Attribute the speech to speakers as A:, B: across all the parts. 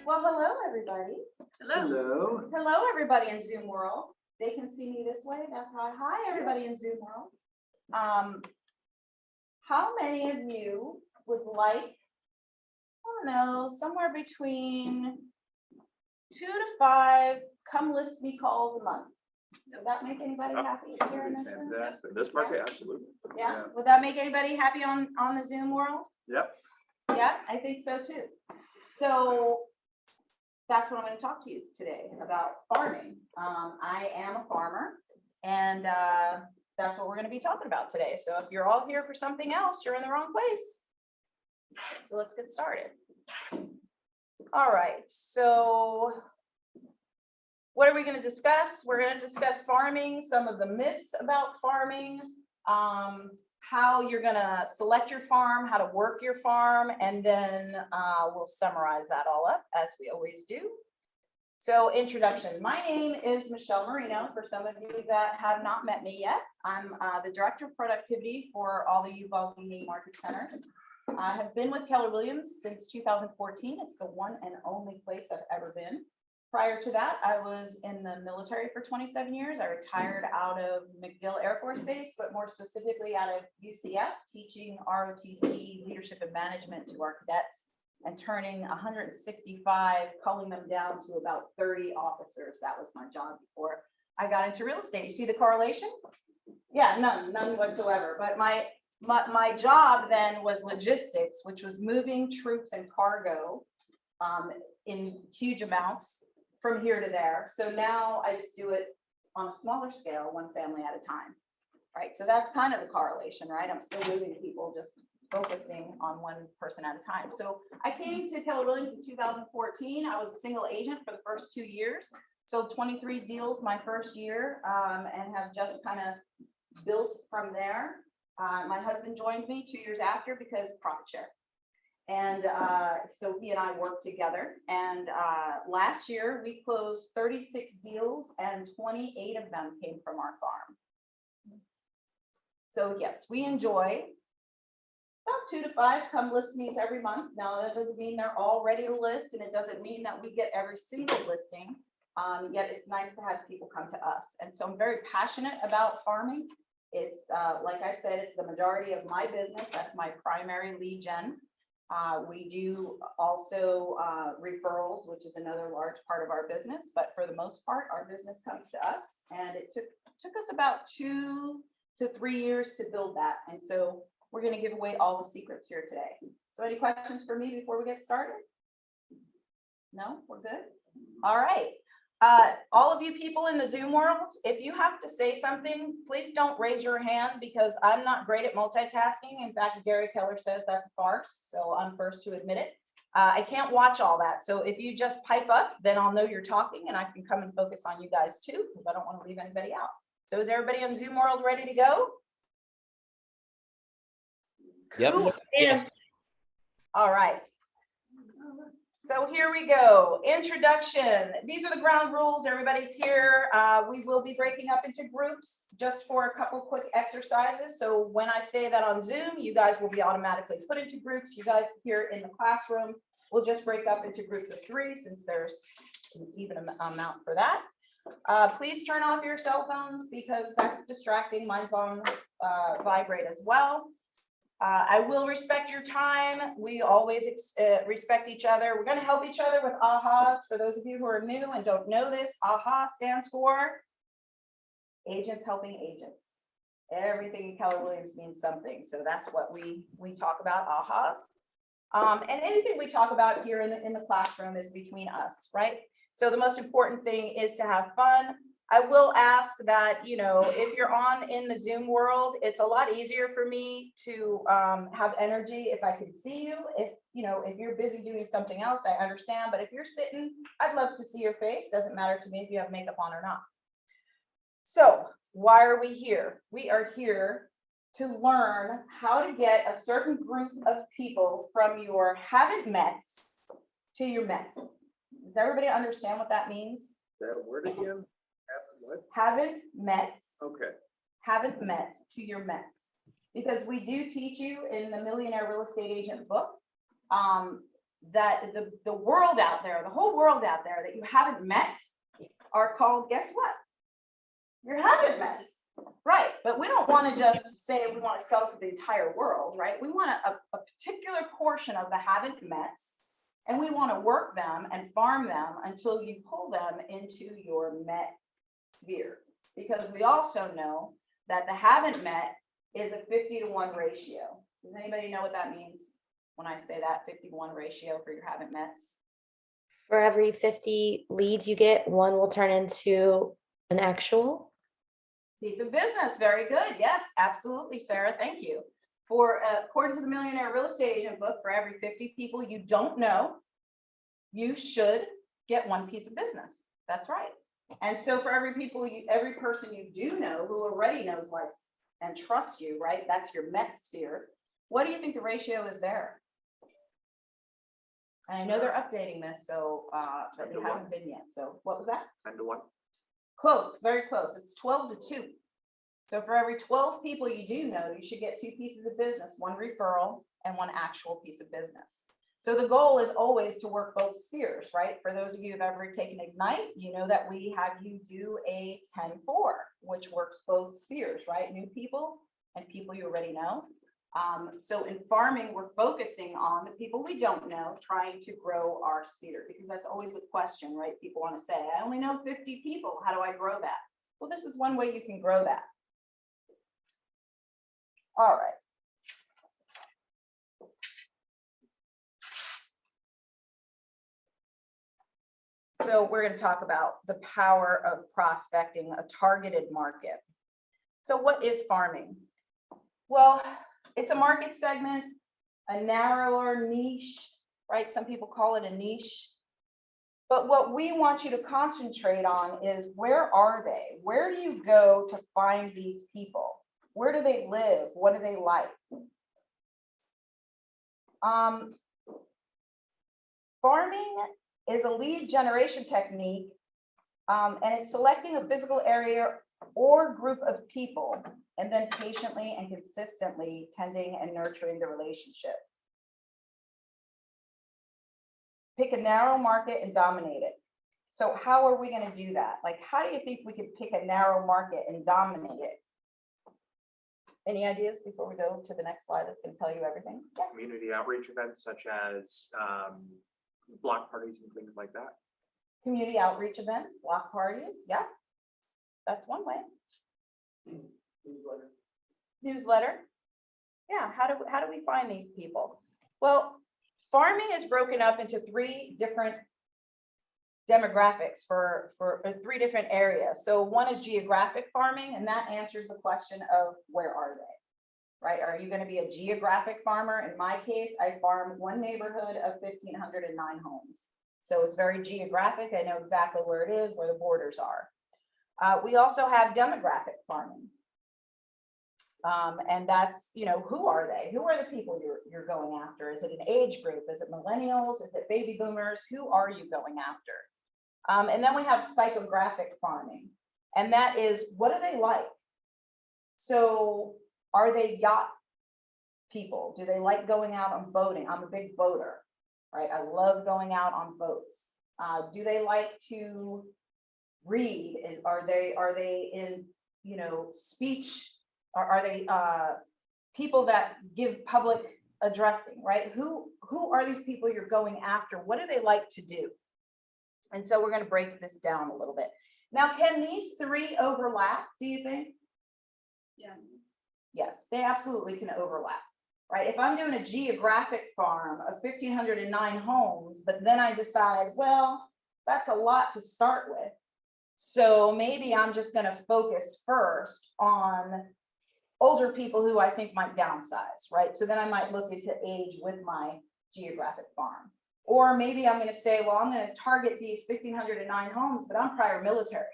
A: Well, hello, everybody.
B: Hello.
A: Hello, everybody in Zoom world. They can see me this way. That's why. Hi, everybody in Zoom world. How many of you would like, I don't know, somewhere between 2 to 5 come list me calls a month? Would that make anybody happy here in this room?
B: Fantastic. This market, absolutely.
A: Yeah. Would that make anybody happy on the Zoom world?
B: Yep.
A: Yeah, I think so too. So that's what I'm going to talk to you today about farming. I am a farmer, and that's what we're going to be talking about today. So if you're all here for something else, you're in the wrong place. So let's get started. All right. So what are we going to discuss? We're going to discuss farming, some of the myths about farming, how you're going to select your farm, how to work your farm, and then we'll summarize that all up as we always do. So introduction, my name is Michelle Moreno. For some of you that have not met me yet, I'm the Director of Productivity for all the Uvalde Market Centers. I have been with Keller Williams since 2014. It's the one and only place I've ever been. Prior to that, I was in the military for 27 years. I retired out of MacDill Air Force Base, but more specifically out of UCF, teaching ROTC leadership and management to our cadets and turning 165, culling them down to about 30 officers. That was my job before I got into real estate. You see the correlation? Yeah, none whatsoever. But my job then was logistics, which was moving troops and cargo in huge amounts from here to there. So now I just do it on a smaller scale, one family at a time, right? So that's kind of the correlation, right? I'm still moving people, just focusing on one person at a time. So I came to Keller Williams in 2014. I was a single agent for the first 2 years. Sold 23 deals my first year and have just kind of built from there. My husband joined me 2 years after because profit share. And so he and I worked together, and last year we closed 36 deals and 28 of them came from our farm. So yes, we enjoy about 2 to 5 come list meetings every month. Now that doesn't mean they're all ready to list, and it doesn't mean that we get every single listing, yet it's nice to have people come to us. And so I'm very passionate about farming. It's like I said, it's the majority of my business. That's my primary lead gen. We do also referrals, which is another large part of our business, but for the most part, our business comes to us, and it took us about 2 to 3 years to build that. And so we're going to give away all the secrets here today. So any questions for me before we get started? No, we're good. All right. All of you people in the Zoom world, if you have to say something, please don't raise your hand because I'm not great at multitasking. In fact, Gary Keller says that's a farce, so I'm first to admit it. I can't watch all that. So if you just pipe up, then I'll know you're talking and I can come and focus on you guys too, because I don't want to leave anybody out. So is everybody in Zoom world ready to go?
C: Yep.
A: Cool.
C: Yes.
A: All right. So here we go. Introduction. These are the ground rules. Everybody's here. We will be breaking up into groups just for a couple quick exercises. So when I say that on Zoom, you guys will be automatically put into groups. You guys here in the classroom will just break up into groups of 3 since there's an even amount for that. Please turn off your cell phones because that's distracting. Mine's on vibrate as well. I will respect your time. We always respect each other. We're going to help each other with AHAs. For those of you who are new and don't know this, AHA stands for Agents Helping Agents. Everything in Keller Williams means something. So that's what we talk about, AHAs. And anything we talk about here in the classroom is between us, right? So the most important thing is to have fun. I will ask that, you know, if you're on in the Zoom world, it's a lot easier for me to have energy if I can see you. If you're busy doing something else, I understand. But if you're sitting, I'd love to see your face. Doesn't matter to me if you have makeup on or not. So why are we here? We are here to learn how to get a certain group of people from your haven't mets to your mets. Does everybody understand what that means?
B: That word again? What?
A: Haven't met.
B: Okay.
A: Haven't met to your mets. Because we do teach you in the Millionaire Real Estate Agent book that the world out there, the whole world out there that you haven't met are called, guess what? Your haven't mets, right? But we don't want to just say we want to sell to the entire world, right? We want a particular portion of the haven't mets, and we want to work them and farm them until you pull them into your met sphere. Because we also know that the haven't met is a 50-to-1 ratio. Does anybody know what that means when I say that 50-to-1 ratio for your haven't mets?
C: For every 50 leads you get, one will turn into an actual
A: Piece of business. Very good. Yes, absolutely, Sarah. Thank you. For according to the Millionaire Real Estate Agent book, for every 50 people you don't know, you should get one piece of business. That's right. And so for every person you do know who already knows, likes, and trusts you, right? That's your Met sphere. What do you think the ratio is there? And I know they're updating this, so but it hasn't been yet. So what was that?
B: 10-to-1.
A: Close, very close. It's 12-to-2. So for every 12 people you do know, you should get 2 pieces of business, 1 referral and 1 actual piece of business. So the goal is always to work both spheres, right? For those of you who've ever taken Ignite, you know that we have you do a 10-4, which works both spheres, right? New people and people you already know. So in farming, we're focusing on the people we don't know, trying to grow our sphere, because that's always a question, right? People want to say, I only know 50 people. How do I grow that? Well, this is one way you can grow that. All right. So we're going to talk about the power of prospecting a targeted market. So what is farming? Well, it's a market segment, a narrower niche, right? Some people call it a niche. But what we want you to concentrate on is, where are they? Where do you go to find these people? Where do they live? What do they like? Farming is a lead generation technique, and it's selecting a physical area or group of people, and then patiently and consistently tending and nurturing the relationship. Pick a narrow market and dominate it. So how are we going to do that? Like, how do you think we could pick a narrow market and dominate it? Any ideas before we go to the next slide that's going to tell you everything? Yes.
B: Community outreach events such as block parties and things like that.
A: Community outreach events, block parties. Yeah, that's one way. Newsletter. Yeah, how do we find these people? Well, farming is broken up into 3 different demographics for 3 different areas. So one is geographic farming, and that answers the question of, where are they, right? Are you going to be a geographic farmer? In my case, I farm one neighborhood of 1,509 homes. So it's very geographic. I know exactly where it is, where the borders are. We also have demographic farming. And that's, who are they? Who are the people you're going after? Is it an age group? Is it millennials? Is it baby boomers? Who are you going after? And then we have psychographic farming. And that is, what do they like? So are they yacht people? Do they like going out on boating? I'm a big boater, right? I love going out on boats. Do they like to read? Are they in, speech? Are they people that give public addressing, right? Who are these people you're going after? What do they like to do? And so we're going to break this down a little bit. Now, can these 3 overlap, do you think? Yeah. Yes, they absolutely can overlap, right? If I'm doing a geographic farm of 1,509 homes, but then I decide, well, that's a lot to start with. So maybe I'm just going to focus first on older people who I think might downsize, right? So then I might look into age with my geographic farm. Or maybe I'm going to say, well, I'm going to target these 1,509 homes, but I'm prior military.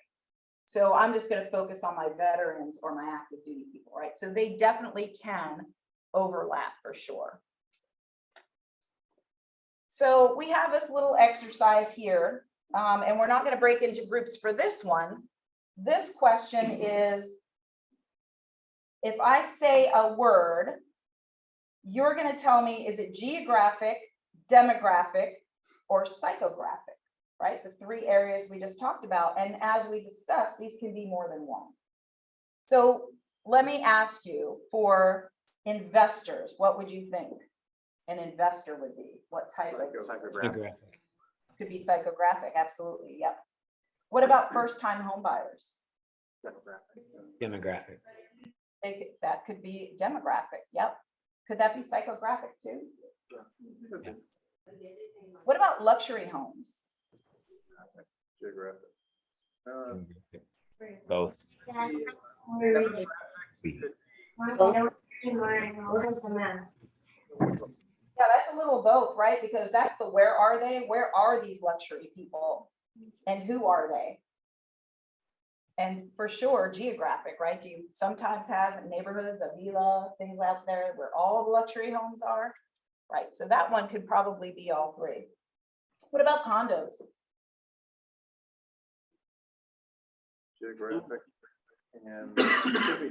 A: So I'm just going to focus on my veterans or my active duty people, right? So they definitely can overlap for sure. So we have this little exercise here, and we're not going to break into groups for this one. This question is, if I say a word, you're going to tell me, is it geographic, demographic, or psychographic, right? The three areas we just talked about. And as we discussed, these can be more than one. So let me ask you, for investors, what would you think an investor would be? What type of?
B: Psychographic.
A: Could be psychographic, absolutely, yep. What about first-time home buyers?
D: Demographic.
A: That could be demographic, yep. Could that be psychographic too?
B: Okay.
A: What about luxury homes?
B: Geographic.
D: Both.
A: Yeah, that's a little both, right? Because that's the where are they? Where are these luxury people? And who are they? And for sure, geographic, right? Do you sometimes have neighborhoods, a villa, things out there where all the luxury homes are? Right, so that one could probably be all three. What about condos?
E: Geographic and could be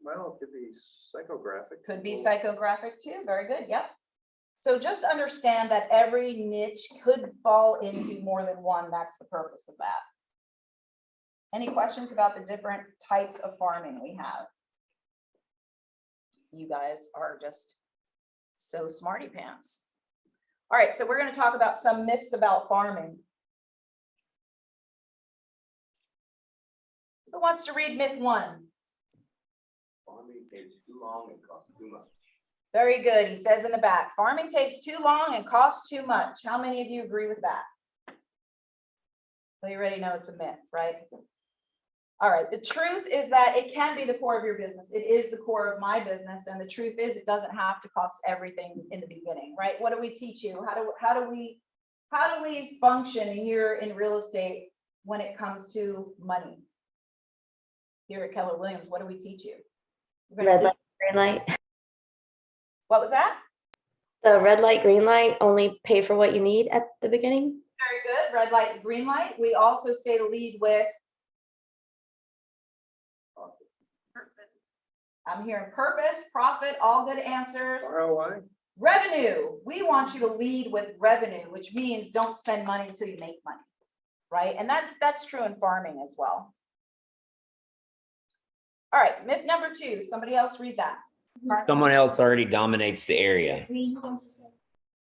E: well, it could be psychographic.
A: Could be psychographic too, very good, yep. So just understand that every niche could fall into more than one, that's the purpose of that. Any questions about the different types of farming we have? You guys are just so smarty pants. All right, so we're going to talk about some myths about farming. Who wants to read myth 1?
F: Farming takes too long and costs too much.
A: Very good. He says in the back, farming takes too long and costs too much. How many of you agree with that? Well, you already know it's a myth, right? All right. The truth is that it can be the core of your business. It is the core of my business. And the truth is it doesn't have to cost everything in the beginning, right? What do we teach you? How do we function here in real estate when it comes to money? Here at Keller Williams, what do we teach you?
C: Red light, green light.
A: What was that?
C: The red light, green light, only pay for what you need at the beginning.
A: Very good. Red light, green light. We also say to lead with. I'm hearing purpose, profit, all good answers.
E: ROI.
A: Revenue. We want you to lead with revenue, which means don't spend money until you make money, right? And that's true in farming as well. All right, myth number 2. Somebody else read that.
D: Someone else already dominates the area.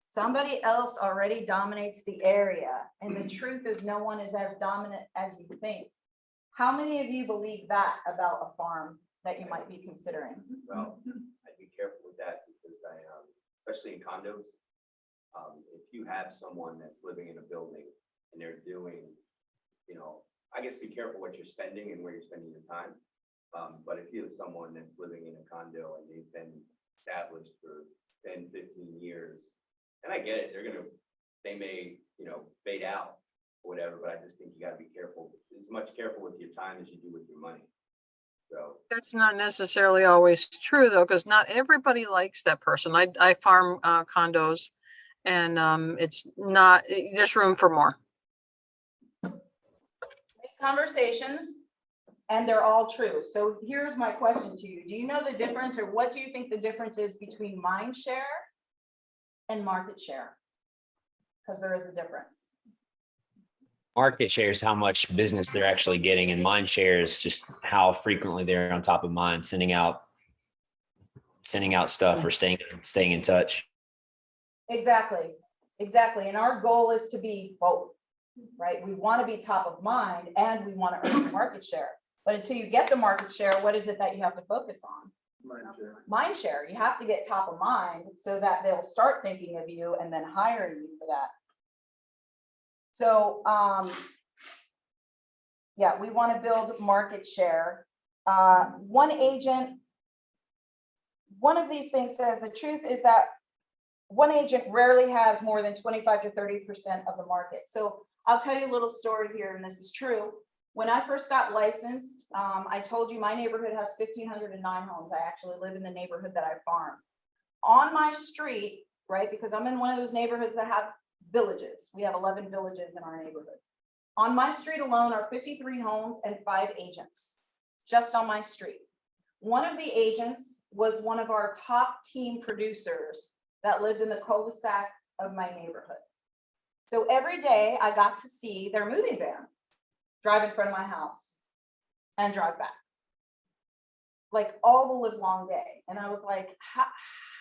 A: Somebody else already dominates the area. And the truth is no one is as dominant as you think. How many of you believe that about a farm that you might be considering?
F: Well, I'd be careful with that because especially in condos, if you have someone that's living in a building and they're doing, I guess be careful what you're spending and where you're spending your time. But if you have someone that's living in a condo and they've been established for 10, 15 years, and I get it, they may, fade out or whatever, but I just think you got to be careful, as much careful with your time as you do with your money. So
G: that's not necessarily always true though, because not everybody likes that person. I farm condos, and it's not, there's room for more.
A: Conversations. And they're all true. So here's my question to you. Do you know the difference, or what do you think the difference is between mind share and market share? Because there is a difference.
D: Market share is how much business they're actually getting, and mind share is just how frequently they're on top of mind, sending out stuff or staying in touch.
A: Exactly. And our goal is to be both, right? We want to be top of mind and we want to earn market share. But until you get the market share, what is it that you have to focus on? Mind share. You have to get top of mind so that they'll start thinking of you and then hiring you for that. So, yeah, we want to build market share. One of these things says the truth is that one agent rarely has more than 25 to 30% of the market. So I'll tell you a little story here, and this is true. When I first got licensed, I told you my neighborhood has 1,509 homes. I actually live in the neighborhood that I farm. On my street, right, because I'm in one of those neighborhoods that have villages. We have 11 villages in our neighborhood. On my street alone are 53 homes and 5 agents, just on my street. One of the agents was one of our top team producers that lived in the cul-de-sac of my neighborhood. So every day I got to see their moving van drive in front of my house and drive back. Like all the live long day. And I was like,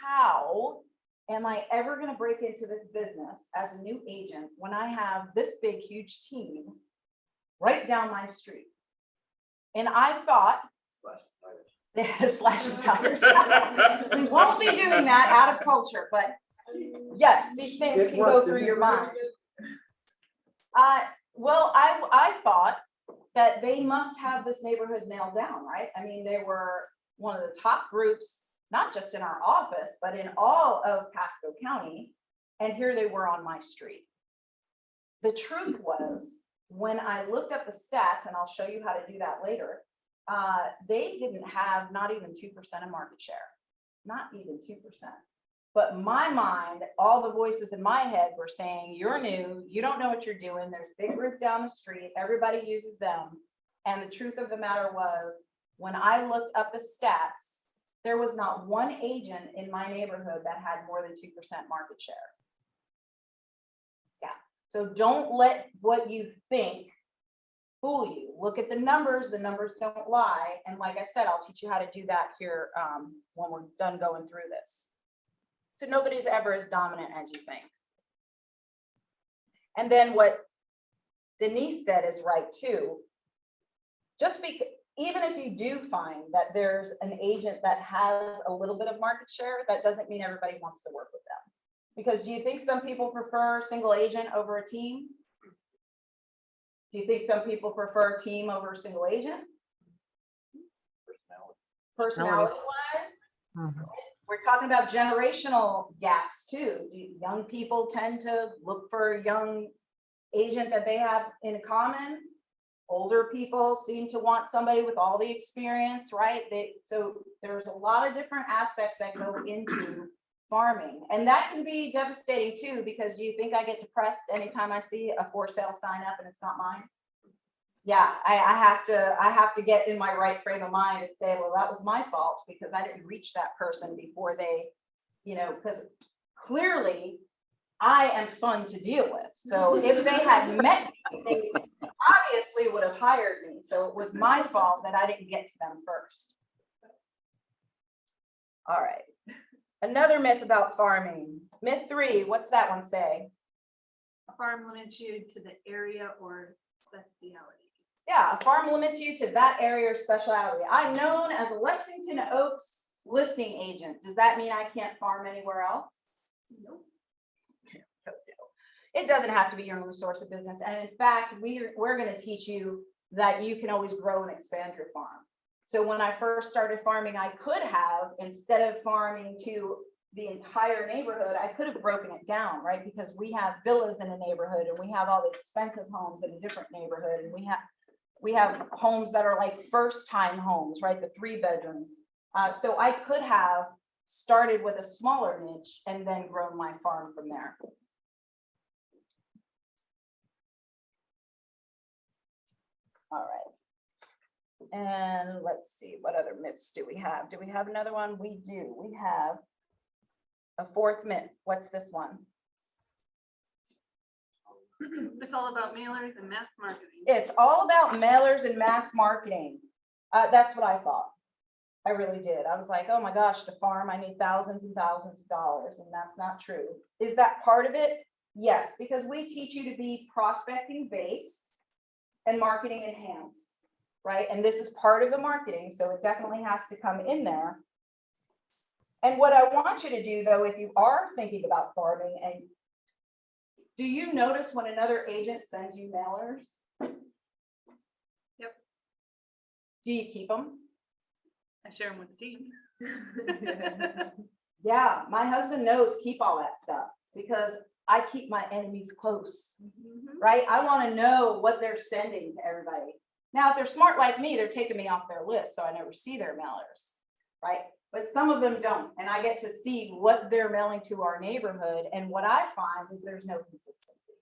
A: how am I ever going to break into this business as a new agent when I have this big, huge team right down my street? And I thought, slash the tires. We won't be doing that out of culture, but yes, these things can go through your mind. Well, I thought that they must have this neighborhood nailed down, right? I mean, they were one of the top groups, not just in our office, but in all of Pasco County. And here they were on my street. The truth was, when I looked up the stats, and I'll show you how to do that later, they didn't have not even 2% of market share, not even 2%. But my mind, all the voices in my head were saying, you're new, you don't know what you're doing. There's a big group down the street, everybody uses them. And the truth of the matter was, when I looked up the stats, there was not one agent in my neighborhood that had more than 2% market share. Yeah, so don't let what you think fool you. Look at the numbers don't lie. And like I said, I'll teach you how to do that here when we're done going through this. So nobody's ever as dominant as you think. And then what Denise said is right too. Just because, even if you do find that there's an agent that has a little bit of market share, that doesn't mean everybody wants to work with them. Because do you think some people prefer single agent over a team? Do you think some people prefer a team over a single agent? Personality wise? We're talking about generational gaps too. Young people tend to look for a young agent that they have in common. Older people seem to want somebody with all the experience, right? So there's a lot of different aspects that go into farming. And that can be devastating too, because do you think I get depressed anytime I see a for sale sign up and it's not mine? Yeah, I have to get in my right frame of mind and say, well, that was my fault because I didn't reach that person before they, because clearly I am fun to deal with. So if they had met me, they obviously would have hired me. So it was my fault that I didn't get to them first. All right. Another myth about farming. Myth 3, what's that one say?
H: A farm limits you to the area or specialty.
A: Yeah, a farm limits you to that area or specialty. I'm known as a Lexington Oaks listing agent. Does that mean I can't farm anywhere else? Nope. It doesn't have to be your only source of business. And in fact, we're going to teach you that you can always grow and expand your farm. So when I first started farming, I could have, instead of farming to the entire neighborhood, I could have broken it down, right? Because we have villas in a neighborhood and we have all the expensive homes in a different neighborhood. And we have homes that are like first time homes, right? The 3 bedrooms. So I could have started with a smaller niche and then grown my farm from there. All right. And let's see, what other myths do we have? Do we have another one? We do. We have a 4th myth. What's this one?
H: It's all about mailers and mass marketing.
A: It's all about mailers and mass marketing. That's what I thought. I really did. I was like, oh my gosh, to farm, I need thousands and thousands of dollars. And that's not true. Is that part of it? Yes, because we teach you to be prospecting based and marketing enhanced, right? And this is part of the marketing, so it definitely has to come in there. And what I want you to do, though, if you are thinking about farming, and do you notice when another agent sends you mailers?
H: Yep.
A: Do you keep them?
H: I share them with the team.
A: Yeah, my husband knows keep all that stuff because I keep my enemies close, right? I want to know what they're sending to everybody. Now, if they're smart like me, they're taking me off their list, so I never see their mailers, right? But some of them don't, and I get to see what they're mailing to our neighborhood. And what I find is there's no consistency,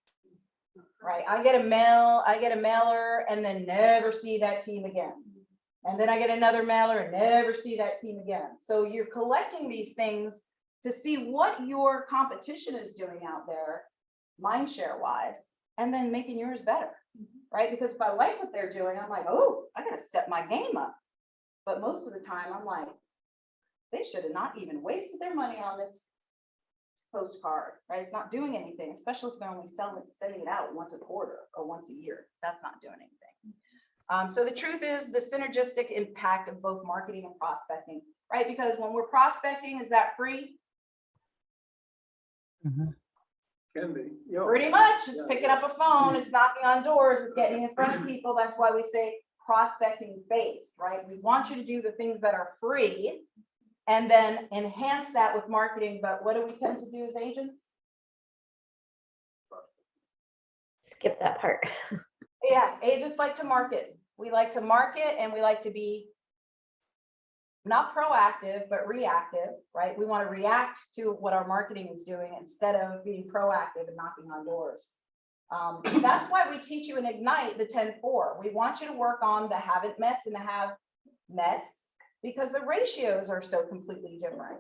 A: right? I get a mailer, and then never see that team again. And then I get another mailer and never see that team again. So you're collecting these things to see what your competition is doing out there, mind share wise, and then making yours better, right? Because if I like what they're doing, I'm like, oh, I gotta step my game up. But most of the time, I'm like, they should have not even wasted their money on this postcard, right? It's not doing anything, especially if they're only sending it out once a quarter or once a year. That's not doing anything. So the truth is the synergistic impact of both marketing and prospecting, right? Because when we're prospecting, is that free?
E: Can be. You know,
A: Pretty much, it's
E: yeah,
A: picking up a phone, it's knocking on doors, it's getting in front of people. That's why we say prospecting based, right? We want you to do the things that are free and then enhance that with marketing. But what do we tend to do as agents?
C: Skip that part.
A: Yeah, agents like to market. We like to market and we like to be not proactive, but reactive, right? We want to react to what our marketing is doing instead of being proactive and knocking on doors. That's why we teach you in Ignite the 10-4. We want you to work on the haven't mets and the have mets because the ratios are so completely different.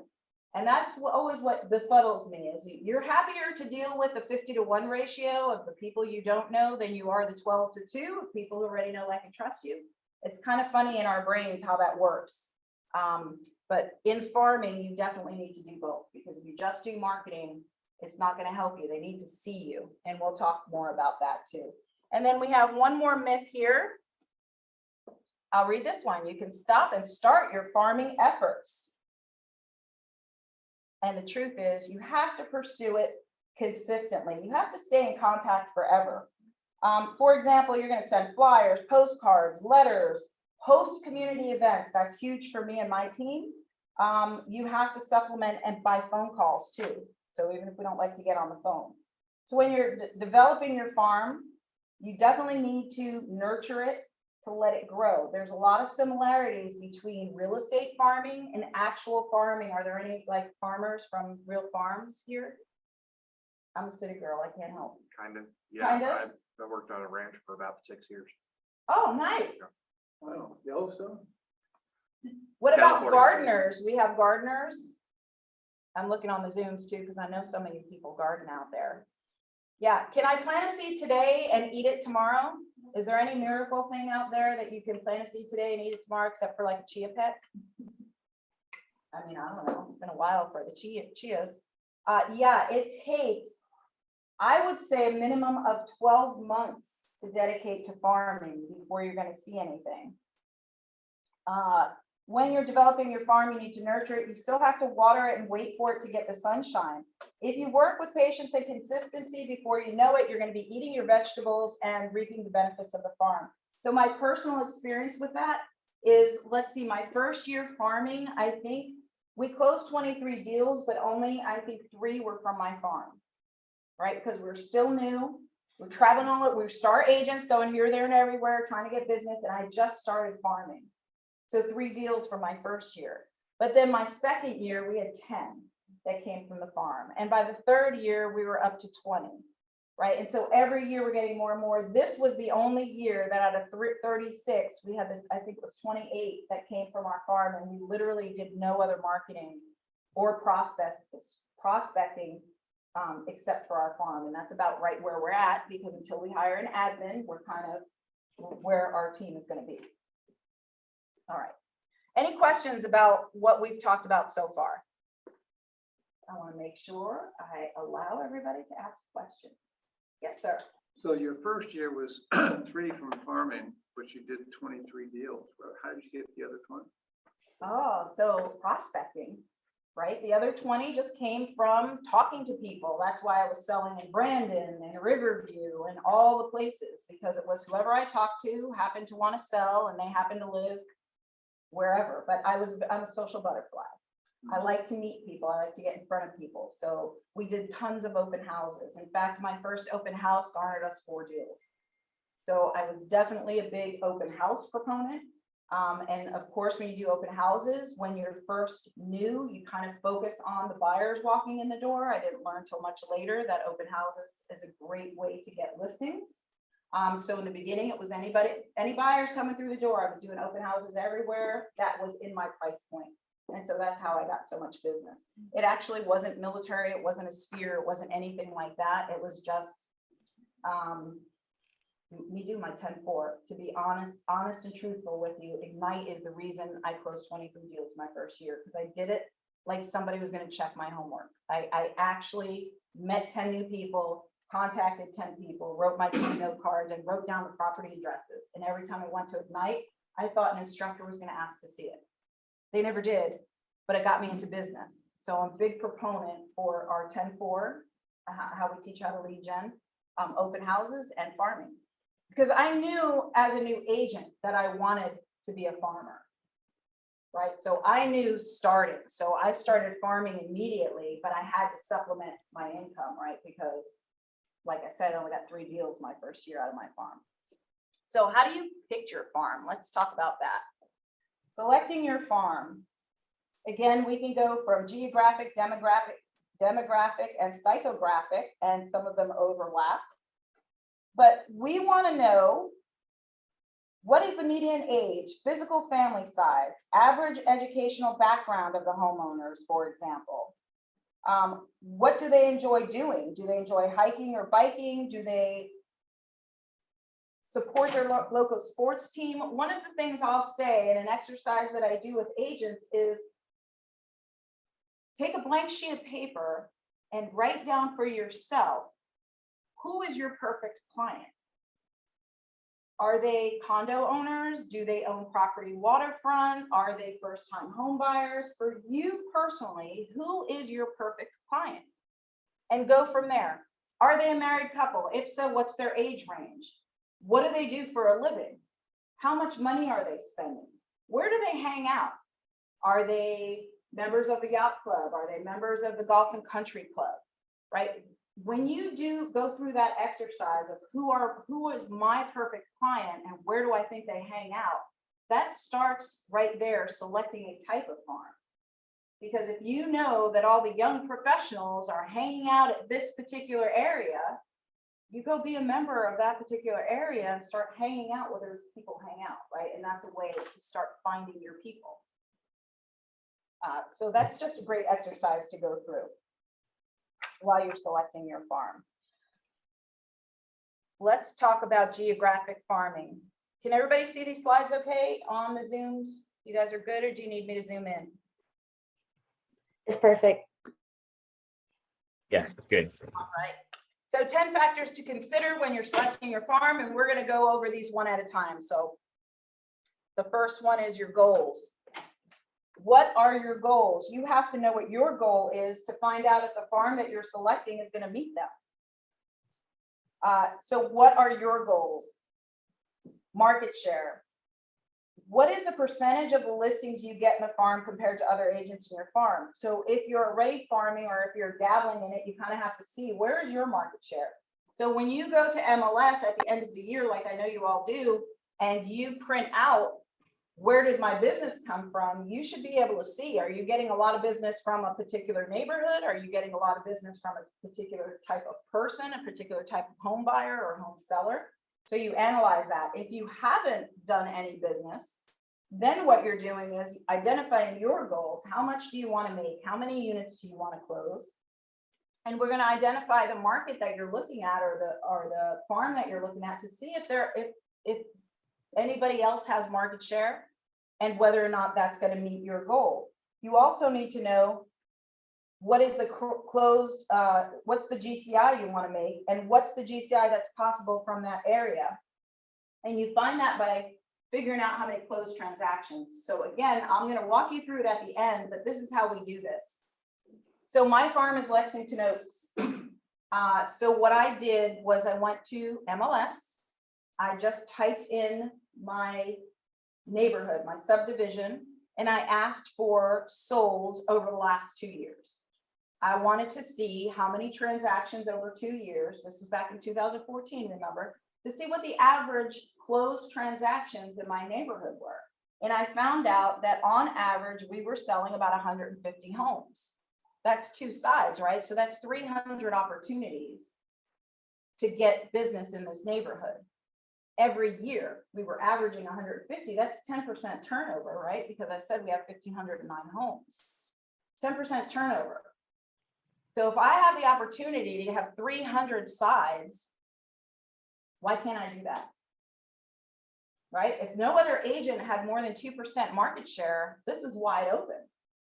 A: And that's always what befuddles me is you're happier to deal with the 50-to-1 ratio of the people you don't know than you are the 12-to-2 of people who already know, like, and trust you. It's kind of funny in our brains how that works. But in farming, you definitely need to do both because if you just do marketing, it's not going to help you. They need to see you. And we'll talk more about that too. And then we have one more myth here. I'll read this one. You can stop and start your farming efforts. And the truth is you have to pursue it consistently. You have to stay in contact forever. For example, you're going to send flyers, postcards, letters, host community events. That's huge for me and my team. You have to supplement and by phone calls too. So even if we don't like to get on the phone. So when you're developing your farm, you definitely need to nurture it to let it grow. There's a lot of similarities between real estate farming and actual farming. Are there any like farmers from real farms here? I'm a city girl, I can't help.
B: Kind of, yeah.
A: Kind of?
B: I've worked on a ranch for about 6 years.
A: Oh, nice.
E: Wow, Yellowstone?
A: What about
B: California.
A: gardeners? We have gardeners. I'm looking on the Zooms too, because I know so many people garden out there. Yeah, can I plant a seed today and eat it tomorrow? Is there any miracle thing out there that you can plant a seed today and eat it tomorrow, except for like a chia pet? I mean, I don't know. It's been a while for the chias. Yeah, it takes, I would say, a minimum of 12 months to dedicate to farming before you're going to see anything. When you're developing your farm, you need to nurture it. You still have to water it and wait for it to get the sunshine. If you work with patience and consistency, before you know it, you're going to be eating your vegetables and reaping the benefits of the farm. So my personal experience with that is, let's see, my first year farming, I think we closed 23 deals, but only I think 3 were from my farm, right? Because we're still new. We're traveling all over. We're star agents going here, there, and everywhere, trying to get business. And I just started farming. So 3 deals for my first year. But then my second year, we had 10 that came from the farm. And by the 3rd year, we were up to 20, right? And so every year we're getting more and more. This was the only year that out of 36, we had, I think it was 28 that came from our farm. And we literally did no other marketing or prospecting except for our farm. And that's about right where we're at, because until we hire an admin, we're kind of where our team is going to be. All right. Any questions about what we've talked about so far? I want to make sure I allow everybody to ask questions. Yes, sir.
E: So your first year was 3 from farming, but you did 23 deals. How did you get the other 20?
A: Oh, so prospecting, right? The other 20 just came from talking to people. That's why I was selling in Brandon and Riverview and all the places, because it was whoever I talked to happened to want to sell and they happened to live wherever. But I'm a social butterfly. I like to meet people. I like to get in front of people. So we did tons of open houses. In fact, my first open house garnered us 4 deals. So I was definitely a big open house proponent. And of course, when you do open houses, when you're first new, you kind of focus on the buyers walking in the door. I didn't learn till much later that open houses is a great way to get listings. So in the beginning, it was any buyers coming through the door. I was doing open houses everywhere. That was in my price point. And so that's how I got so much business. It actually wasn't military, it wasn't a sphere, it wasn't anything like that. It was just, me do my 10-4. To be honest and truthful with you, Ignite is the reason I closed 23 deals my first year, because I did it like somebody was gonna check my homework. I actually met 10 new people, contacted 10 people, wrote my 10 note cards, and wrote down the property addresses. And every time I went to Ignite, I thought an instructor was gonna ask to see it. They never did, but it got me into business. So I'm a big proponent for our 10-4, how we teach how to lead gen, open houses and farming. Because I knew as a new agent that I wanted to be a farmer, right? So I knew starting. So I started farming immediately, but I had to supplement my income, right? Because like I said, I only got 3 deals my first year out of my farm. So how do you pick your farm? Let's talk about that. Selecting your farm. Again, we can go from geographic, demographic, and psychographic, and some of them overlap. But we want to know, what is the median age, physical family size, average educational background of the homeowners, for example? What do they enjoy doing? Do they enjoy hiking or biking? Do they support their local sports team? One of the things I'll say in an exercise that I do with agents is take a blank sheet of paper and write down for yourself, who is your perfect client? Are they condo owners? Do they own property waterfront? Are they first-time home buyers? For you personally, who is your perfect client? And go from there. Are they a married couple? If so, what's their age range? What do they do for a living? How much money are they spending? Where do they hang out? Are they members of the yacht club? Are they members of the golf and country club? Right? When you do go through that exercise of who is my perfect client and where do I think they hang out, that starts right there selecting a type of farm. Because if you know that all the young professionals are hanging out at this particular area, you go be a member of that particular area and start hanging out where those people hang out, right? And that's a way to start finding your people. So that's just a great exercise to go through while you're selecting your farm. Let's talk about geographic farming. Can everybody see these slides okay on the Zooms? You guys are good, or do you need me to zoom in?
C: It's perfect.
D: Yeah, good.
A: All right. So 10 factors to consider when you're selecting your farm, and we're going to go over these one at a time. So the first one is your goals. What are your goals? You have to know what your goal is to find out if the farm that you're selecting is going to meet them. So what are your goals? Market share. What is the percentage of the listings you get in the farm compared to other agents in your farm? So if you're already farming or if you're dabbling in it, you kind of have to see, where is your market share? So when you go to MLS at the end of the year, like I know you all do, and you print out, where did my business come from? You should be able to see, are you getting a lot of business from a particular neighborhood? Are you getting a lot of business from a particular type of person, a particular type of home buyer or home seller? So you analyze that. If you haven't done any business, then what you're doing is identifying your goals. How much do you want to make? How many units do you want to close? And we're going to identify the market that you're looking at, or the farm that you're looking at, to see if anybody else has market share and whether or not that's going to meet your goal. You also need to know what is the closed, what's the GCI you want to make, and what's the GCI that's possible from that area. And you find that by figuring out how many closed transactions. So again, I'm going to walk you through it at the end, but this is how we do this. So my farm is Lexington Oaks. So what I did was I went to MLS. I just typed in my neighborhood, my subdivision, and I asked for solds over the last 2 years. I wanted to see how many transactions over 2 years, this was back in 2014, remember, to see what the average closed transactions in my neighborhood were. And I found out that on average, we were selling about 150 homes. That's 2 sides, right? So that's 300 opportunities to get business in this neighborhood. every year. We were averaging 150, that's 10% turnover, right? Because I said we have 1,509 homes, 10% turnover. So if I have the opportunity to have 300 sides, why can't I do that? Right? If no other agent had more than 2% market share, this is wide open.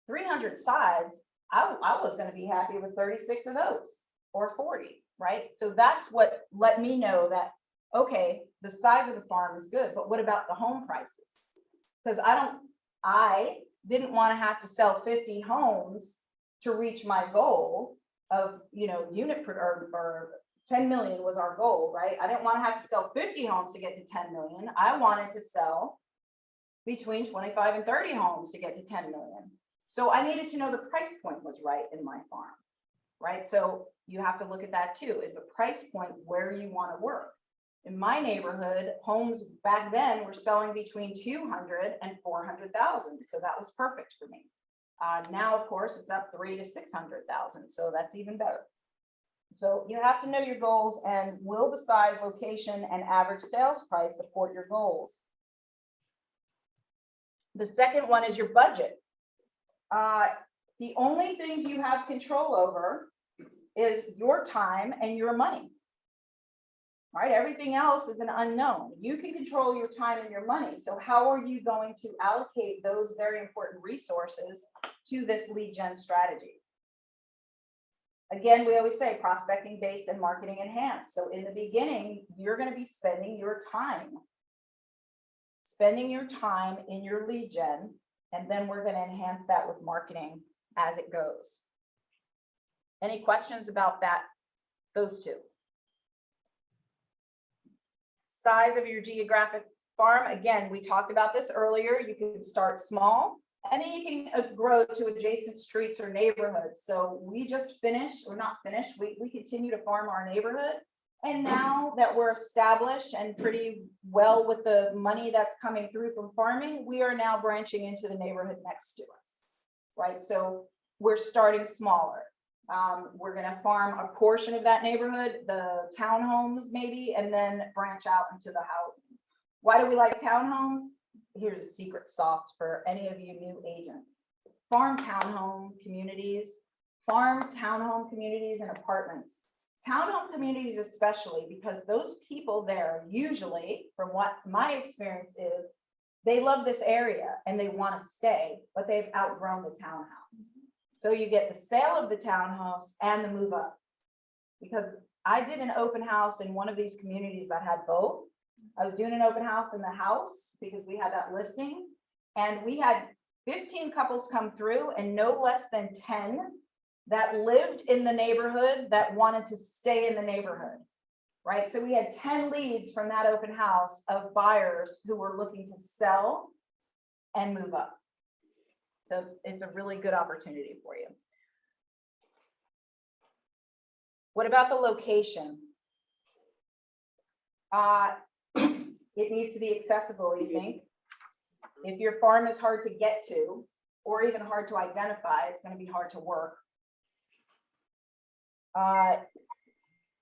A: 300 sides, I was going to be happy with 36 of those or 40, right? So that's what let me know that, okay, the size of the farm is good, but what about the home prices? Because I didn't want to have to sell 50 homes to reach my goal of, unit or 10 million was our goal, right? I didn't want to have to sell 50 homes to get to 10 million. I wanted to sell between 25 and 30 homes to get to 10 million. So I needed to know the price point was right in my farm, right? So you have to look at that too. Is the price point where you want to work? In my neighborhood, homes back then were selling between 200 and 400,000. So that was perfect for me. Now, of course, it's up 300 to 600,000. So that's even better. So you have to know your goals, and will the size, location, and average sales price support your goals? The second one is your budget. The only things you have control over is your time and your money. Right? Everything else is an unknown. You can control your time and your money. So how are you going to allocate those very important resources to this lead gen strategy? Again, we always say prospecting based and marketing enhanced. So in the beginning, you're going to be spending your time in your lead gen, and then we're going to enhance that with marketing as it goes. Any questions about that? Those two. Size of your geographic farm. Again, we talked about this earlier. You can start small, and then you can grow to adjacent streets or neighborhoods. So we just finished, or not finished, we continue to farm our neighborhood. And now that we're established and pretty well with the money that's coming through from farming, we are now branching into the neighborhood next to us, right? So we're starting smaller. We're going to farm a portion of that neighborhood, the townhomes maybe, and then branch out into the housing. Why do we like townhomes? Here's a secret sauce for any of you new agents. Farm townhome communities and apartments. Townhome communities especially, because those people there usually, from what my experience is, they love this area and they want to stay, but they've outgrown the townhouse. So you get the sale of the townhouse and the move up. Because I did an open house in one of these communities that had both. I was doing an open house in the house because we had that listing, and we had 15 couples come through and no less than 10 that lived in the neighborhood that wanted to stay in the neighborhood, right? So we had 10 leads from that open house of buyers who were looking to sell and move up. So it's a really good opportunity for you. What about the location? It needs to be accessible, you think? If your farm is hard to get to, or even hard to identify, it's going to be hard to work.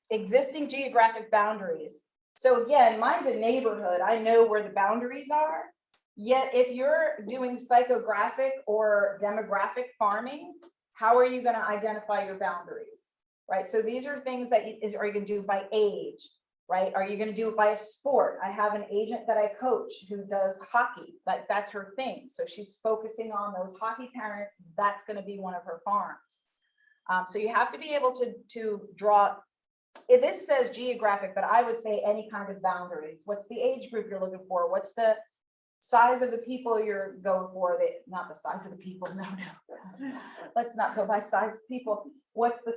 A: Existing geographic boundaries. So again, mine's a neighborhood. I know where the boundaries are. Yet if you're doing psychographic or demographic farming, how are you going to identify your boundaries? Right? So these are things that are you going to do by age, right? Are you going to do it by a sport? I have an agent that I coach who does hockey, like that's her thing. So she's focusing on those hockey parents. That's going to be one of her farms. So you have to be able to draw. This says geographic, but I would say any kind of boundaries. What's the age group you're looking for? What's the size of the people you're going for? Not the size of the people. No. Let's not go by size of people. What's the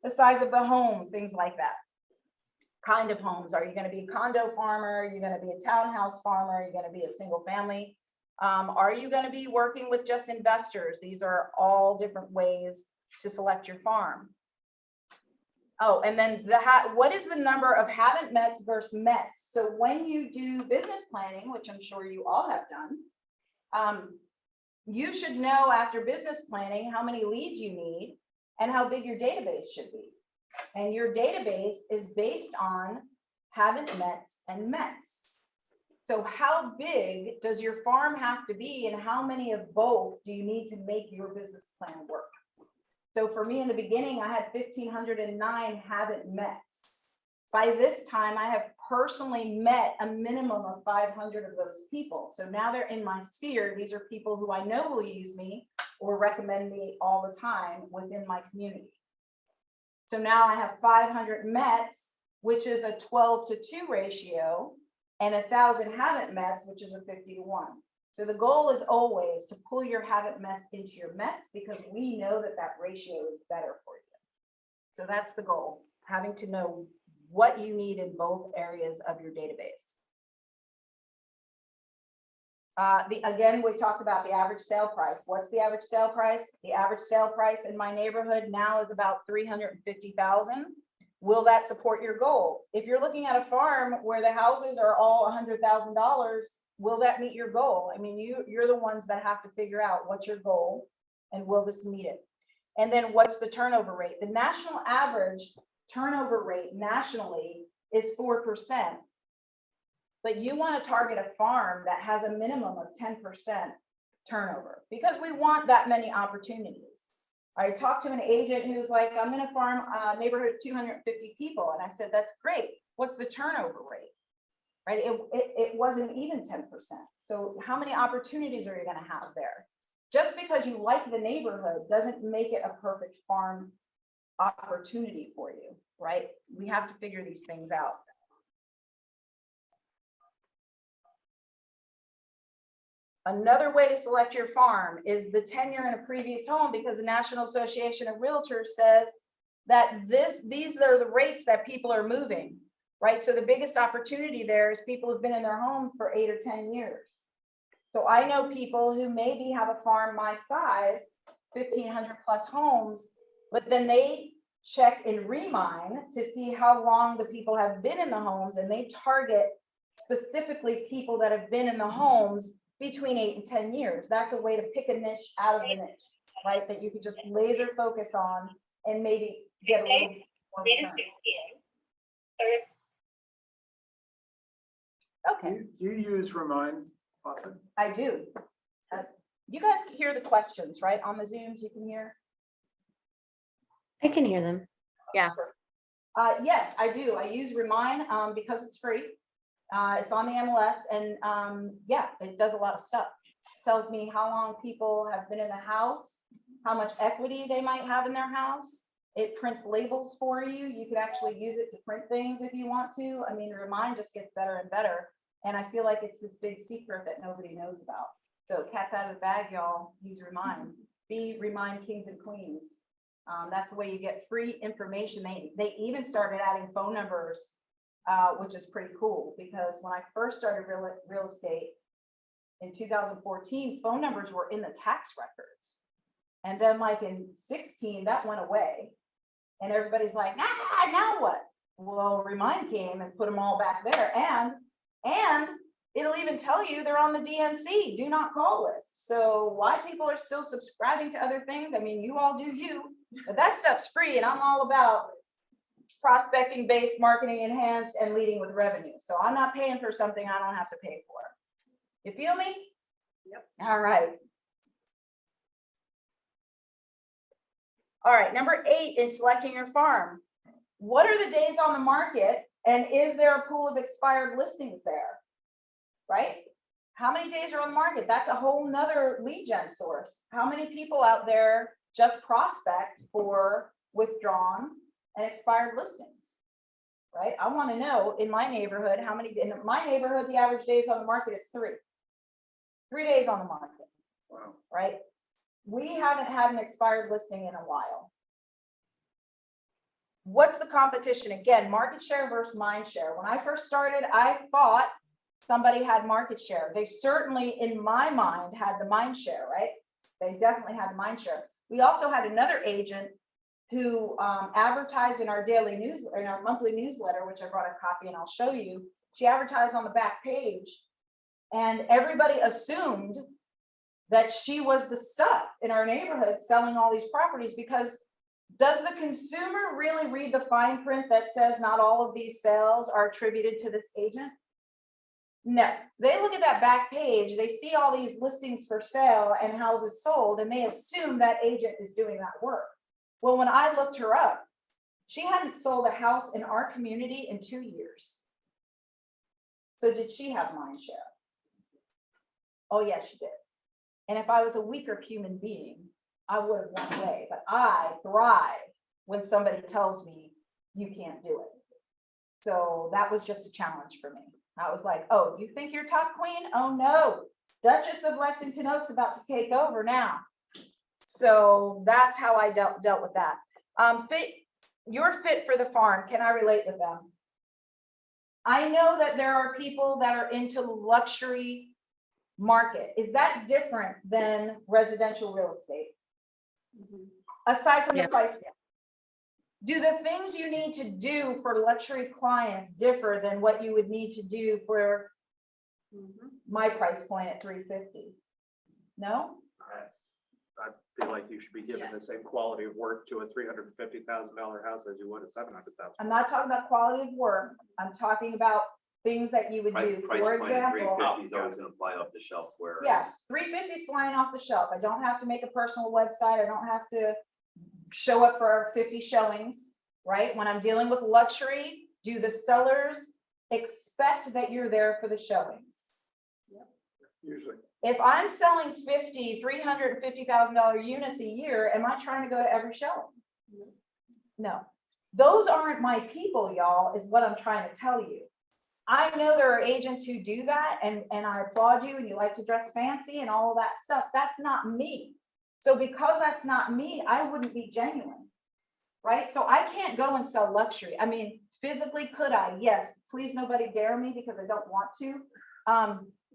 A: the size of the home? Things like that. Kind of homes. Are you going to be a condo farmer? Are you going to be a townhouse farmer? Are you going to be a single family? Are you going to be working with just investors? These are all different ways to select your farm. Oh, and then what is the number of haven't mets versus mets? So when you do business planning, which I'm sure you all have done, you should know after business planning how many leads you need and how big your database should be. And your database is based on haven't mets, and mets. So how big does your farm have to be, and how many of both do you need to make your business plan work? So for me in the beginning, I had 1,509 haven't mets. By this time, I have personally met a minimum of 500 of those people. So now they're in my sphere. These are people who I know will use me or recommend me all the time within my community. So now I have 500 mets, which is a 12-2 ratio, and 1,000 haven't mets, which is a 50-1. So the goal is always to pull your haven't mets into your mets, because we know that that ratio is better for you. So that's the goal, having to know what you need in both areas of your database. Again, we talked about the average sale price. What's the average sale price? The average sale price in my neighborhood now is about $350,000. Will that support your goal? If you're looking at a farm where the houses are all $100,000, will that meet your goal? I mean, you're the ones that have to figure out what's your goal and will this meet it? And then what's the turnover rate? The national average turnover rate nationally is 4%. But you want to target a farm that has a minimum of 10% turnover, because we want that many opportunities. I talked to an agent who's like, I'm going to farm a neighborhood of 250 people. And I said, that's great. What's the turnover rate? Right? It wasn't even 10%. So how many opportunities are you going to have there? Just because you like the neighborhood doesn't make it a perfect farm opportunity for you, right? We have to figure these things out. Another way to select your farm is the tenure in a previous home, because the National Association of Realtors says that these are the rates that people are moving, right? So the biggest opportunity there is people who've been in their home for 8 or 10 years. So I know people who maybe have a farm my size, 1,500 plus homes, but then they check in Remine to see how long the people have been in the homes, and they target specifically people that have been in the homes between 8 and 10 years. That's a way to pick a niche out of the niche, right? That you could just laser focus on and maybe get a little more return. Okay,
E: Do you use Remind often?
A: I do. You guys can hear the questions, right? On the Zooms, you can hear?
C: I can hear them. Yeah.
A: Yes, I do. I use Remind because it's free. It's on the MLS, and yeah, it does a lot of stuff. It tells me how long people have been in the house, how much equity they might have in their house. It prints labels for you. You could actually use it to print things if you want to. I mean, Remind just gets better and better. And I feel like it's this big secret that nobody knows about. So cat's out of the bag, y'all. Use Remind. Be Remind kings and queens. That's the way you get free information. They even started adding phone numbers, which is pretty cool, because when I first started real estate in 2014, phone numbers were in the tax records. And then like in 16, that went away. And everybody's like, now what? Well, Remind came and put them all back there. And it'll even tell you they're on the DNC, do not call list. So why people are still subscribing to other things, I mean, you all do you, but that stuff's free, and I'm all about prospecting based, marketing enhanced, and leading with revenue. So I'm not paying for something I don't have to pay for. You feel me?
H: Yep.
A: All right. All right, number 8 in selecting your farm. What are the days on the market, and is there a pool of expired listings there? Right? How many days are on the market? That's a whole nother lead gen source. How many people out there just prospect for withdrawn and expired listings? Right? I want to know in my neighborhood, how many, in my neighborhood, the average days on the market is 3. 3 days on the market.
E: Wow.
A: Right? We haven't had an expired listing in a while. What's the competition? Again, market share versus mind share. When I first started, I thought somebody had market share. They certainly, in my mind, had the mind share, right? They definitely had the mind share. We also had another agent who advertised in our daily news, in our monthly newsletter, which I brought a copy and I'll show you. She advertised on the back page, and everybody assumed that she was the stuff in our neighborhood selling all these properties, because Does the consumer really read the fine print that says not all of these sales are attributed to this agent? No, they look at that back page, they see all these listings for sale and houses sold, and they assume that agent is doing that work. Well, when I looked her up, she hadn't sold a house in our community in 2 years. So did she have mind share? Oh, yeah, she did. And if I was a weaker human being, I would have won away, but I thrive when somebody tells me you can't do it. So that was just a challenge for me. I was like, oh, you think you're top queen? Oh no, Duchess of Lexington Oaks about to take over now. So that's how I dealt with that. You're fit for the farm. Can I relate with them? I know that there are people that are into luxury market. Is that different than residential real estate? Aside from the price point, do the things you need to do for luxury clients differ than what you would need to do for my price point at $350? No?
B: I feel like you should be given the same quality of work to a $350,000 house as you would a $700,000.
A: I'm not talking about quality of work. I'm talking about things that you would do. For example,
F: 350 is always gonna fly off the shelf where.
A: yeah, 350 is flying off the shelf. I don't have to make a personal website. I don't have to show up for 50 showings, right? When I'm dealing with luxury, do the sellers expect that you're there for the showings?
E: Usually.
A: If I'm selling $350,000 units a year, am I trying to go to every showing? No, those aren't my people, y'all, is what I'm trying to tell you. I know there are agents who do that, and I applaud you, and you like to dress fancy and all of that stuff. That's not me. So because that's not me, I wouldn't be genuine, right? So I can't go and sell luxury. I mean, physically, could I? Yes. Please, nobody dare me because I don't want to.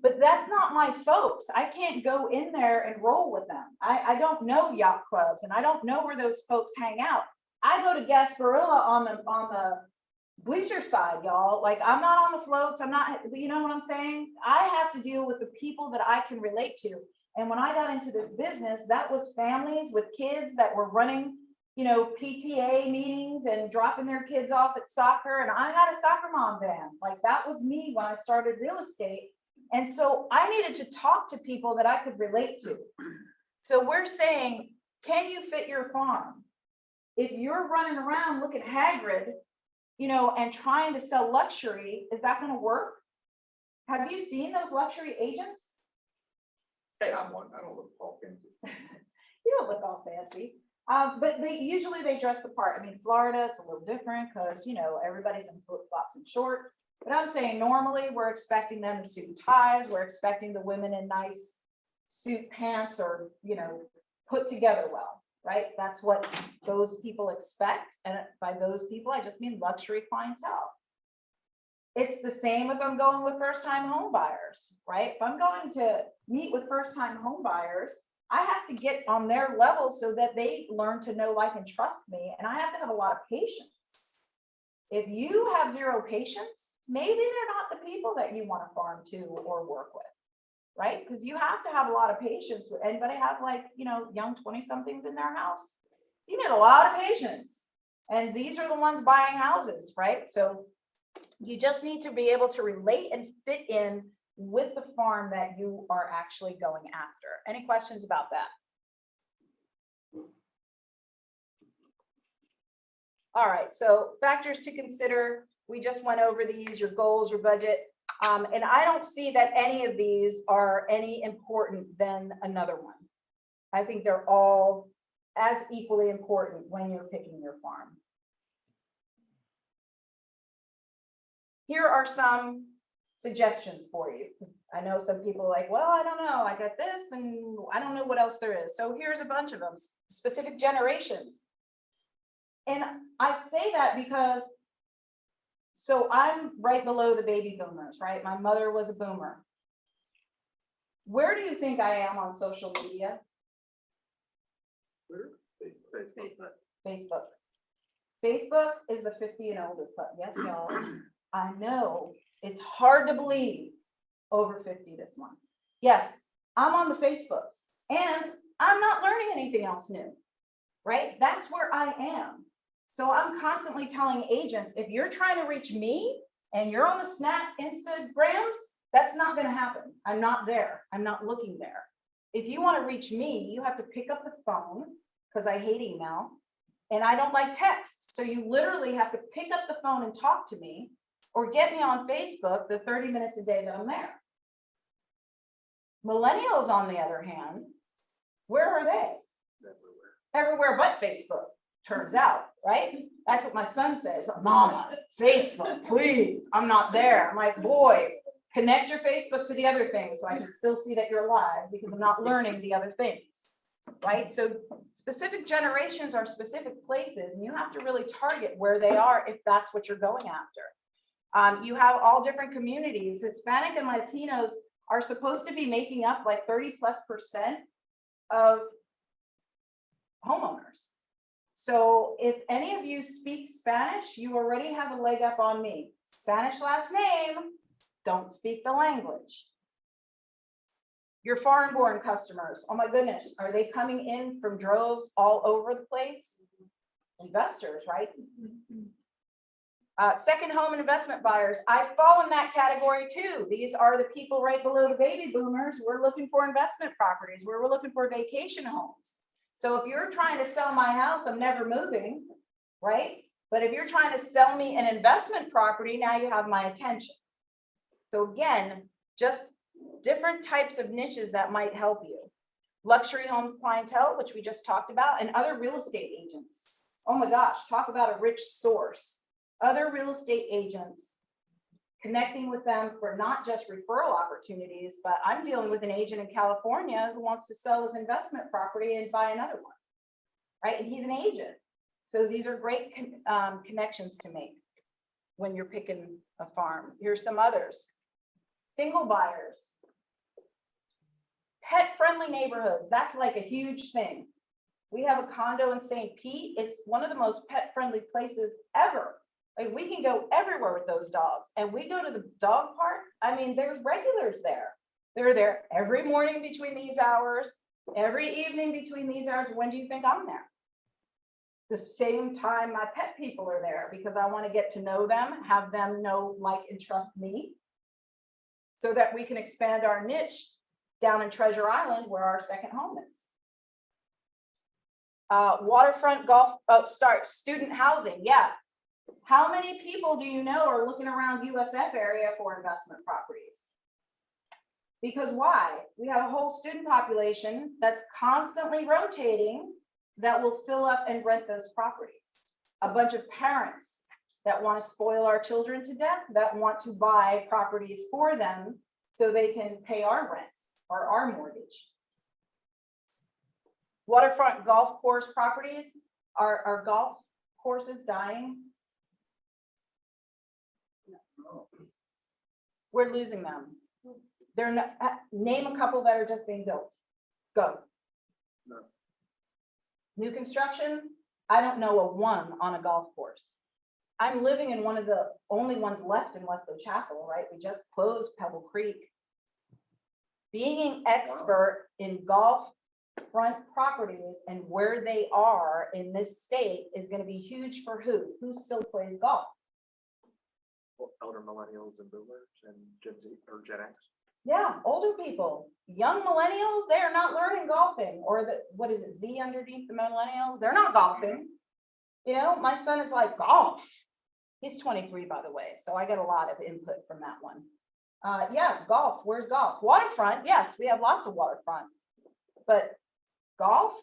A: But that's not my folks. I can't go in there and roll with them. I don't know yacht clubs, and I don't know where those folks hang out. I go to Gasparilla on the bleacher side, y'all. Like, I'm not on the floats. I'm not, you know what I'm saying? I have to deal with the people that I can relate to. And when I got into this business, that was families with kids that were running, you know, PTA meetings and dropping their kids off at soccer. And I had a soccer mom van. Like, that was me when I started real estate. And so I needed to talk to people that I could relate to. So we're saying, can you fit your farm? If you're running around looking haggard, you know, and trying to sell luxury, is that going to work? Have you seen those luxury agents?
E: Hey, I'm one. I don't look all fancy.
A: You don't look all fancy. But usually they dress the part. I mean, Florida, it's a little different because, you know, everybody's in flip-flops and shorts. But I'm saying normally we're expecting them in suit and ties. We're expecting the women in nice suit pants or, you know, put together well, right? That's what those people expect. And by those people, I just mean luxury clientele. It's the same if I'm going with first-time home buyers, right? If I'm going to meet with first-time home buyers, I have to get on their level so that they learn to know, like, and trust me. And I have to have a lot of patience. If you have zero patience, maybe they're not the people that you want to farm to or work with, right? Because you have to have a lot of patience. Anybody have, like, you know, young 20-somethings in their house? You need a lot of patience. And these are the ones buying houses, right? So you just need to be able to relate and fit in with the farm that you are actually going after. Any questions about that? All right, so factors to consider. We just went over these, your goals, your budget. And I don't see that any of these are any important than another one. I think they're all as equally important when you're picking your farm. Here are some suggestions for you. I know some people are like, well, I don't know, I got this and I don't know what else there is. So here's a bunch of them, specific generations. And I say that because, so I'm right below the baby boomers, right? My mother was a boomer. Where do you think I am on social media? Facebook. Facebook is the 50 and older club. Yes, y'all. I know it's hard to believe over 50 this month. Yes, I'm on the Facebooks and I'm not learning anything else new, right? That's where I am. So I'm constantly telling agents, if you're trying to reach me and you're on the Snap Instagrams, that's not gonna happen. I'm not there. I'm not looking there. If you want to reach me, you have to pick up the phone, because I hate email and I don't like text. So you literally have to pick up the phone and talk to me, or get me on Facebook the 30 minutes a day that I'm there. Millennials, on the other hand, where are they? Everywhere but Facebook, turns out, right? That's what my son says. Mama, Facebook, please, I'm not there. I'm like, boy, connect your Facebook to the other things so I can still see that you're live, because I'm not learning the other things, right? So specific generations are specific places, and you have to really target where they are if that's what you're going after. You have all different communities. Hispanic and Latinos are supposed to be making up like 30+% of homeowners. So if any of you speak Spanish, you already have a leg up on me. Spanish last name, don't speak the language. Your foreign-born customers, oh my goodness, are they coming in from droves all over the place? Investors, right? Second home and investment buyers, I fall in that category too. These are the people right below the baby boomers. We're looking for investment properties, where we're looking for vacation homes. So if you're trying to sell my house, I'm never moving, right? But if you're trying to sell me an investment property, now you have my attention. So again, just different types of niches that might help you. Luxury homes clientele, which we just talked about, and other real estate agents. Oh my gosh, talk about a rich source. Other real estate agents, connecting with them for not just referral opportunities, but I'm dealing with an agent in California who wants to sell his investment property and buy another one, right? And he's an agent. So these are great connections to make when you're picking a farm. Here's some others. Single buyers. Pet-friendly neighborhoods, that's like a huge thing. We have a condo in St. Pete. It's one of the most pet-friendly places ever. Like, we can go everywhere with those dogs, and we go to the dog park. I mean, there's regulars there. They're there every morning between these hours, every evening between these hours. When do you think I'm there? The same time my pet people are there, because I want to get to know them, have them know, like, and trust me, so that we can expand our niche down in Treasure Island, where our second home is. Waterfront golf, student housing, yeah. How many people do you know are looking around USF area for investment properties? Because why? We have a whole student population that's constantly rotating that will fill up and rent those properties. A bunch of parents that want to spoil our children to death, that want to buy properties for them so they can pay our rent or our mortgage. Waterfront golf course properties, are golf courses dying? We're losing them. They're not, name a couple that are just being built. Go.
B: No.
A: New construction, I don't know a one on a golf course. I'm living in one of the only ones left in Wesley Chapel, right? We just closed Pebble Creek. Being an expert in golf front properties and where they are in this state is going to be huge for who still plays golf.
B: Elder millennials and boomers and Gen Z or Gen X.
A: Yeah, older people, young millennials, they are not learning golfing, or what is it, Z underneath the millennials? They're not golfing. You know, my son is like, golf. He's 23, by the way, so I get a lot of input from that one. Yeah, golf, where's golf? Waterfront, yes, we have lots of waterfront, but golf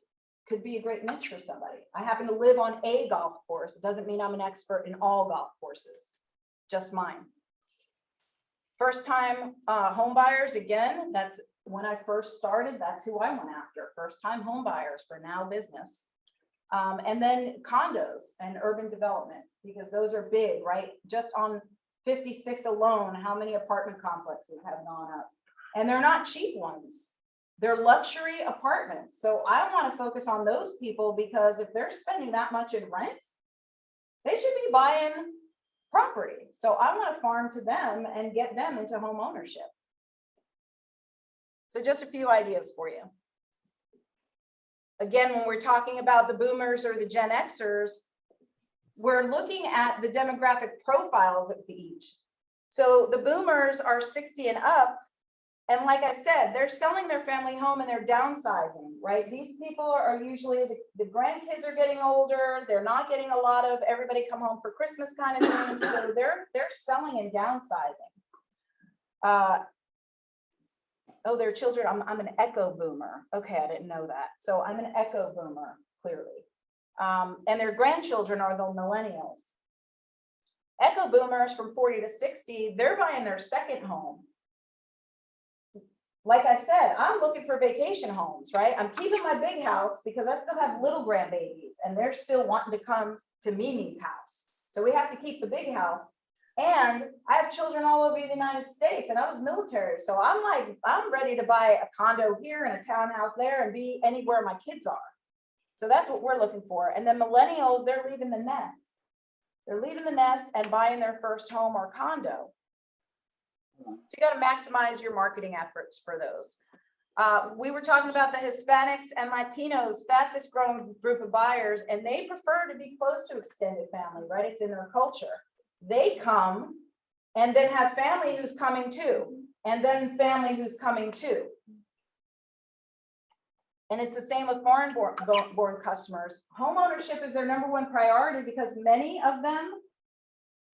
A: could be a great niche for somebody. I happen to live on a golf course. It doesn't mean I'm an expert in all golf courses, just mine. First time home buyers, again, that's when I first started, that's who I went after. First time home buyers for now business. And then condos and urban development, because those are big, right? Just on 56 alone, how many apartment complexes have gone up? And they're not cheap ones. They're luxury apartments. So I want to focus on those people, because if they're spending that much in rent, they should be buying property. So I want to farm to them and get them into home ownership. So just a few ideas for you. again, when we're talking about the boomers or the Gen Xers, we're looking at the demographic profiles of each. So the boomers are 60 and up. And like I said, they're selling their family home and they're downsizing, right? These people are usually, the grandkids are getting older. They're not getting a lot of everybody come home for Christmas kind of thing. So they're selling and downsizing. Oh, their children, I'm an echo boomer. Okay, I didn't know that. So I'm an echo boomer, clearly. And their grandchildren are the millennials. Echo boomers from 40 to 60, they're buying their second home. Like I said, I'm looking for vacation homes, right? I'm keeping my big house because I still have little grandbabies and they're still wanting to come to Mimi's house. So we have to keep the big house. And I have children all over the United States and I was military. So I'm like, I'm ready to buy a condo here and a townhouse there and be anywhere my kids are. So that's what we're looking for. And then millennials, they're leaving the nest. They're leaving the nest and buying their first home or condo. So you got to maximize your marketing efforts for those. We were talking about the Hispanics and Latinos, fastest growing group of buyers, and they prefer to be close to extended family, right? It's in their culture. They come and then have family who's coming too, and then family who's coming too. And it's the same with foreign born customers. Home ownership is their number one priority because many of them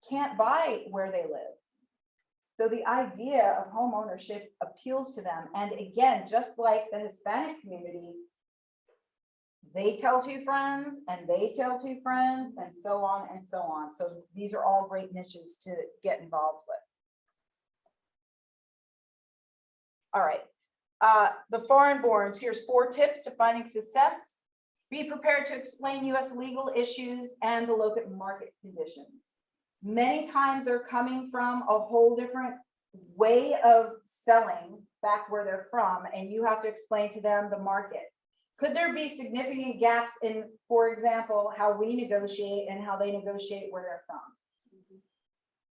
A: can't buy where they live. So the idea of home ownership appeals to them. And again, just like the Hispanic community, they tell two friends and they tell two friends and so on and so on. So these are all great niches to get involved with. All right. The foreign borns, here's 4 tips to finding success. Be prepared to explain U.S. legal issues and the local market conditions. Many times they're coming from a whole different way of selling back where they're from, and you have to explain to them the market. Could there be significant gaps in, for example, how we negotiate and how they negotiate where they're from?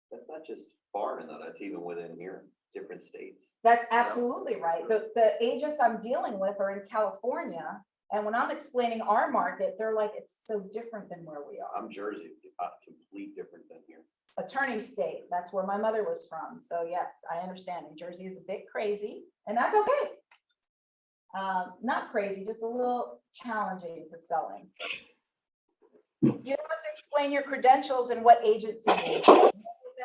I: That's not just foreign though, that's even within here, different states.
A: That's absolutely right. The agents I'm dealing with are in California, and when I'm explaining our market, they're like, it's so different than where we are.
I: I'm Jersey, complete different than here.
A: Attorney state, that's where my mother was from. So yes, I understand. New Jersey is a bit crazy, and that's okay. Not crazy, just a little challenging to selling. You don't have to explain your credentials and what agency you need. Most of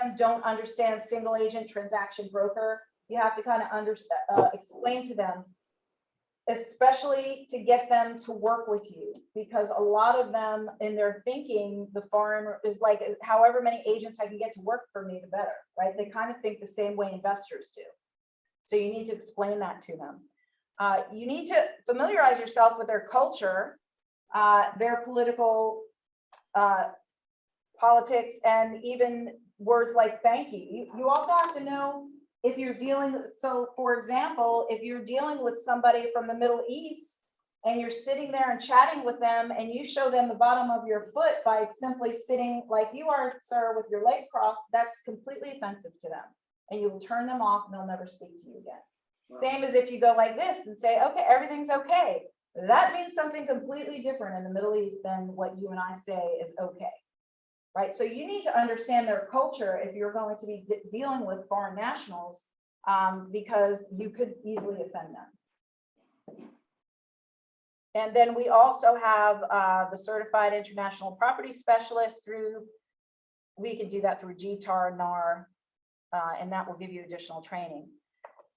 A: them don't understand single agent transaction broker. You have to kind of explain to them, especially to get them to work with you, because a lot of them in their thinking, the foreign is like, however many agents I can get to work for me, the better, right? They kind of think the same way investors do. So you need to explain that to them. You need to familiarize yourself with their culture, their political politics, and even words like thank you. You also have to know if you're dealing, so for example, if you're dealing with somebody from the Middle East and you're sitting there and chatting with them and you show them the bottom of your foot by simply sitting like you are, sir, with your leg crossed, that's completely offensive to them. And you will turn them off and they'll never speak to you again. Same as if you go like this and say, okay, everything's okay. That means something completely different in the Middle East than what you and I say is okay. Right? So you need to understand their culture if you're going to be dealing with foreign nationals, because you could easily offend them. And then we also have the Certified International Property Specialist through, we can do that through GTAR, NAR, and that will give you additional training.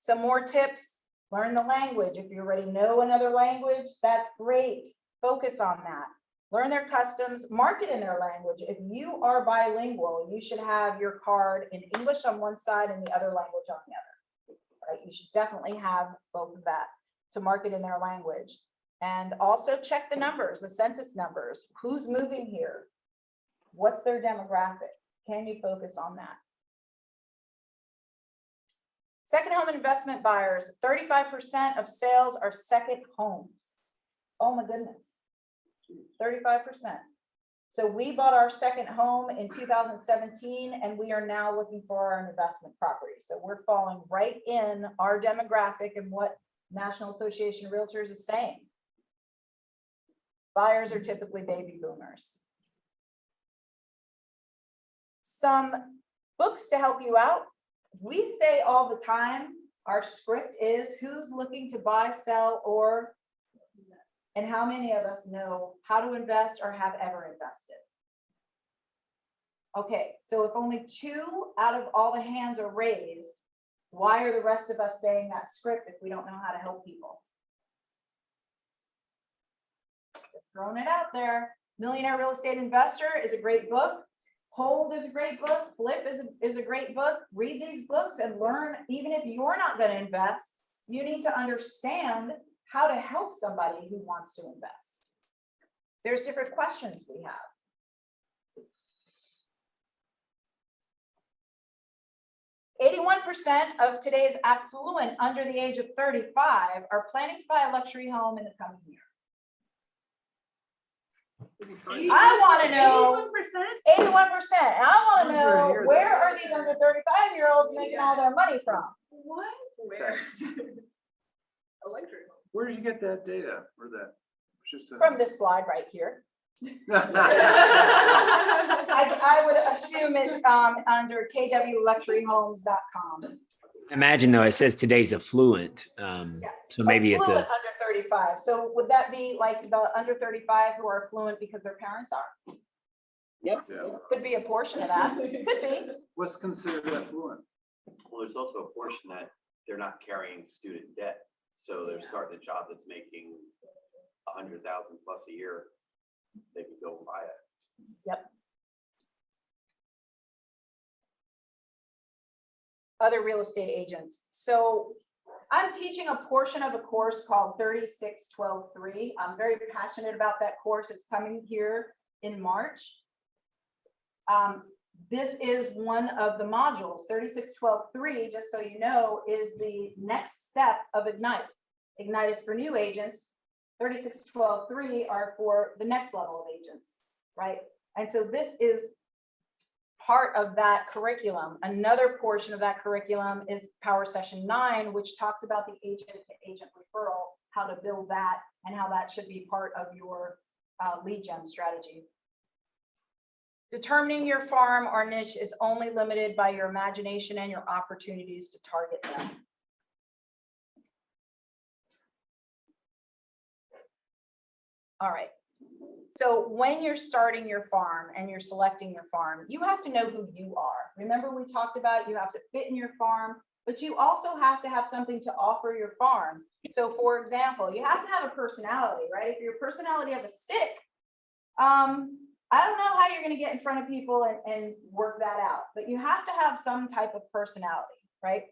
A: Some more tips: learn the language. If you already know another language, that's great. Focus on that. Learn their customs, market in their language. If you are bilingual, you should have your card in English on one side and the other language on the other. Right? You should definitely have both of that to market in their language. And also check the numbers, the census numbers. Who's moving here? What's their demographic? Can you focus on that? Second home investment buyers, 35% of sales are second homes. Oh my goodness, 35%. So we bought our second home in 2017 and we are now looking for our investment property. So we're falling right in our demographic and what National Association of Realtors is saying. Buyers are typically baby boomers. Some books to help you out. We say all the time, our script is who's looking to buy, sell, or, and how many of us know how to invest or have ever invested? Okay, so if only 2 out of all the hands are raised, why are the rest of us saying that script if we don't know how to help people? Just throwing it out there. Millionaire Real Estate Investor is a great book. Hold is a great book. Flip is a great book. Read these books and learn. Even if you're not going to invest, you need to understand how to help somebody who wants to invest. There's different questions we have. 81% of today's affluent under the age of 35 are planning to buy a luxury home in the coming year. I want to know 81%. And I want to know, where are these under 35-year-olds making all their money from?
H: What? Where? Electric.
E: Where did you get that data or that? It's just a-
A: From this slide right here. I would assume it's under kwluxuryhomes.com.
D: Imagine though, it says today's affluent. So maybe it's
A: Affluent
D: a,
A: under 35. So would that be like the under 35 who are affluent because their parents are?
E: Yeah.
A: Could be a portion of that. Could be.
E: What's considered affluent?
I: Well, there's also a portion that they're not carrying student debt. So they're starting a job that's making 100,000 plus a year. They could go and buy it.
A: Yep. Other real estate agents. So I'm teaching a portion of a course called 36-12-3. I'm very passionate about that course. It's coming here in March. This is one of the modules. 36-12-3, just so you know, is the next step of Ignite. Ignite is for new agents. 36-12-3 are for the next level of agents, right? And so this is part of that curriculum. Another portion of that curriculum is Power Session 9, which talks about the agent-to-agent referral, how to build that, and how that should be part of your lead gen strategy. Determining your farm or niche is only limited by your imagination and your opportunities to target them. All right. So when you're starting your farm and you're selecting your farm, you have to know who you are. Remember, we talked about you have to fit in your farm, but you also have to have something to offer your farm. So for example, you have to have a personality, right? If your personality of a stick, I don't know how you're going to get in front of people and work that out, but you have to have some type of personality, right?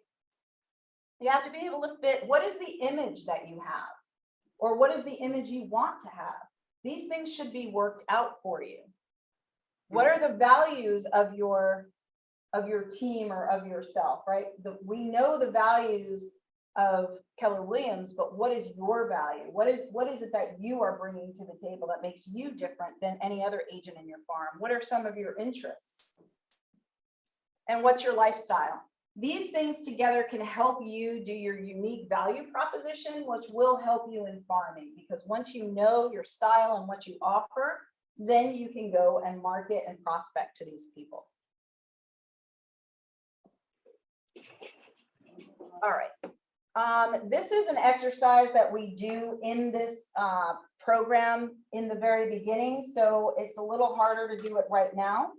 A: You have to be able to fit. What is the image that you have? Or what is the image you want to have? These things should be worked out for you. What are the values of your team or of yourself, right? We know the values of Keller Williams, but what is your value? What is it that you are bringing to the table that makes you different than any other agent in your farm? What are some of your interests? And what's your lifestyle? These things together can help you do your unique value proposition, which will help you in farming, because once you know your style and what you offer, then you can go and market and prospect to these people. All right. This is an exercise that we do in this program in the very beginning, so it's a little harder to do it right now.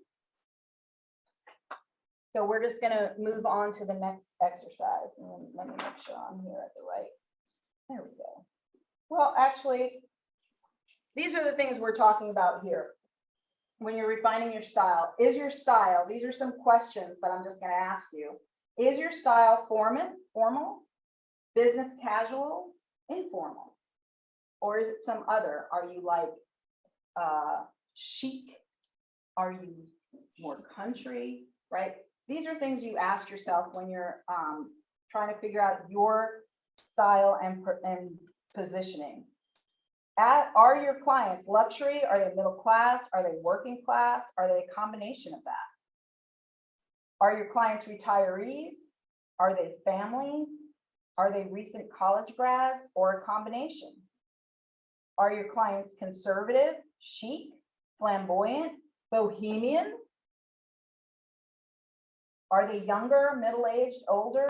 A: So we're just going to move on to the next exercise. And let me make sure I'm here at the right. There we go. Well, actually, these are the things we're talking about here. When you're refining your style, is your style, these are some questions that I'm just going to ask you. Is your style formal, business casual, informal? Or is it some other? Are you like chic? Are you more country, right? These are things you ask yourself when you're trying to figure out your style and positioning. Are your clients luxury? Are they middle class? Are they working class? Are they a combination of that? Are your clients retirees? Are they families? Are they recent college grads or a combination? Are your clients conservative, chic, flamboyant, bohemian? Are they younger, middle-aged, older?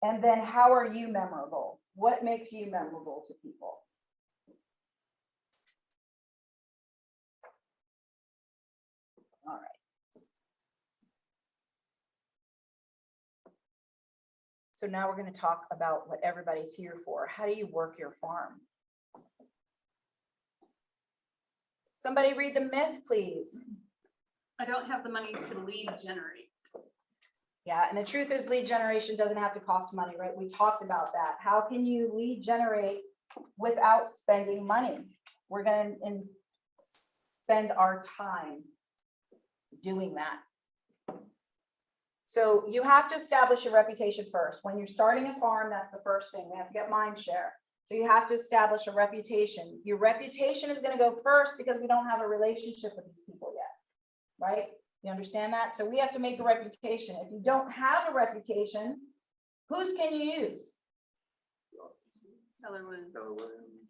A: And then how are you memorable? What makes you memorable to people? All right. So now we're going to talk about what everybody's here for. How do you work your farm? Somebody read the myth, please.
H: I don't have the money to lead generate.
A: Yeah, and the truth is lead generation doesn't have to cost money, right? We talked about that. How can you lead generate without spending money? We're going to spend our time doing that. So you have to establish a reputation first. When you're starting a farm, that's the first thing. We have to get mind share. So you have to establish a reputation. Your reputation is going to go first because we don't have a relationship with these people yet, right? You understand that? So we have to make a reputation. If you don't have a reputation, whose can you use?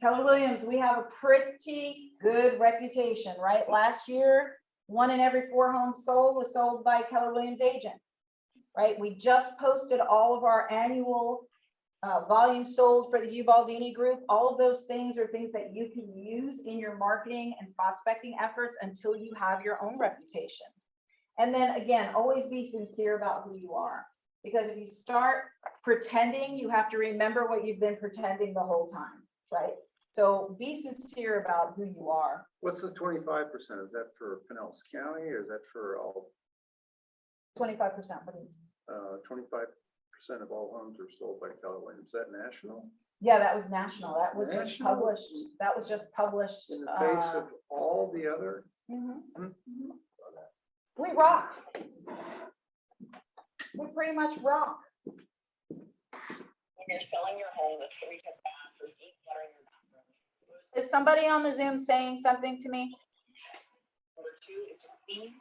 A: Keller Williams, we have a pretty good reputation, right? Last year, 1 in every 4 homes sold was sold by Keller Williams agent, right? We just posted all of our annual volume sold for the Ubaldini group. All of those things are things that you can use in your marketing and prospecting efforts until you have your own reputation. And then again, always be sincere about who you are, because if you start pretending, you have to remember what you've been pretending the whole time, right? So be sincere about who you are.
E: What's the 25%? Is that for Pinellas County or is that for all?
A: 25%.
E: 25% of all homes are sold by Keller Williams. Is that national?
A: Yeah, that was national. That was just
E: National?
A: published. That was just published.
E: In the face of all the other?
A: We rock. We pretty much rock.
J: When you're selling your home, the 3 tips I have for decluttering your bathroom.
A: Is somebody on the Zoom saying something to me?
J: Number 2 is to clean.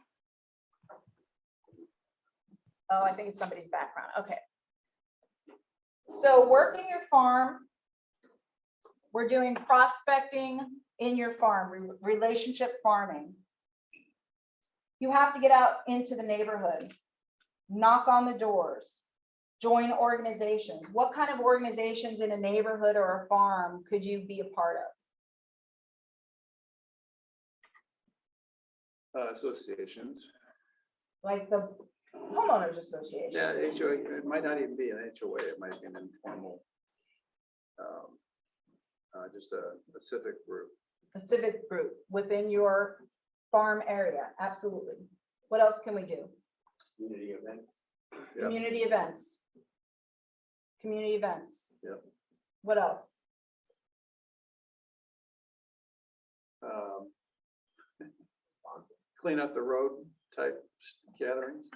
A: Oh, I think it's somebody's background. Okay. So working your farm, we're doing prospecting in your farm, relationship farming. You have to get out into the neighborhood, knock on the doors, join organizations. What kind of organizations in a neighborhood or a farm could you be a part of?
E: Associations.
A: Like the homeowners association.
E: Yeah, HOA, it might not even be an HOA, it might be an informal, just a civic group.
A: A civic group within your farm area. Absolutely. What else can we do?
F: Community events.
E: Yep.
A: Community events. Community events.
E: Yep.
A: What else?
E: Clean up the road type gatherings.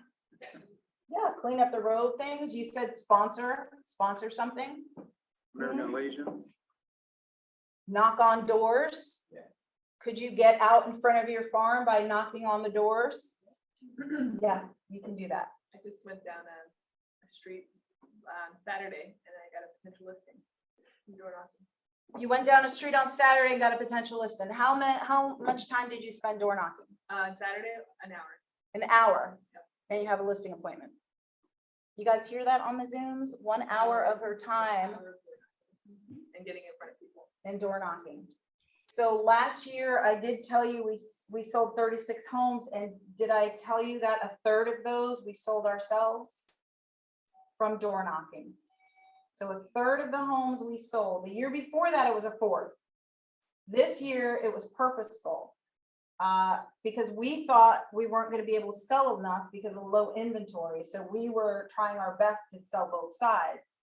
A: Yeah, clean up the road things. You said sponsor something.
E: American Legion.
A: Knock on doors.
F: Yeah.
A: Could you get out in front of your farm by knocking on the doors? Yeah, you can do that.
H: I just went down a street on Saturday and I got a potential listing. Door knocking.
A: You went down a street on Saturday and got a potential listing. How much time did you spend door knocking?
H: On Saturday, an hour.
A: An hour. And you have a listing appointment. You guys hear that on the Zooms? 1 hour of her time
H: And getting in front of people.
A: and door knocking. So last year, I did tell you we sold 36 homes, and did I tell you that a third of those we sold ourselves from door knocking? So a third of the homes we sold. The year before that, it was a fourth. This year, it was purposeful because we thought we weren't going to be able to sell enough because of low inventory. So we were trying our best to sell both sides.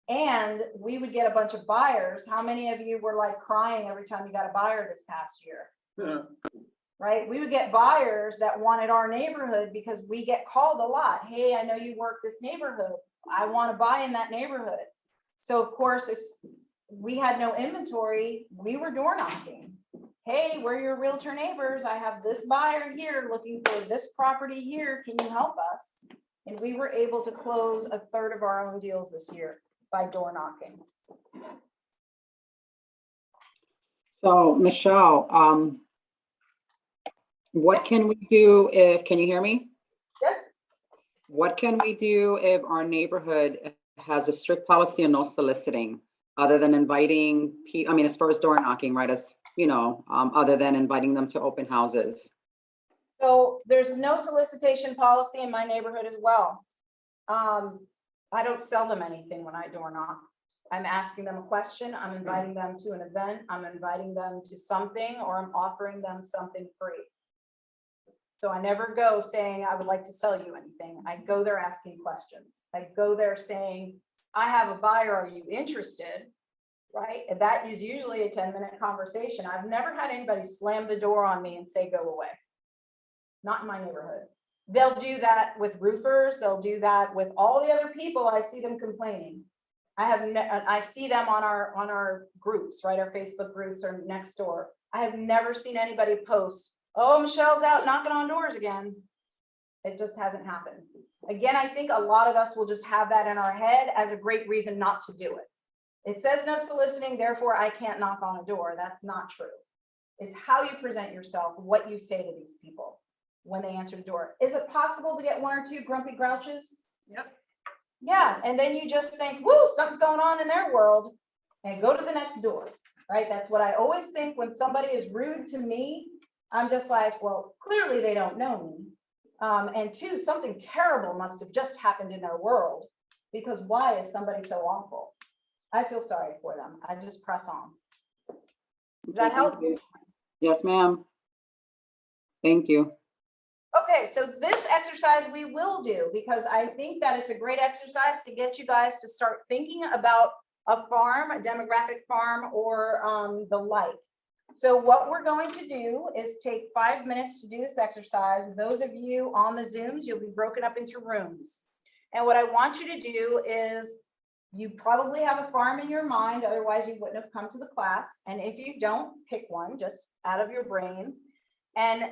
A: And we would get a bunch of buyers. How many of you were like crying every time you got a buyer this past year?
E: Yeah.
A: Right? We would get buyers that wanted our neighborhood because we get called a lot. Hey, I know you work this neighborhood. I want to buy in that neighborhood. So of course, we had no inventory. We were door knocking. Hey, we're your realtor neighbors. I have this buyer here looking for this property here. Can you help us? And we were able to close a third of our own deals this year by door knocking.
K: So Michelle, what can we do can you hear me?
A: Yes.
K: What can we do if our neighborhood has a strict policy on no soliciting, other than inviting, as far as door knocking, right, other than inviting them to open houses?
A: So there's no solicitation policy in my neighborhood as well. I don't sell them anything when I door knock. I'm asking them a question, I'm inviting them to an event, I'm inviting them to something, or I'm offering them something free. So I never go saying, I would like to sell you anything. I go there asking questions. I go there saying, I have a buyer, are you interested? Right? And that is usually a 10-minute conversation. I've never had anybody slam the door on me and say, go away. Not in my neighborhood. They'll do that with roofers. They'll do that with all the other people. I see them complaining. I see them on our groups, right? Our Facebook groups or next door. I have never seen anybody post, oh, Michelle's out knocking on doors again. It just hasn't happened. Again, I think a lot of us will just have that in our head as a great reason not to do it. It says no soliciting, therefore I can't knock on a door. That's not true. It's how you present yourself, what you say to these people when they answer the door. Is it possible to get one or two grumpy grouches?
H: Yep.
A: Yeah, and then you just think, whoo, something's going on in their world, and go to the next door, right? That's what I always think when somebody is rude to me. I'm just like, well, clearly they don't know me. And two, something terrible must have just happened in their world, because why is somebody so awful? I feel sorry for them. I just press on. Does that help?
K: Yes, ma'am. Thank you.
A: Okay, so this exercise we will do, because I think that it's a great exercise to get you guys to start thinking about a farm, a demographic farm, or the like. So what we're going to do is take 5 minutes to do this exercise. Those of you on the Zooms, you'll be broken up into rooms. And what I want you to do is, you probably have a farm in your mind, otherwise you wouldn't have come to the class. And if you don't, pick one just out of your brain. And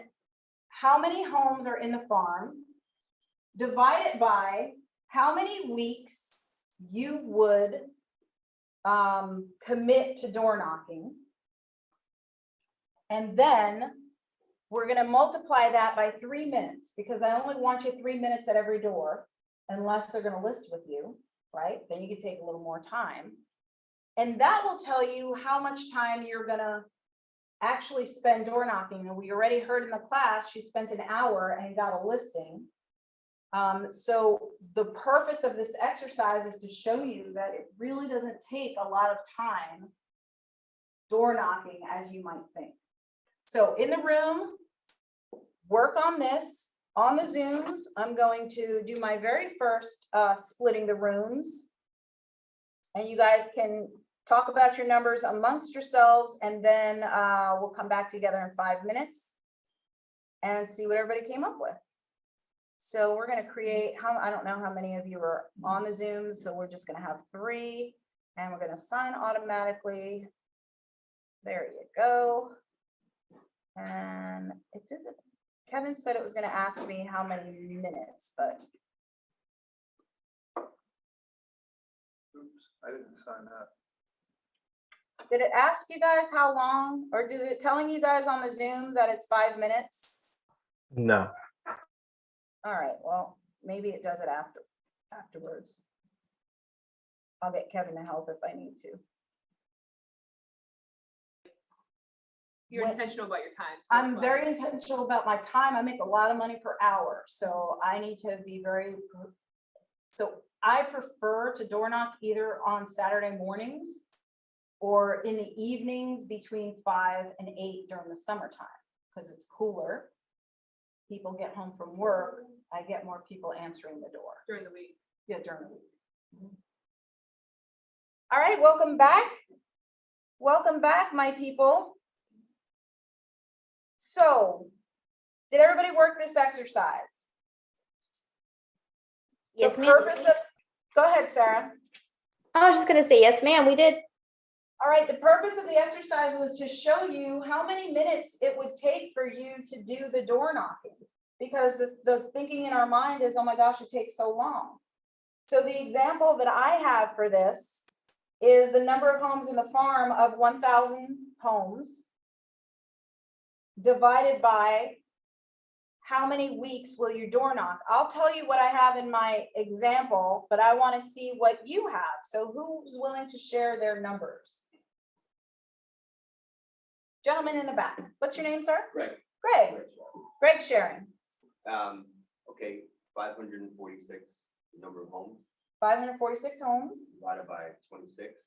A: how many homes are in the farm? Divide it by how many weeks you would commit to door knocking. And then we're going to multiply that by 3 minutes, because I only want you 3 minutes at every door, unless they're going to list with you, right? Then you can take a little more time. And that will tell you how much time you're going to actually spend door knocking. And we already heard in the class, she spent an hour and got a listing. So the purpose of this exercise is to show you that it really doesn't take a lot of time door knocking as you might think. So in the room, work on this. On the Zooms, I'm going to do my very first splitting the rooms. And you guys can talk about your numbers amongst yourselves, and then we'll come back together in 5 minutes and see what everybody came up with. So we're going to create, I don't know how many of you are on the Zooms, so we're just going to have 3, and we're going to sign automatically. There you go. And it doesn't, Kevin said it was going to ask me how many minutes, but.
E: Oops, I didn't sign that.
A: Did it ask you guys how long, or is it telling you guys on the Zoom that it's 5 minutes?
B: No.
A: All right, well, maybe it does it afterwards. I'll get Kevin to help if I need to.
H: You're intentional about your time. So
A: I'm very intentional about my time. I make a lot of money per hour, so I need to be very, so I prefer to door knock either on Saturday mornings or in the evenings between 5 and 8 during the summertime, because it's cooler. People get home from work. I get more people answering the door.
H: during the week.
A: Yeah, during the week. All right, welcome back. Welcome back, my people. So, did everybody work this exercise?
C: Yes,
A: The
C: ma'am.
A: purpose of, go ahead, Sarah.
C: I was just gonna say, yes, ma'am, we did.
A: All right, the purpose of the exercise was to show you how many minutes it would take for you to do the door knocking. Because the thinking in our mind is, oh my gosh, it takes so long. So the example that I have for this is the number of homes in the farm of 1,000 homes divided by how many weeks will you door knock? I'll tell you what I have in my example, but I want to see what you have. So who's willing to share their numbers? Gentleman in the back. What's your name, sir?
F: Greg.
A: Greg. Greg sharing.
F: Okay, 546 number of homes
A: 546 homes,
F: divided by 26.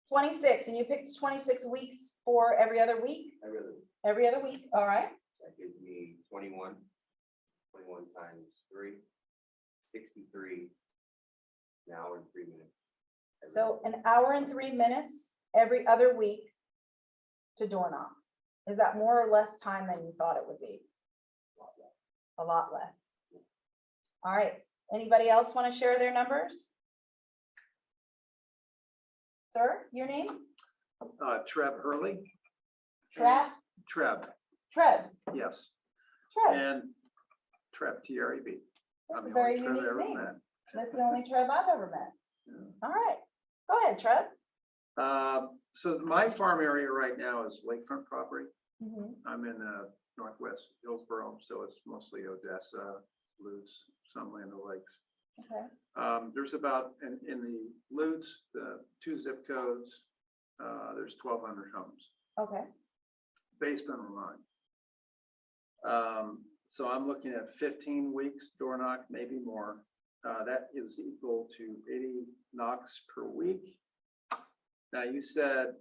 A: 26, and you picked 26 weeks for every other week? Every other week, all right.
F: That gives me 21. 21 times 3, 63, an hour and 3 minutes.
A: So an hour and 3 minutes every other week to door knock. Is that more or less time than you thought it would be? A lot less. All right. Anybody else want to share their numbers? Sir, your name?
E: Trev Hurley.
A: Trev?
E: Trev,
A: Trev.
E: yes.
A: Trev.
E: And Trev, T-R-E-V.
A: That's
E: I'm
A: a
E: the only
A: very
E: Trev I
A: unique
E: ever
A: name.
E: met.
A: That's the only Trev I've ever met.
E: Yeah.
A: All right. Go ahead, Trev.
E: So my farm area right now is lakefront property.
A: Mhm.
E: I'm in northwest Hillsborough, so it's mostly Odessa, Lutz, some Land Lakes.
A: Okay.
E: There's about, in the Lutz, the 2 zip codes, there's 1,200 homes
A: Okay.
E: based on Vermont. So I'm looking at 15 weeks door knock, maybe more. That is equal to 80 knocks per week. Now you said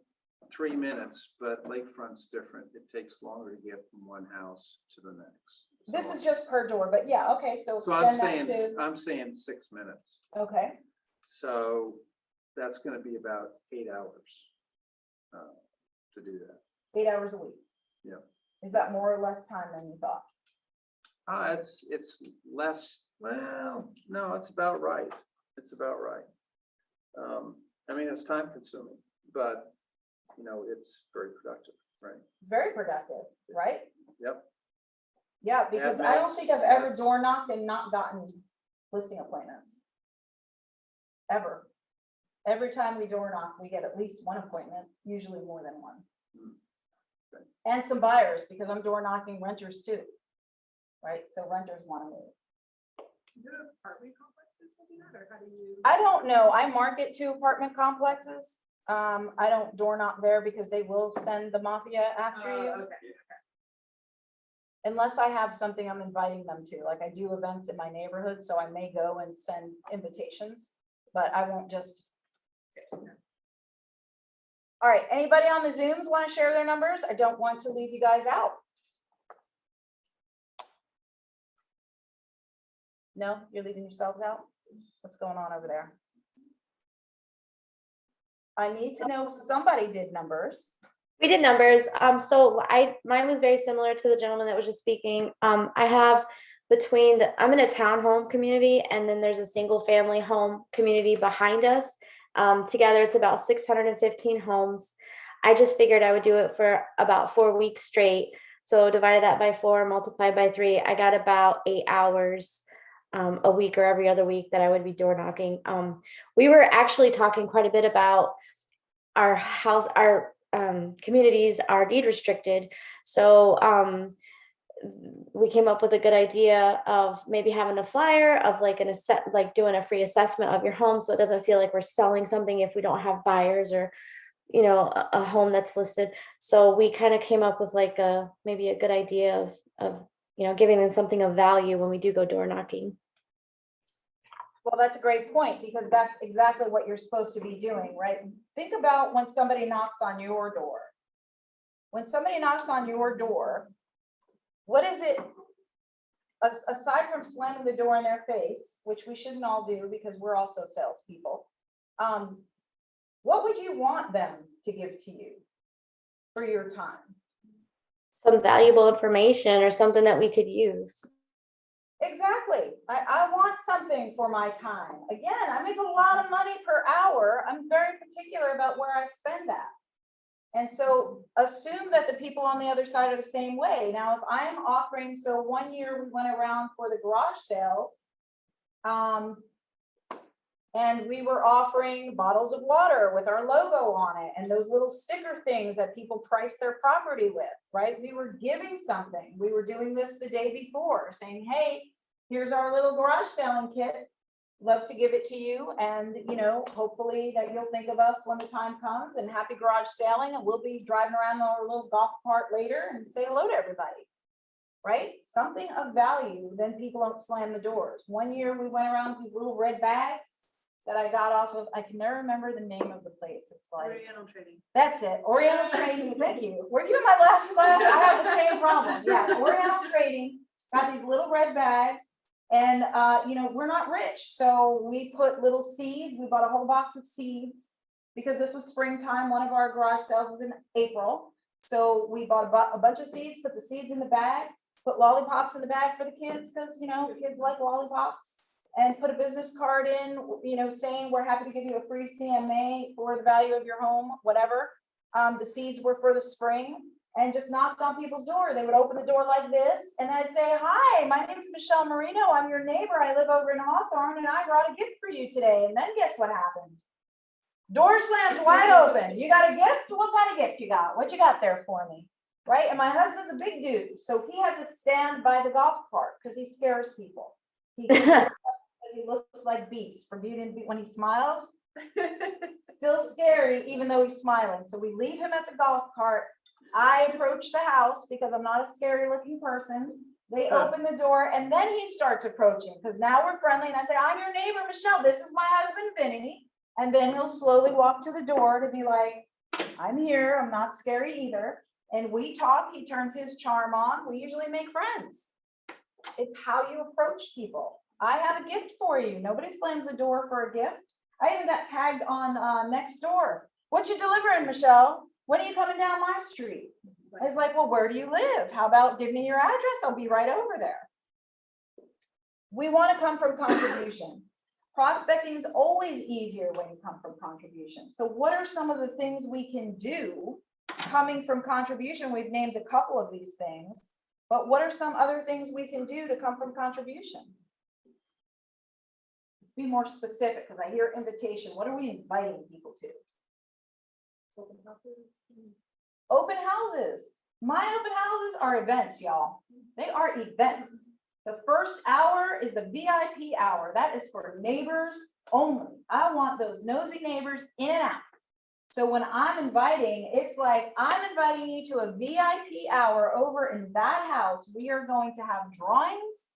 E: 3 minutes, but lakefront's different. It takes longer to get from one house to the next.
A: This is just per door, but yeah, okay, so
E: So I'm
A: send that
E: saying,
A: to,
E: I'm saying 6 minutes.
A: okay,
E: So that's gonna be about 8 hours to do that.
A: 8 hours a week.
E: Yeah.
A: Is that more or less time than you thought?
E: It's less, well, no, it's about right. It's about right. I mean, it's time consuming, but you know, it's very productive, right?
A: Very productive, right?
E: Yep.
A: Yeah, because I don't think I've ever door knocked and not gotten listing appointments. Ever. Every time we door knock, we get at least one appointment, usually more than one.
E: Okay.
A: And some buyers, because I'm door knocking renters too. Right, so renters want to move.
H: Is it an apartment complexes that do that, or how do you?
A: I don't know, I market to apartment complexes. I don't door knock there because they will send the mafia after you.
H: Okay.
A: Unless I have something I'm inviting them to, like I do events in my neighborhood, so I may go and send invitations, but I won't just. All right, anybody on the Zooms want to share their numbers? I don't want to leave you guys out. No, you're leaving yourselves out? What's going on over there? I need to know, somebody did numbers.
C: We did numbers. So mine was very similar to the gentleman that was just speaking. I have I'm in a townhome community, and then there's a single family home community behind us. Together it's about 615 homes. I just figured I would do it for about 4 weeks straight. So divided that by 4, multiplied by 3, I got about 8 hours a week or every other week that I would be door knocking. We were actually talking quite a bit about our house, our communities are deed restricted. So we came up with a good idea of maybe having a flyer of like doing a free assessment of your home, so it doesn't feel like we're selling something if we don't have buyers or, you know, a home that's listed. So we kind of came up with like maybe a good idea of you know, giving them something of value when we do go door knocking.
A: Well, that's a great point, because that's exactly what you're supposed to be doing, right? Think about when somebody knocks on your door. When somebody knocks on your door, what is it, aside from slamming the door in their face, which we shouldn't all do because we're also salespeople, what would you want them to give to you for your time?
C: Some valuable information or something that we could use.
A: Exactly. I want something for my time. Again, I make a lot of money per hour. I'm very particular about where I spend that. And so assume that the people on the other side are the same way. Now, if I'm offering, so one year we went around for the garage sales, And we were offering bottles of water with our logo on it and those little sticker things that people price their property with, right? We were giving something. We were doing this the day before, saying, hey, here's our little garage selling kit. Love to give it to you. And, you know, hopefully that you'll think of us when the time comes, and happy garage selling. And we'll be driving around our little golf cart later and say hello to everybody. Right? Something of value, then people don't slam the doors. One year we went around with these little red bags that I got off of, I can never remember the name of the place. It's like
H: Oriental Trading.
A: That's it. Oriental Trading. Thank you. Were you in my last class? I have the same problem. Yeah. Oriental Trading got these little red bags, and you know, we're not rich. So we put little seeds. We bought a whole box of seeds because this was springtime. One of our garage sales is in April. So we bought a bunch of seeds, put the seeds in the bag, put lollipops in the bag for the kids because, you know, kids like lollipops, and put a business card in, you know, saying we're happy to give you a free CMA for the value of your home, whatever. The seeds were for the spring, and just knocked on people's door. They would open the door like this, and I'd say, hi, my name is Michelle Moreno. I'm your neighbor. I live over in Hawthorne, and I brought a gift for you today. And then guess what happened? Door slams wide open. You got a gift? What kind of gift you got? What you got there for me? Right? And my husband's a big dude, so he had to stand by the golf cart because he scares people. He looks like Beast from Beauty and Beast when he smiles. Still scary, even though he's smiling. So we leave him at the golf cart. I approach the house because I'm not a scary looking person. They open the door, and then he starts approaching because now we're friendly. And I say, I'm your neighbor, Michelle. This is my husband, Vinny. And then he'll slowly walk to the door to be like, I'm here. I'm not scary either. And we talk. He turns his charm on. We usually make friends. It's how you approach people. I have a gift for you. Nobody slams the door for a gift. I even got tagged on next door. What you delivering, Michelle? When are you coming down my street? I was like, well, where do you live? How about give me your address? I'll be right over there. We want to come from contribution. Prospecting is always easier when you come from contribution. So what are some of the things we can do coming from contribution? We've named a couple of these things, but what are some other things we can do to come from contribution? Let's be more specific because I hear invitation. What are we inviting people to? Open houses. Open houses. My open houses are events, y'all. They are events. The first hour is the VIP hour. That is for neighbors only. I want those nosy neighbors in and out. So when I'm inviting, it's like I'm inviting you to a VIP hour over in that house. We are going to have drawings.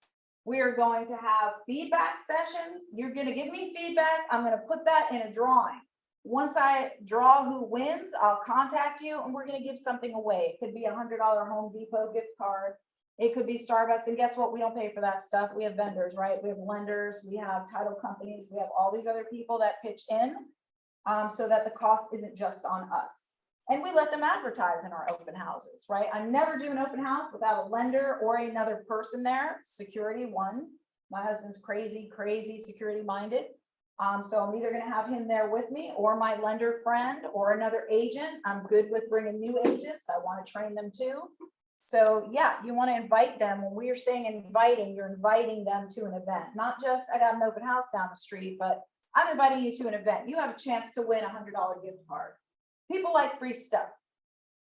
A: We are going to have feedback sessions. You're going to give me feedback. I'm going to put that in a drawing. Once I draw who wins, I'll contact you and we're going to give something away. It could be $100 Home Depot gift card. It could be Starbucks. And guess what? We don't pay for that stuff. We have vendors, right? We have lenders. We have title companies. We have all these other people that pitch in so that the cost isn't just on us. And we let them advertise in our open houses, right? I never do an open house without a lender or another person there. Security, one. My husband's crazy security minded. So I'm either going to have him there with me or my lender friend or another agent. I'm good with bringing new agents. I want to train them too. So yeah, you want to invite them. When we are saying inviting, you're inviting them to an event, not just I got an open house down the street, but I'm inviting you to an event. You have a chance to win a $100 gift card. People like free stuff.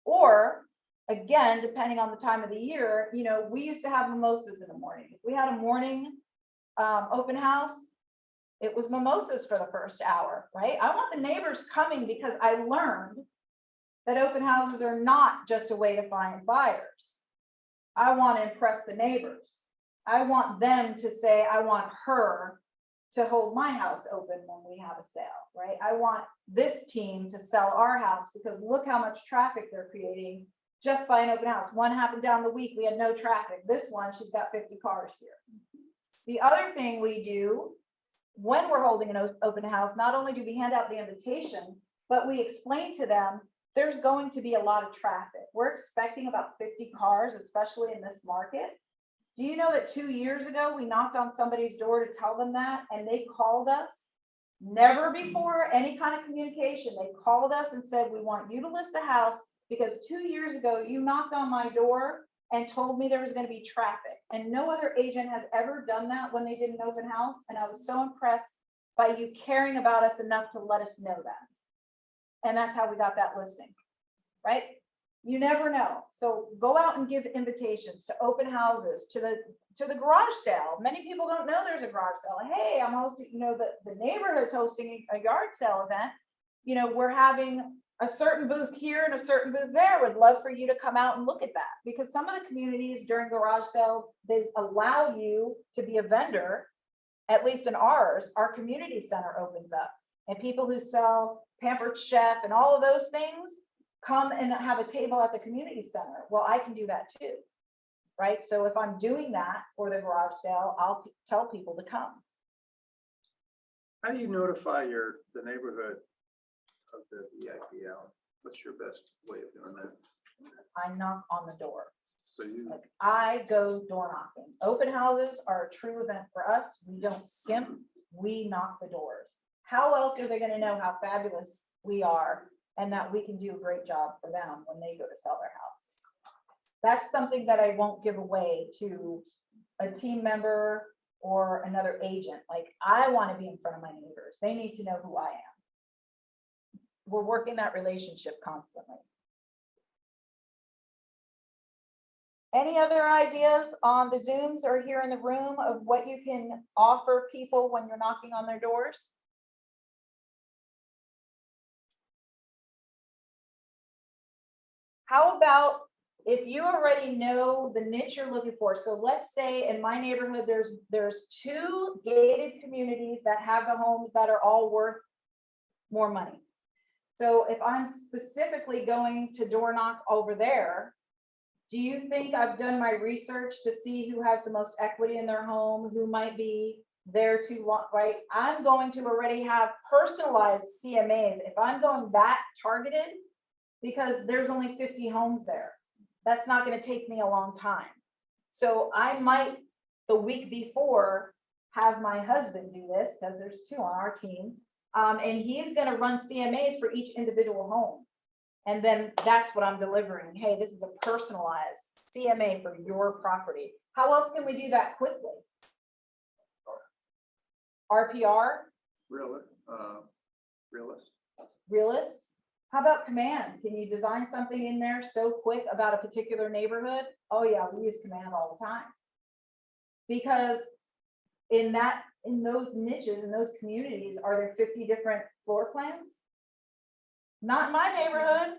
A: Or again, depending on the time of the year, you know, we used to have mimosas in the morning. If we had a morning open house, it was mimosas for the first hour, right? I want the neighbors coming because I learned that open houses are not just a way to find buyers. I want to impress the neighbors. I want them to say, I want her to hold my house open when we have a sale, right? I want this team to sell our house because look how much traffic they're creating just by an open house. One happened down the week, we had no traffic. This one, she's got 50 cars here. The other thing we do when we're holding an open house, not only do we hand out the invitation, but we explain to them there's going to be a lot of traffic. We're expecting about 50 cars, especially in this market. Do you know that 2 years ago, we knocked on somebody's door to tell them that, and they called us? Never before any kind of communication. They called us and said, we want you to list the house because 2 years ago, you knocked on my door and told me there was going to be traffic. And no other agent has ever done that when they did an open house. And I was so impressed by you caring about us enough to let us know that. And that's how we got that listing, right? You never know. So go out and give invitations to open houses, to the garage sale. Many people don't know there's a garage sale. Hey, I'm hosting, the neighborhood's hosting a yard sale event. We're having a certain booth here and a certain booth there. Would love for you to come out and look at that, because some of the communities during garage sale, they allow you to be a vendor. At least in ours, our community center opens up, and people who sell Pampered Chef and all of those things come and have a table at the community center. Well, I can do that too, right? So if I'm doing that for the garage sale, I'll tell people to come.
E: How do you notify the neighborhood of the VIP hour? What's your best way of doing that?
A: I knock on the door.
E: So you,
A: Like, I go door knocking. Open houses are a true event for us. We don't skimp, we knock the doors. How else are they gonna know how fabulous we are and that we can do a great job for them when they go to sell their house? That's something that I won't give away to a team member or another agent. Like, I wanna be in front of my neighbors. They need to know who I am. We're working that relationship constantly. Any other ideas on the Zooms or here in the room of what you can offer people when you're knocking on their doors? How about if you already know the niche you're looking for? So let's say in my neighborhood, there's 2 gated communities that have the homes that are all worth more money. So if I'm specifically going to door knock over there, do you think I've done my research to see who has the most equity in their home, who might be there too long, right? I'm going to already have personalized CMAs. If I'm going that targeted, because there's only 50 homes there, that's not going to take me a long time. So I might, the week before, have my husband do this, because there's 2 on our team, and he's going to run CMAs for each individual home. And then that's what I'm delivering. Hey, this is a personalized CMA for your property. How else can we do that quickly? RPR? Realist? How about command? Can you design something in there so quick about a particular neighborhood? Oh yeah, we use command all the time. Because in those niches, in those communities, are there 50 different floor plans? Not in my neighborhood.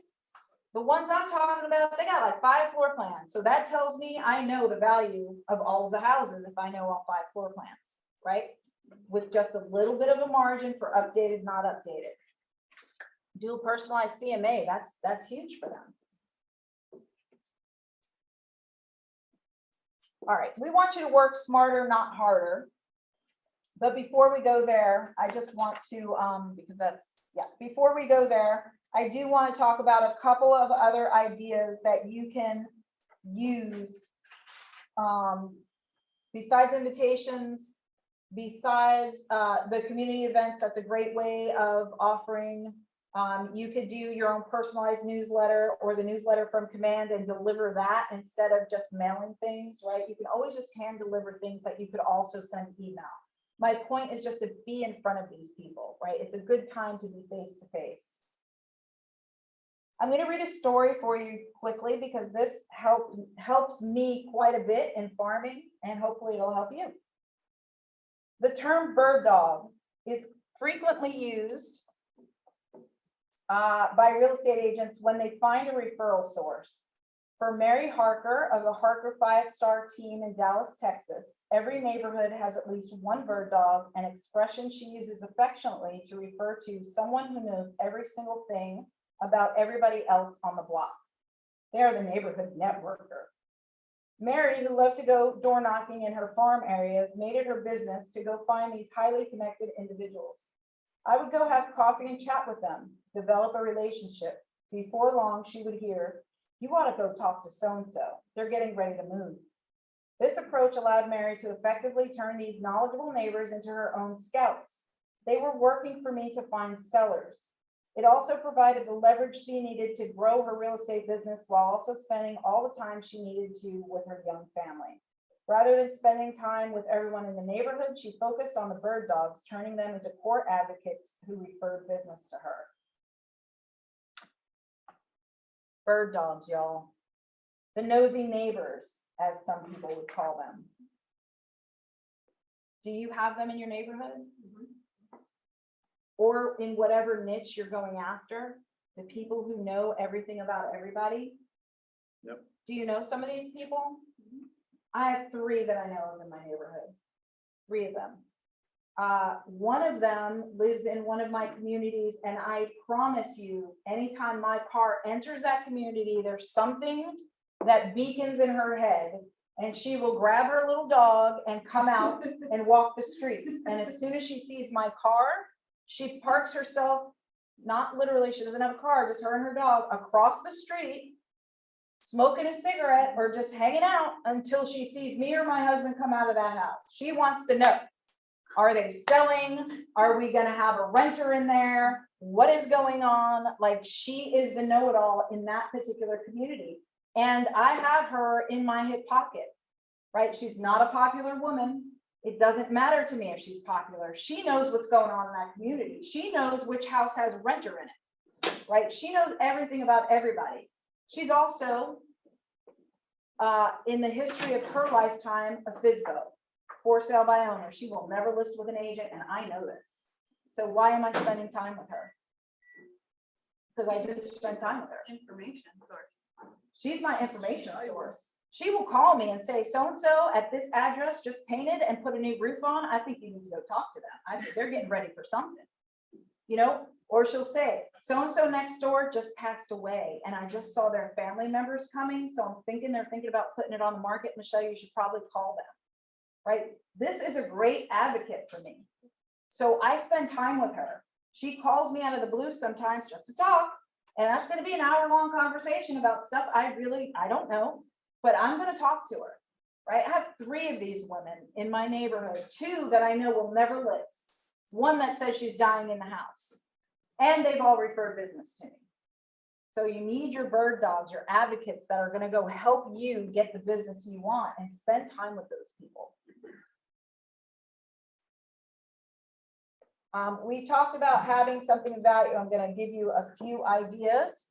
A: The ones I'm talking about, they got like 5 floor plans. So that tells me I know the value of all of the houses if I know all 5 floor plans, right? With just a little bit of a margin for updated, not updated. Do a personalized CMA, that's huge for them. All right, we want you to work smarter, not harder. But before we go there, I just want to, before we go there, I do want to talk about a couple of other ideas that you can use besides invitations, besides the community events. That's a great way of offering. You could do your own personalized newsletter or the newsletter from command and deliver that instead of just mailing things, right? You can always just hand deliver things that you could also send email. My point is just to be in front of these people, right? It's a good time to be face to face. I'm going to read a story for you quickly because this helps me quite a bit in farming, and hopefully it'll help you. The term bird dog is frequently used by real estate agents when they find a referral source. For Mary Harker of the Harker 5-star team in Dallas, Texas, every neighborhood has at least one bird dog, an expression she uses affectionately to refer to someone who knows every single thing about everybody else on the block. They are the neighborhood networker. Mary, who loved to go door knocking in her farm areas, made it her business to go find these highly connected individuals. I would go have coffee and chat with them, develop a relationship. Before long, she would hear, "You ought to go talk to so-and-so. They're getting ready to move." This approach allowed Mary to effectively turn these knowledgeable neighbors into her own scouts. They were working for me to find sellers. It also provided the leverage she needed to grow her real estate business while also spending all the time she needed to with her young family. Rather than spending time with everyone in the neighborhood, she focused on the bird dogs, turning them into court advocates who referred business to her. Bird dogs, y'all. The nosy neighbors, as some people would call them. Do you have them in your neighborhood? Or in whatever niche you're going after? The people who know everything about everybody?
E: Yep.
A: Do you know some of these people? I have 3 that I know of in my neighborhood. 3 of them. One of them lives in one of my communities, and I promise you, anytime my car enters that community, there's something that beacons in her head, and she will grab her little dog and come out and walk the streets. And as soon as she sees my car, she parks herself, not literally, she doesn't have a car, just her and her dog, across the street, smoking a cigarette or just hanging out until she sees me or my husband come out of that house. She wants to know, are they selling? Are we gonna have a renter in there? What is going on? Like, she is the know-it-all in that particular community. And I have her in my hip pocket, right? She's not a popular woman. It doesn't matter to me if she's popular. She knows what's going on in that community. She knows which house has a renter in it, right? She knows everything about everybody. She's also, in the history of her lifetime, a FSBO, for sale by owner. She will never list with an agent, and I know this. So why am I spending time with her? Because I just spend time with her.
H: Information source.
A: She's my information source. She will call me and say, so-and-so at this address just painted and put a new roof on. I think you need to go talk to them. I think they're getting ready for something, you know? Or she'll say, so-and-so next door just passed away, and I just saw their family members coming. So I'm thinking they're thinking about putting it on the market. Michelle, you should probably call them, right? This is a great advocate for me. So I spend time with her. She calls me out of the blue sometimes just to talk. And that's going to be an hour-long conversation about stuff I don't know, but I'm going to talk to her, right? I have 3 of these women in my neighborhood, 2 that I know will never list, 1 that says she's dying in the house, and they've all referred business to me. So you need your bird dogs, your advocates that are going to go help you get the business you want, and spend time with those people. We talked about having something of value. I'm going to give you a few ideas,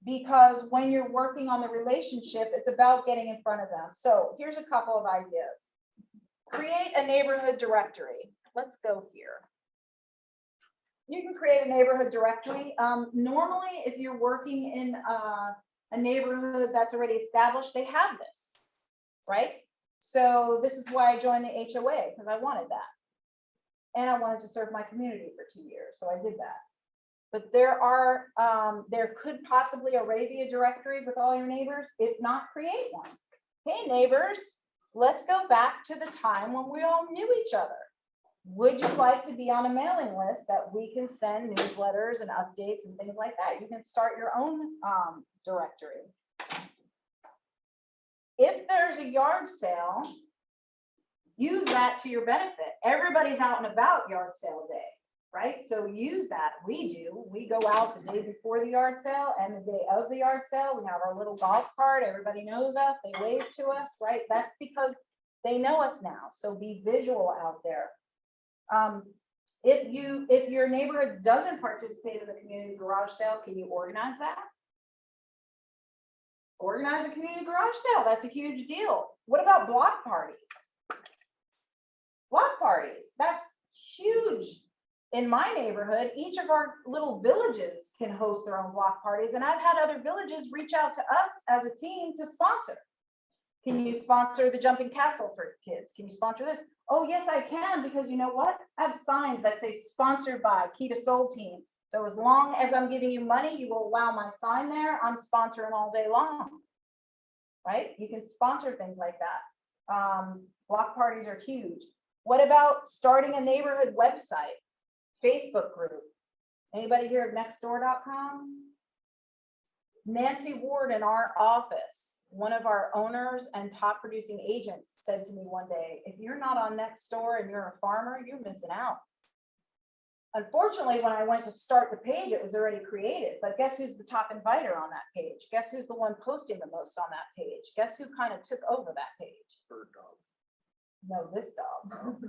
A: because when you're working on the relationship, it's about getting in front of them. So here's a couple of ideas. Create a neighborhood directory. Let's go here. You can create a neighborhood directory. Normally, if you're working in a neighborhood that's already established, they have this, right? So this is why I joined the HOA, because I wanted that. And I wanted to serve my community for 2 years, so I did that. But there could possibly already be a directory with all your neighbors. If not, create one. Hey neighbors, let's go back to the time when we all knew each other. Would you like to be on a mailing list that we can send newsletters and updates and things like that? You can start your own directory. If there's a yard sale, use that to your benefit. Everybody's out and about yard sale day, right? So use that. We do. We go out the day before the yard sale and the day of the yard sale. We have our little golf cart. Everybody knows us. They wave to us, right? That's because they know us now. So be visual out there. If your neighborhood doesn't participate in the community garage sale, can you organize that? Organize a community garage sale. That's a huge deal. What about block parties? Block parties, that's huge. In my neighborhood, each of our little villages can host their own block parties, and I've had other villages reach out to us as a team to sponsor. Can you sponsor the jumping castle for kids? Can you sponsor this? Oh yes, I can, because you know what? I have signs that say sponsored by Key to Soul Team. So as long as I'm giving you money, you will allow my sign there. I'm sponsoring all day long, right? You can sponsor things like that. Block parties are huge. What about starting a neighborhood website, Facebook group? Anybody here at nextdoor.com? Nancy Ward in our office, one of our owners and top producing agents, said to me one day, if you're not on Nextdoor and you're a farmer, you're missing out. Unfortunately, when I went to start the page, it was already created, but guess who's the top inviter on that page? Guess who's the one posting the most on that page? Guess who kind of took over that page?
B: Bird dog.
A: No, this dog.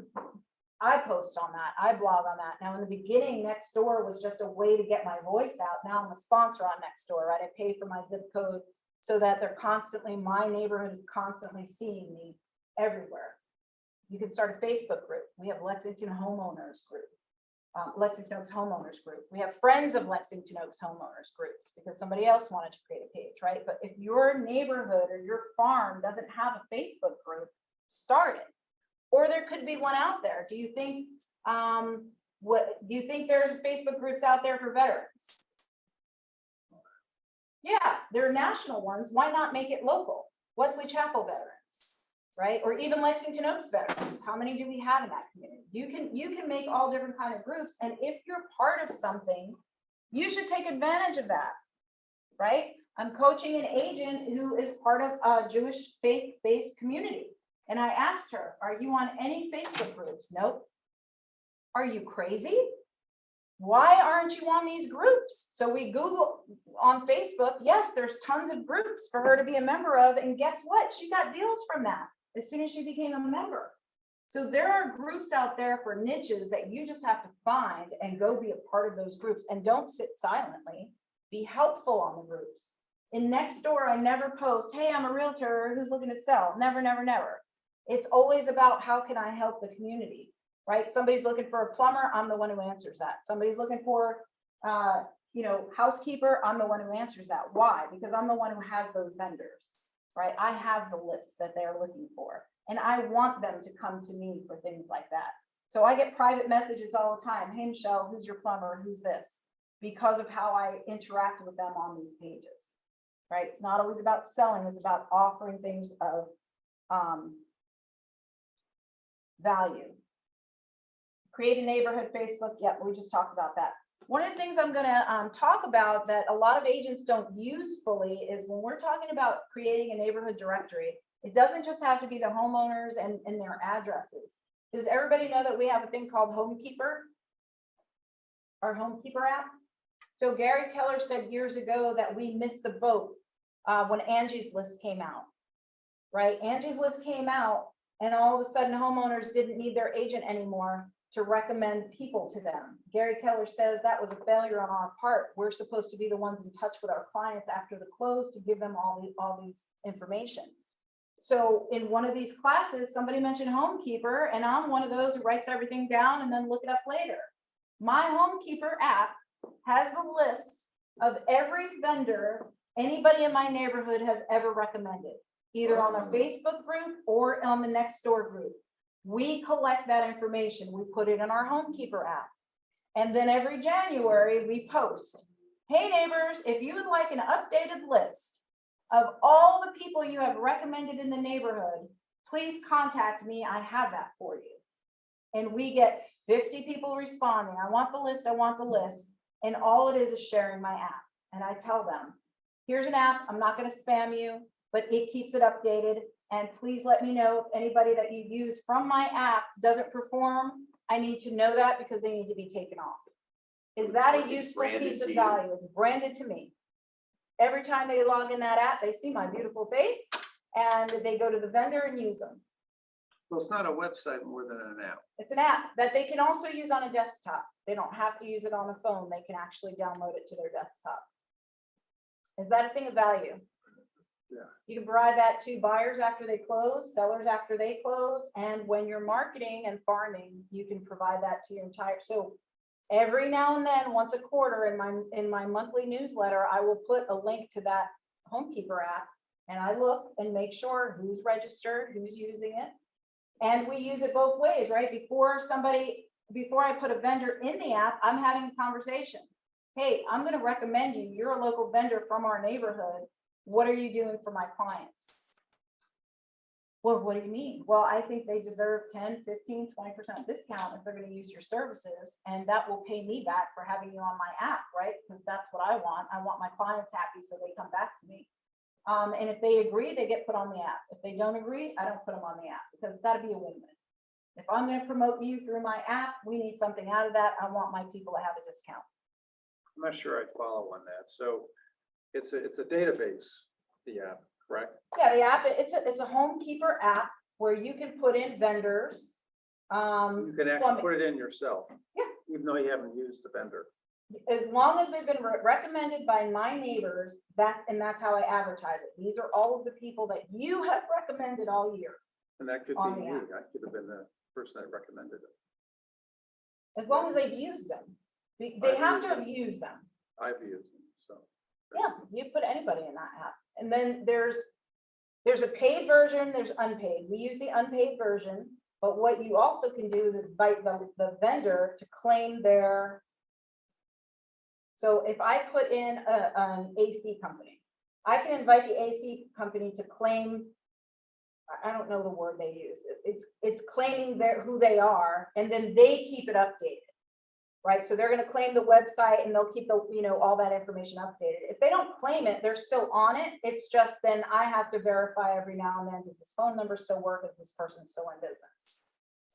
A: I post on that. I blog on that. Now, in the beginning, Nextdoor was just a way to get my voice out. Now I'm a sponsor on Nextdoor, right? I pay for my zip code so that they're constantly, my neighborhood is constantly seeing me everywhere. You can start a Facebook group. We have Lexington Homeowners Group, Lexington Oaks Homeowners Group. We have Friends of Lexington Oaks Homeowners Groups because somebody else wanted to create a page, right? But if your neighborhood or your farm doesn't have a Facebook group, start it. Or there could be one out there. Do you think, do you think there's Facebook groups out there for veterans? Yeah, there are national ones. Why not make it local? Wesley Chapel veterans, right? Or even Lexington Oaks veterans. How many do we have in that community? You can make all different kind of groups. And if you're part of something, you should take advantage of that, right? I'm coaching an agent who is part of a Jewish faith-based community. And I asked her, are you on any Facebook groups? Nope. Are you crazy? Why aren't you on these groups? So we Google on Facebook. Yes, there's tons of groups for her to be a member of. And guess what? She got deals from that as soon as she became a member. So there are groups out there for niches that you just have to find and go be a part of those groups. And don't sit silently. Be helpful on the groups. In Nextdoor, I never post, hey, I'm a realtor who's looking to sell. Never, never, never. It's always about how can I help the community, right? Somebody's looking for a plumber, I'm the one who answers that. Somebody's looking for, housekeeper, I'm the one who answers that. Why? Because I'm the one who has those vendors, right? I have the list that they're looking for, and I want them to come to me for things like that. So I get private messages all the time. Hey, Michelle, who's your plumber? Who's this? Because of how I interact with them on these pages, right? It's not always about selling. It's about offering things of, value. Create a neighborhood Facebook. Yep, we just talked about that. One of the things I'm going to talk about that a lot of agents don't use fully is when we're talking about creating a neighborhood directory, it doesn't just have to be the homeowners and their addresses. Does everybody know that we have a thing called Homekeeper? Our Homekeeper app? So Gary Keller said years ago that we missed the boat when Angie's List came out, right? Angie's List came out, and all of a sudden homeowners didn't need their agent anymore to recommend people to them. Gary Keller says that was a failure on our part. We're supposed to be the ones in touch with our clients after the close to give them all these information. So in one of these classes, somebody mentioned Homekeeper, and I'm one of those who writes everything down and then look it up later. My Homekeeper app has the list of every vendor anybody in my neighborhood has ever recommended, either on their Facebook group or on the Nextdoor group. We collect that information. We put it in our Homekeeper app. And then every January we post, hey neighbors, if you would like an updated list of all the people you have recommended in the neighborhood, please contact me. I have that for you. And we get 50 people responding. I want the list. I want the list. And all it is sharing my app. And I tell them, here's an app. I'm not going to spam you, but it keeps it updated. And please let me know if anybody that you use from my app doesn't perform. I need to know that because they need to be taken off. Is that a useful piece of value? It's branded to me. Every time they log in that app, they see my beautiful face and they go to the vendor and use them.
E: Well, it's not a website more than an app.
A: It's an app that they can also use on a desktop. They don't have to use it on a phone. They can actually download it to their desktop. Is that a thing of value?
E: Yeah.
A: You can provide that to buyers after they close, sellers after they close, and when you're marketing and farming, you can provide that to your entire. So every now and then, once a quarter in my monthly newsletter, I will put a link to that Homekeeper app, and I look and make sure who's registered, who's using it, and we use it both ways, right? Before I put a vendor in the app, I'm having a conversation. Hey, I'm going to recommend you. You're a local vendor from our neighborhood. What are you doing for my clients? Well, what do you mean? Well, I think they deserve 10, 15, 20% discount if they're going to use your services. And that will pay me back for having you on my app, right? Because that's what I want. I want my clients happy so they come back to me. And if they agree, they get put on the app. If they don't agree, I don't put them on the app because it's got to be a win-win. If I'm gonna promote you through my app, we need something out of that. I want my people to have a discount.
E: I'm not sure I follow on that. So it's a database, the app, correct?
A: Yeah, the app, it's a homekeeper app where you can put in vendors.
E: You can actually
A: plumbing.
E: put it in yourself.
A: Yeah.
E: Even though you haven't used the vendor.
A: As long as they've been recommended by my neighbors, that's how I advertise it. These are all of the people that you have recommended all year.
E: And that could
A: On
E: be
A: the
E: me.
A: app.
E: I could have been the person that recommended it.
A: As long as they've used them. They
E: I've
A: have
E: used
A: to have used them.
E: I've used them, so.
A: Yeah, you put anybody in that app. And then there's a paid version, there's unpaid. We use the unpaid version, but what you also can do is invite the vendor to claim their. So if I put in an AC company, I can invite the AC company to claim, I don't know the word they use. It's claiming who they are, and then they keep it updated. Right, so they're gonna claim the website and they'll keep all that information updated. If they don't claim it, they're still on it. It's just then I have to verify every now and then, does this phone number still work? Is this person still in business?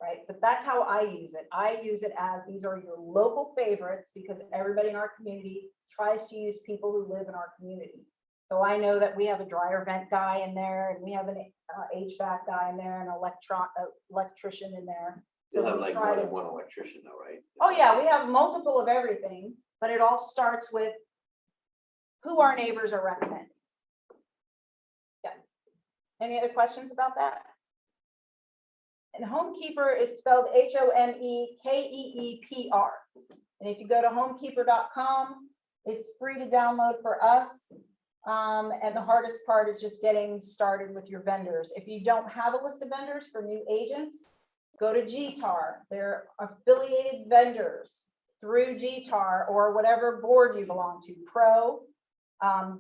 A: Right, but that's how I use it. I use it as these are your local favorites because everybody in our community tries to use people who live in our community. So I know that we have a dryer vent guy in there, and we have an HVAC guy in there, and electrician in there. So
I: You'll have
A: we
I: like
A: try
I: more
A: to-
I: than one electrician though, right?
A: Oh, yeah, we have multiple of everything, but it all starts with who our neighbors are recommending. Yeah. Any other questions about that? And Homekeeper is spelled HOMEKEEPR. And if you go to homekeeper.com, it's free to download for us. And the hardest part is just getting started with your vendors. If you don't have a list of vendors for new agents, go to GTAR. They're affiliated vendors through GTAR or whatever board you belong to, Pro.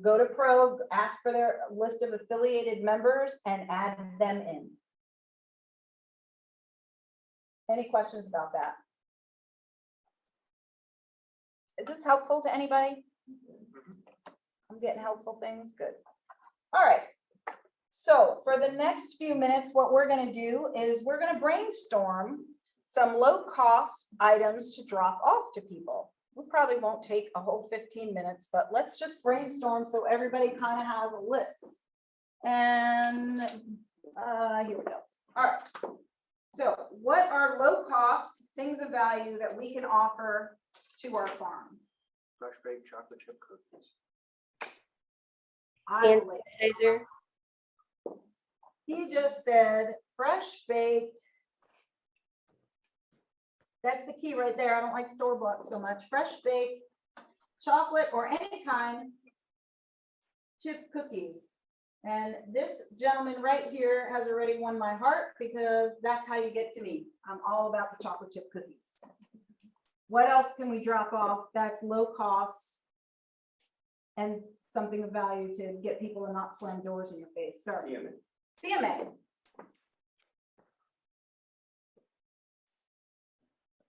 A: Go to Pro, ask for their list of affiliated members and add them in. Any questions about that? Is this helpful to anybody? I'm getting helpful things, good. All right. So for the next few minutes, what we're going to do is we're going to brainstorm some low-cost items to drop off to people. We probably won't take a whole 15 minutes, but let's just brainstorm so everybody kind of has a list. And here we go. All right. So what are low-cost things of value that we can offer to our farm?
B: Fresh baked chocolate chip cookies.
C: Hand sanitizer.
A: He just said fresh baked. That's the key right there. I don't like store-bought so much. Fresh baked chocolate or any kind chip cookies. And this gentleman right here has already won my heart because that's how you get to me. I'm all about the chocolate chip cookies. What else can we drop off that's low cost and something of value to get people to not slam doors in your face? Sorry. CMA.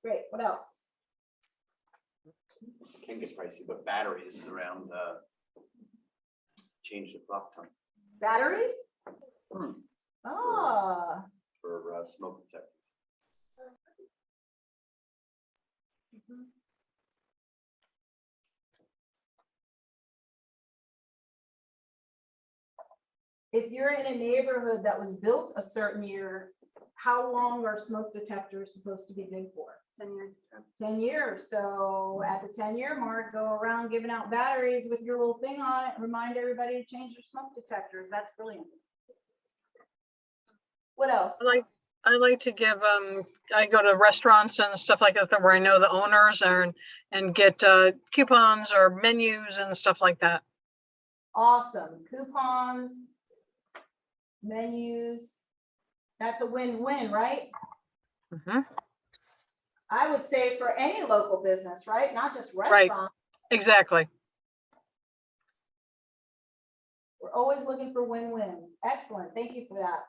A: Great. What else?
I: Can get pricey, but batteries around, change the clock time
A: Batteries? Ah.
I: for smoke detectors.
A: If you're in a neighborhood that was built a certain year, how long are smoke detectors supposed to be good for?
H: 10 years.
A: 10 years. So at the 10-year mark, go around giving out batteries with your little thing on it. Remind everybody to change their smoke detectors. That's brilliant. What else?
G: I like to give, I go to restaurants and stuff like that where I know the owners are and get coupons or menus and stuff like that.
A: Awesome. Coupons, menus. That's a win-win, right?
G: Mm-hmm.
A: I would say for any local business, right? Not just
G: Right.
A: restaurants.
G: Exactly.
A: We're always looking for win-wins. Excellent. Thank you for that.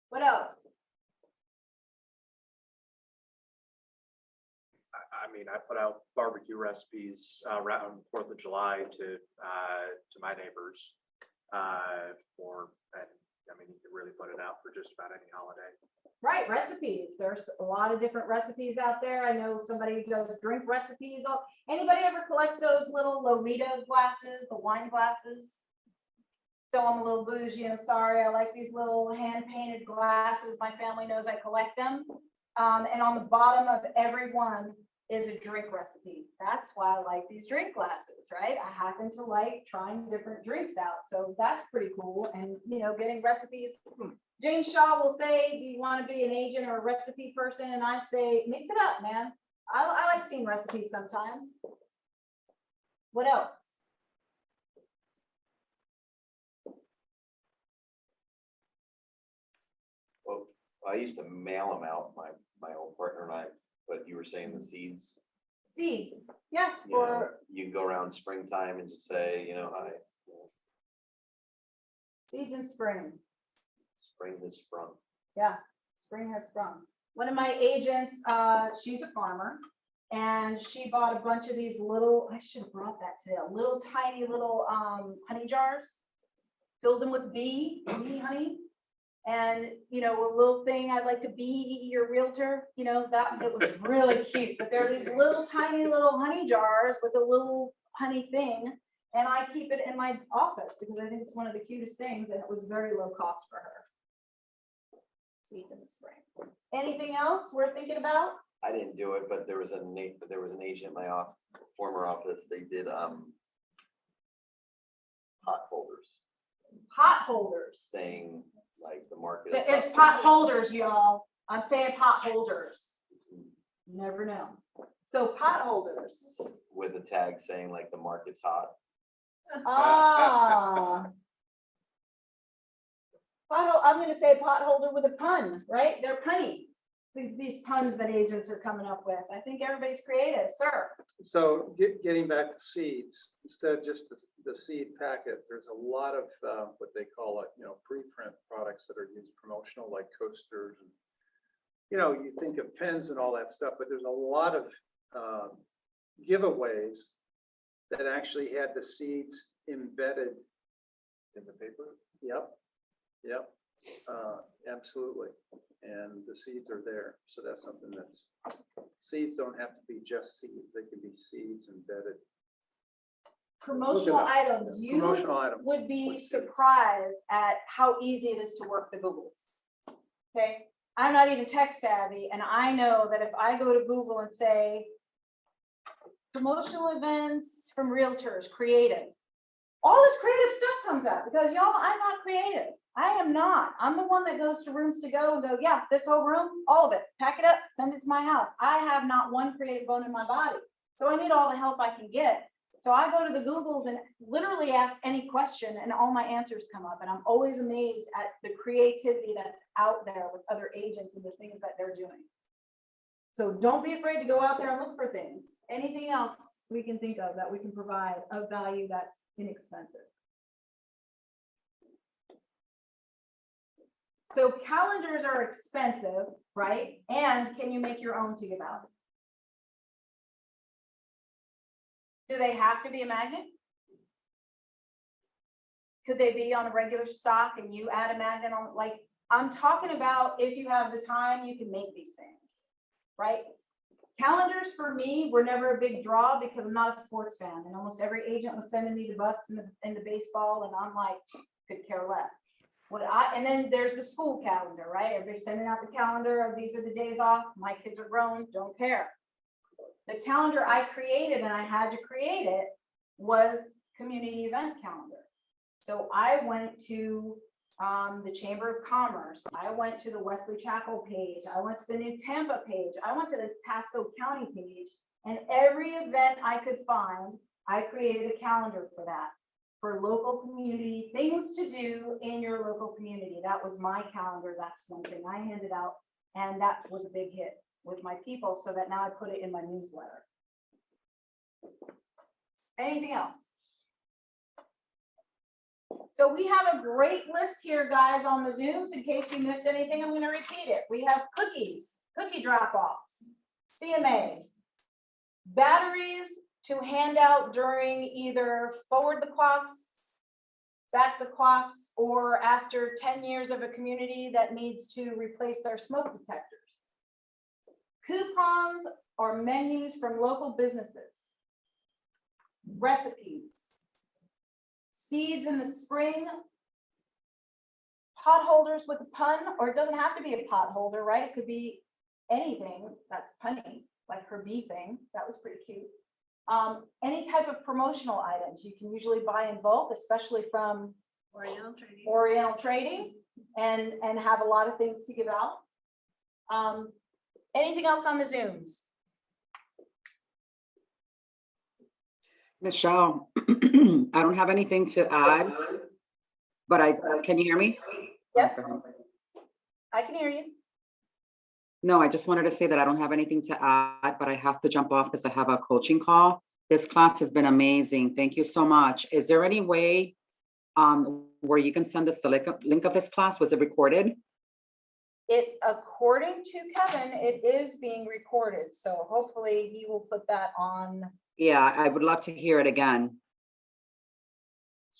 A: What else?
B: I mean, I put out barbecue recipes around 4th of July to my neighbors and I mean, you can really put it out out for just about any holiday.
A: Right, recipes. There's a lot of different recipes out there. I know somebody who does drink recipes. Anybody ever collect those little Lolita glasses, the wine glasses? So I'm a little bougie, I'm sorry. I like these little hand-painted glasses. My family knows I collect them. And on the bottom of every one is a drink recipe. That's why I like these drink glasses, right? I happen to like trying different drinks out. So that's pretty cool. And, you know, getting recipes. James Shaw will say, do you want to be an agent or a recipe person? And I say, mix it up, man. I like seeing recipes sometimes. What else?
I: Well, I used to mail them out, my old partner and I, but you were saying the seeds.
A: Seeds, yeah,
I: You know,
A: for
I: you can go around springtime and just say, you know, hi,
A: seeds in spring.
I: spring has sprung.
A: Yeah, spring has sprung. One of my agents, she's a farmer, and she bought a bunch of these little, I should have brought that today, little tiny little honey jars, filled them with bee honey. And, you know, a little thing, I'd like to be your realtor, you know, that it was really cute. But there are these little tiny little honey jars with a little honey thing. And I keep it in my office because I think it's one of the cutest things, and it was very low cost for her. Seeds in the spring. Anything else worth thinking about?
I: I didn't do it, but there was an agent in my former office. They did pot holders,
A: Pot holders.
I: saying like the market. is
A: It's
I: up.
A: pot holders, y'all. I'm saying pot holders. You never know. So pot holders.
I: With a tag saying like the market's hot.
A: Ah. I'm going to say potholder with a pun, right? They're punny. These puns that agents are coming up with. I think everybody's creative, sir.
E: So getting back to seeds, instead of just the seed packet, there's a lot of what they call it, you know, preprint products that are used promotional, like coasters. And, you know, you think of pens and all that stuff, but there's a lot of giveaways that actually had the seeds embedded
I: In the paper?
E: Yep, yep, absolutely. And the seeds are there. So that's something seeds don't have to be just seeds. They can be seeds embedded.
A: Promotional items. You
E: Promotional items.
A: would be surprised at how easy it is to work the Googles. Okay. I'm not even tech savvy, and I know that if I go to Google and say promotional events from realtors, creative, all this creative stuff comes up because y'all, I'm not creative. I am not. I'm the one that goes to Rooms to Go and go, yeah, this whole room, all of it, pack it up, send it to my house. I have not one creative bone in my body. So I need all the help I can get. So I go to the Googles and literally ask any question and all my answers come up. And I'm always amazed at the creativity that's out there with other agents and the things that they're doing. So don't be afraid to go out there and look for things. Anything else we can think of that we can provide of value that's inexpensive. So calendars are expensive, right? And can you make your own to give out? Do they have to be a magnet? Could they be on a regular stock and you add a magnet on? Like, I'm talking about if you have the time, you can make these things, right? Calendars for me were never a big draw because I'm not a sports fan, and almost every agent was sending me the Bucks and the baseball, and I'm like, could care less. And then there's the school calendar, right? Everybody's sending out the calendar of these are the days off. My kids are grown, don't care. The calendar I created, and I had to create it, was community event calendar. So I went to the Chamber of Commerce. I went to the Wesley Chapel page. I went to the New Tampa page. I went to the Pasco County page. And every event I could find, I created a calendar for that. For local community, things to do in your local community. That was my calendar. That's one thing I handed out. And that was a big hit with my people, so that now I put it in my newsletter. Anything else? So we have a great list here, guys, on the Zooms. In case you missed anything, I'm going to repeat it. We have cookies, cookie drop-offs, CMA, batteries to hand out during either forward the clocks back the clocks, or after 10 years of a community that needs to replace their smoke detectors. Coupons or menus from local businesses. Recipes. Seeds in the spring. Pot holders with a pun, or it doesn't have to be a pot holder, right? It could be anything that's punny, like her bee thing. That was pretty cute. Any type of promotional items you can usually buy in bulk, especially from Oriental Trading, and have a lot of things to give out. Anything else on the Zooms?
K: Michelle, I don't have anything to add, but can you hear me?
A: Yes, I can hear you.
K: No, I just wanted to say that I don't have anything to add, but I have to jump off because I have a coaching call. This class has been amazing. Thank you so much. Is there any way where you can send us the link of this class? Was it recorded?
A: According to Kevin, it is being recorded. So hopefully he will put that on.
K: Yeah, I would love to hear it again.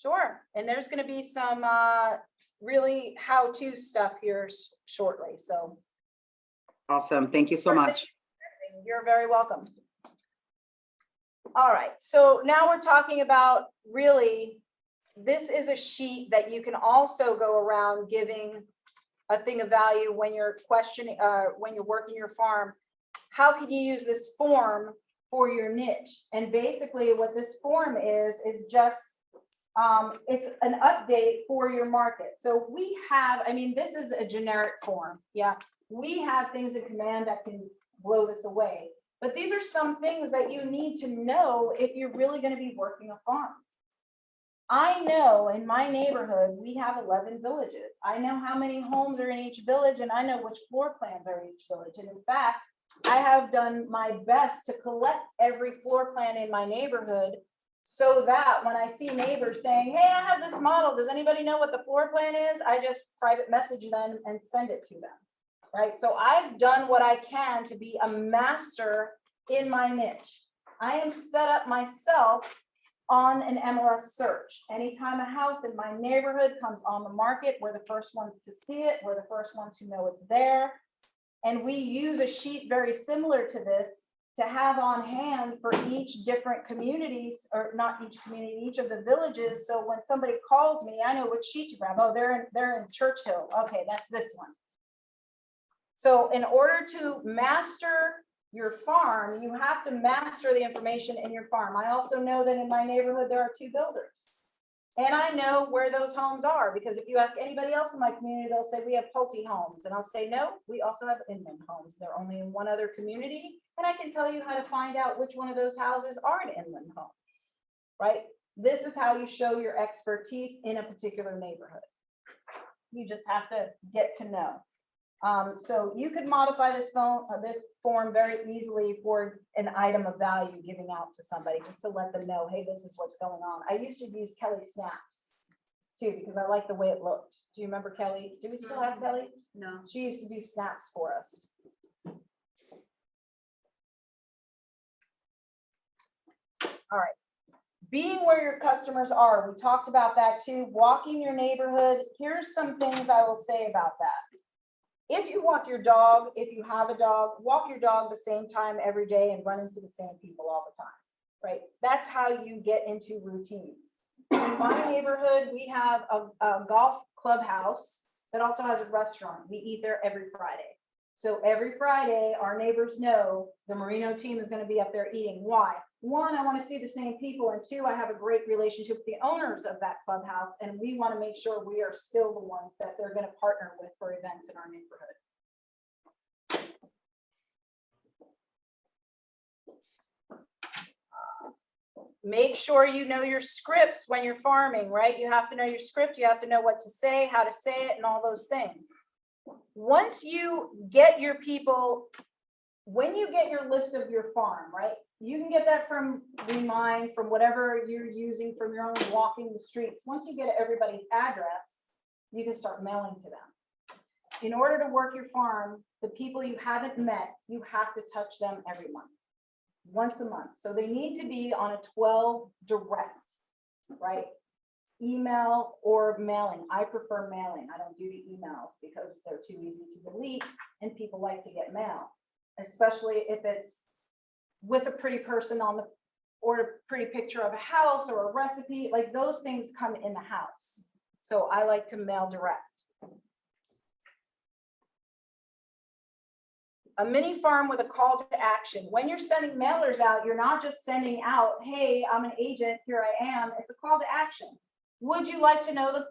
A: Sure. And there's going to be some really how-to stuff here shortly. So
K: Awesome. Thank you so much.
A: you're very welcome. All right. So now we're talking about really, this is a sheet that you can also go around giving a thing of value when you're questioning, when you're working your farm. How can you use this form for your niche? And basically what this form is just, it's an update for your market. So we have, I mean, this is a generic form. Yeah. We have things in command that can blow this away. But these are some things that you need to know if you're really going to be working a farm. I know in my neighborhood, we have 11 villages. I know how many homes are in each village, and I know which floor plans are in each village. And in fact, I have done my best to collect every floor plan in my neighborhood so that when I see neighbors saying, hey, I have this model, does anybody know what the floor plan is? I just private message them and send it to them. Right? So I've done what I can to be a master in my niche. I am set up myself on an MLS search. Anytime a house in my neighborhood comes on the market, we're the first ones to see it. We're the first ones who know it's there. And we use a sheet very similar to this to have on hand for each different communities, or not each community, each of the villages. So when somebody calls me, I know which sheet to grab. Oh, they're in Churchill. Okay, that's this one. So in order to master your farm, you have to master the information in your farm. I also know that in my neighborhood, there are 2 builders. And I know where those homes are, because if you ask anybody else in my community, they'll say we have Pulte homes. And I'll say, no, we also have Inland homes. They're only in one other community. And I can tell you how to find out which one of those houses are an Inland home, right? This is how you show your expertise in a particular neighborhood. You just have to get to know. So you could modify this form very easily for an item of value giving out to somebody, just to let them know, hey, this is what's going on. I used to use Kelly Snaps too, because I like the way it looked. Do you remember Kelly? Do we still have Kelly?
H: No.
A: She used to do snaps for us. All right. Being where your customers are. We talked about that too. Walking your neighborhood. Here's some things I will say about that. If you walk your dog, if you have a dog, walk your dog the same time every day and run into the same people all the time, right? That's how you get into routines. In my neighborhood, we have a golf clubhouse that also has a restaurant. We eat there every Friday. So every Friday, our neighbors know the Moreno team is going to be up there eating. Why? 1, I want to see the same people. And 2, I have a great relationship with the owners of that clubhouse. And we want to make sure we are still the ones that they're going to partner with for events in our neighborhood. Make sure you know your scripts when you're farming, right? You have to know your script. You have to know what to say, how to say it, and all those things. Once you get your people, when you get your list of your farm, right? You can get that from Remind, from whatever you're using, from your own walking the streets. Once you get everybody's address, you can start mailing to them. In order to work your farm, the people you haven't met, you have to touch them every month, once a month. So they need to be on a 12 direct, right? email or mailing. I prefer mailing. I don't do the emails because they're too easy to delete and people like to get mail, especially if it's with a pretty person on the, or a pretty picture of a house or a recipe, like those things come in the house. So I like to mail direct. A mini farm with a call to action. When you're sending mailers out, you're not just sending out, hey, I'm an agent, here I am. It's a call to action. Would you like to know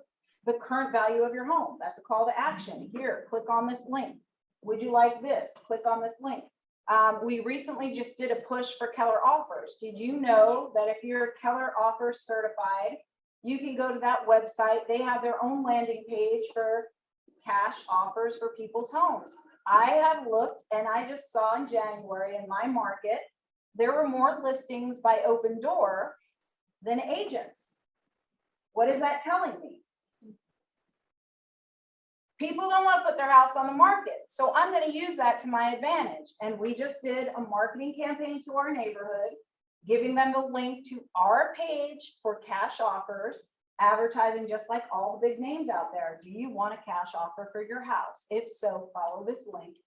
A: the current value of your home? That's a call to action. Here, click on this link. Would you like this? Click on this link. We recently just did a push for Keller Offers. Did you know that if you're Keller Offers certified, you can go to that website. They have their own landing page for cash offers for people's homes. I have looked and I just saw in January in my market, there were more listings by Open Door than agents. What is that telling me? People don't want to put their house on the market. So I'm going to use that to my advantage. And we just did a marketing campaign to our neighborhood, giving them the link to our page for cash offers, advertising just like all the big names out there. Do you want a cash offer for your house? If so, follow this link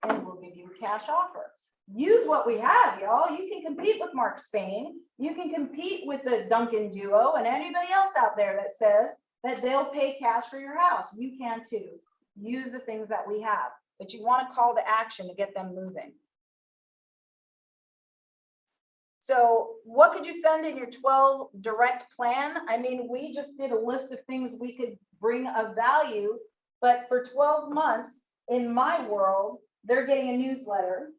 A: and we'll give you a cash offer. Use what we have, y'all. You can compete with Mark Spain. You can compete with the Duncan Duo and anybody else out there that says that they'll pay cash for your house. You can too. Use the things that we have, but you want to call to action to get them moving. So what could you send in your 12 direct plan? I mean, we just did a list of things we could bring of value, but for 12 months in my world, they're getting a newsletter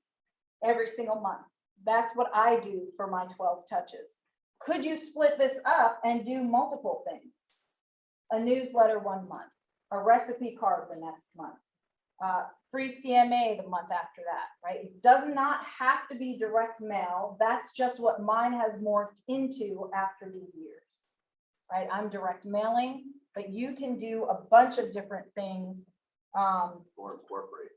A: every single month. That's what I do for my 12 touches. Could you split this up and do multiple things? A newsletter 1 month, a recipe card the next month, free CMA the month after that, right? It does not have to be direct mail. That's just what mine has morphed into after these years, right? I'm direct mailing, but you can do a bunch of different things.
I: Or incorporate.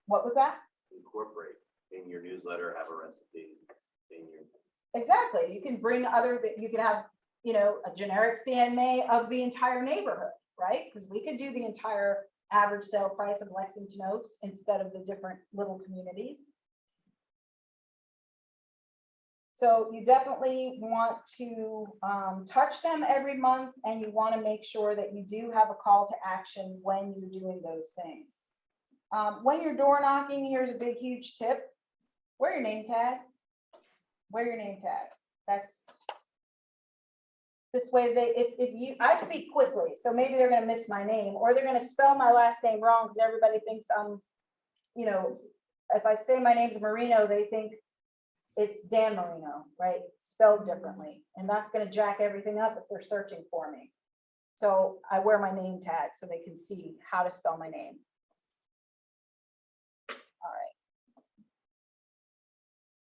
A: What was that?
I: Incorporate in your newsletter, have a recipe in your.
A: Exactly. You can bring other, you can have, you know, a generic CMA of the entire neighborhood, right? Because we could do the entire average sale price of Lexington Oaks instead of the different little communities. So you definitely want to touch them every month, and you want to make sure that you do have a call to action when you're doing those things. When you're door knocking, here's a big, huge tip. Wear your name tag. Wear your name tag. That's this way. I speak quickly, so maybe they're going to miss my name, or they're going to spell my last name wrong because everybody thinks I'm, you know, if I say my name's Moreno, they think it's Dan Moreno, right? Spelled differently, and that's going to jack everything up if they're searching for me. So I wear my name tag so they can see how to spell my name. All right.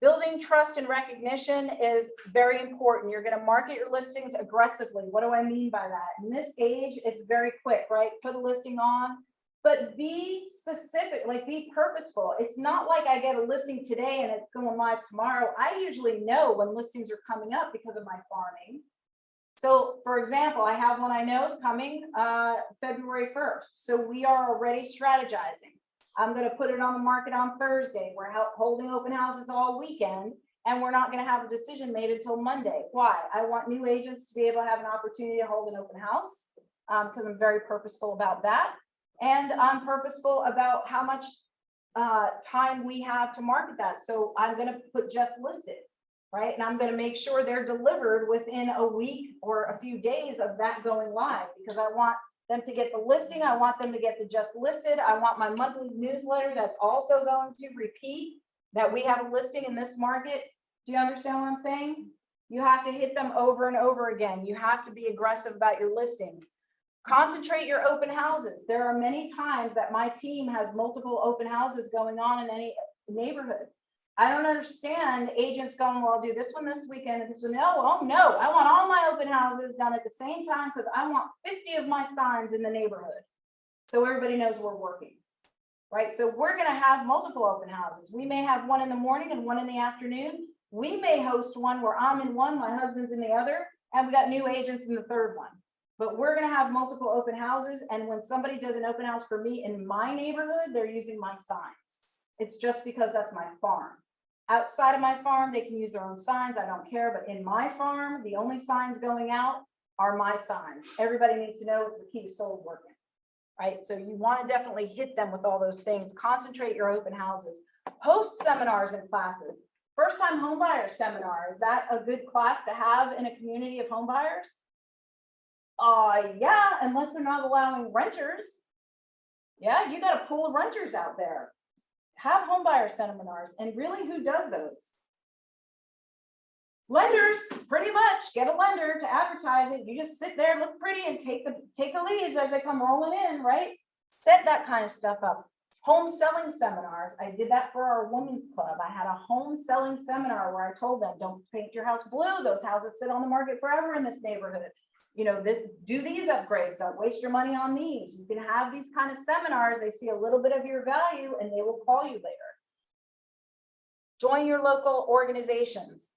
A: Building trust and recognition is very important. You're going to market your listings aggressively. What do I mean by that? In this age, it's very quick, right? Put a listing on, but be specific, like be purposeful. It's not like I get a listing today and it's going live tomorrow. I usually know when listings are coming up because of my farming. So for example, I have one I know is coming February 1st. So we are already strategizing. I'm going to put it on the market on Thursday. We're holding open houses all weekend, and we're not going to have a decision made until Monday. Why? I want new agents to be able to have an opportunity to hold an open house because I'm very purposeful about that. And I'm purposeful about how much time we have to market that. So I'm going to put just listed, right? And I'm going to make sure they're delivered within a week or a few days of that going live, because I want them to get the listing. I want them to get the just listed. I want my monthly newsletter that's also going to repeat that we have a listing in this market. Do you understand what I'm saying? You have to hit them over and over again. You have to be aggressive about your listings. Concentrate your open houses. There are many times that my team has multiple open houses going on in any neighborhood. I don't understand agents going, well, I'll do this one this weekend. And this one, no, oh no, I want all my open houses done at the same time because I want 50 of my signs in the neighborhood. So everybody knows we're working, right? So we're going to have multiple open houses. We may have one in the morning and one in the afternoon. We may host one where I'm in one, my husband's in the other. And we got new agents in the third one. But we're gonna have multiple open houses, and when somebody does an open house for me in my neighborhood, they're using my signs. It's just because that's my farm. Outside of my farm, they can use their own signs, I don't care, but in my farm, the only signs going out are my signs. Everybody needs to know it's the key to sold working, right? So you wanna definitely hit them with all those things, concentrate your open houses, host seminars and classes. First time homebuyer seminar, is that a good class to have in a community of homebuyers? Yeah, unless they're not allowing renters. Yeah, you got a pool of renters out there. Have homebuyer seminars, and really, who does those? Lenders, pretty much. Get a lender to advertise it. You just sit there, look pretty, and take the leads as they come rolling in, right? Set that kind of stuff up. Home selling seminars. I did that for our women's club. I had a home selling seminar where I told them, don't paint your house blue. Those houses sit on the market forever in this neighborhood. You know, do these upgrades, don't waste your money on these. You can have these kind of seminars. They see a little bit of your value and they will call you later. Join your local organizations.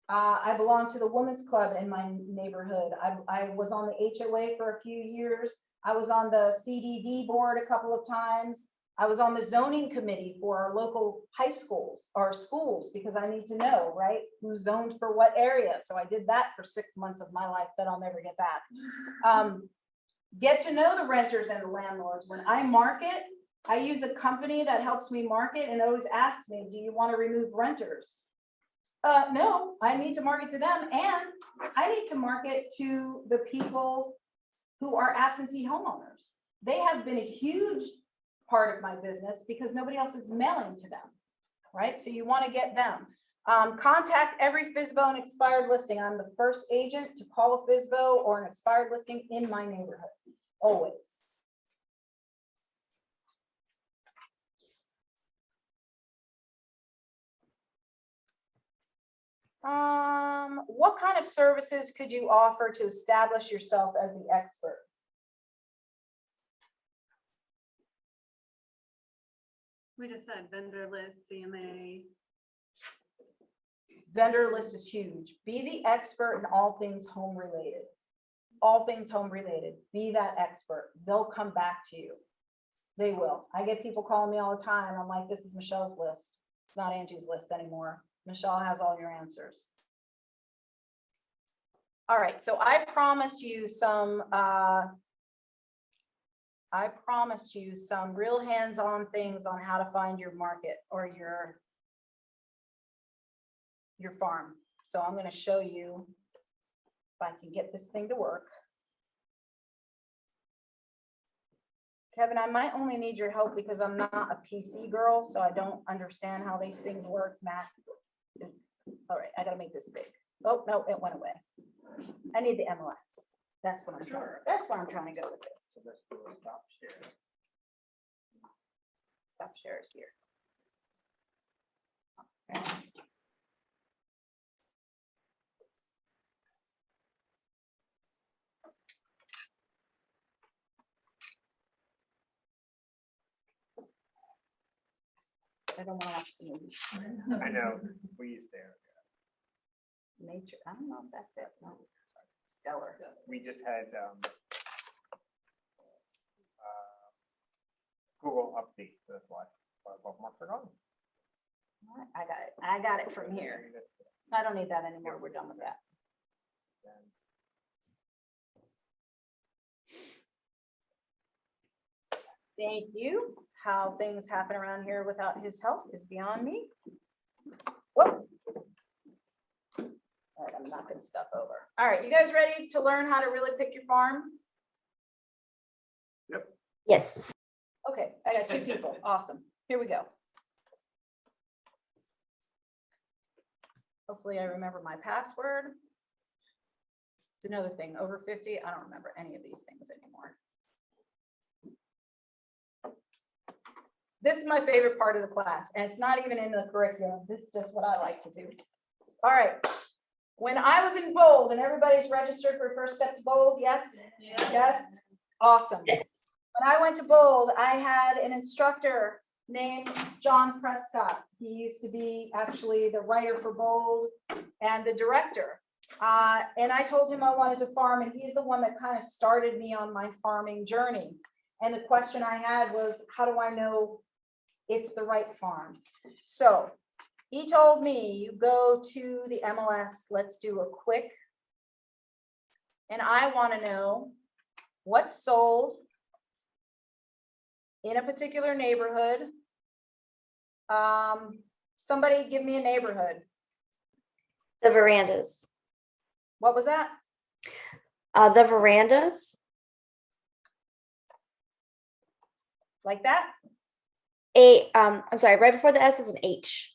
A: I belong to the women's club in my neighborhood. I was on the HOA for a few years. I was on the CDD board a couple of times. I was on the zoning committee for our local high schools or schools because I need to know, right, who's zoned for what area. So I did that for 6 months of my life that I'll never get back. Get to know the renters and the landlords. When I market, I use a company that helps me market and always asks me, do you want to remove renters? No, I need to market to them, and I need to market to the people who are absentee homeowners. They have been a huge part of my business because nobody else is mailing to them, right? So you want to get them. Contact every FSBO and expired listing. I'm the first agent to call a FSBO or an expired listing in my neighborhood, always. What kind of services could you offer to establish yourself as the expert?
H: We just said vendor list, CMA.
A: Vendor list is huge. Be the expert in all things home related. All things home related. Be that expert. They'll come back to you. They will. I get people calling me all the time. I'm like, this is Michelle's list. It's not Angie's list anymore. Michelle has all your answers. All right, so I promised you some real hands-on things on how to find your market or your farm. So I'm going to show you if I can get this thing to work. Kevin, I might only need your help because I'm not a PC girl, so I don't understand how these things work. Matt is, all right, I got to make this big. Oh, no, it went away. I need the MLS. That's what I'm trying. That's where I'm trying to go with this.
E: So let's do a stop share.
A: Stop shares here. Okay. I don't want to watch the movie.
B: I know, we used there.
A: Nature, I don't know if that's it. No. Stellar.
B: We just had Google update, so that's why bookmarks are gone.
A: I got it. I got it from here. I don't need that anymore. We're done with that. Thank you. How things happen around here without his help is beyond me. Whoa. All right, I'm knocking stuff over. All right, you guys ready to learn how to really pick your farm?
B: Yep.
C: Yes.
A: Okay, I got 2 people. Awesome. Here we go. Hopefully I remember my password. It's another thing, over 50, I don't remember any of these things anymore. This is my favorite part of the class, and it's not even in the curriculum. This is just what I like to do. All right. When I was in Bold, and everybody's registered for First Step to Bold, yes? Yes? Awesome. When I went to Bold, I had an instructor named John Prescott. He used to be actually the writer for Bold and the director. And I told him I wanted to farm, and he's the one that kind of started me on my farming journey. And the question I had was, how do I know it's the right farm? So he told me, you go to the MLS, let's do a quick. And I want to know what's sold in a particular neighborhood. Somebody give me a neighborhood.
C: The verandas.
A: What was that?
C: The verandas.
A: Like that?
C: I'm sorry, right before the S is an H.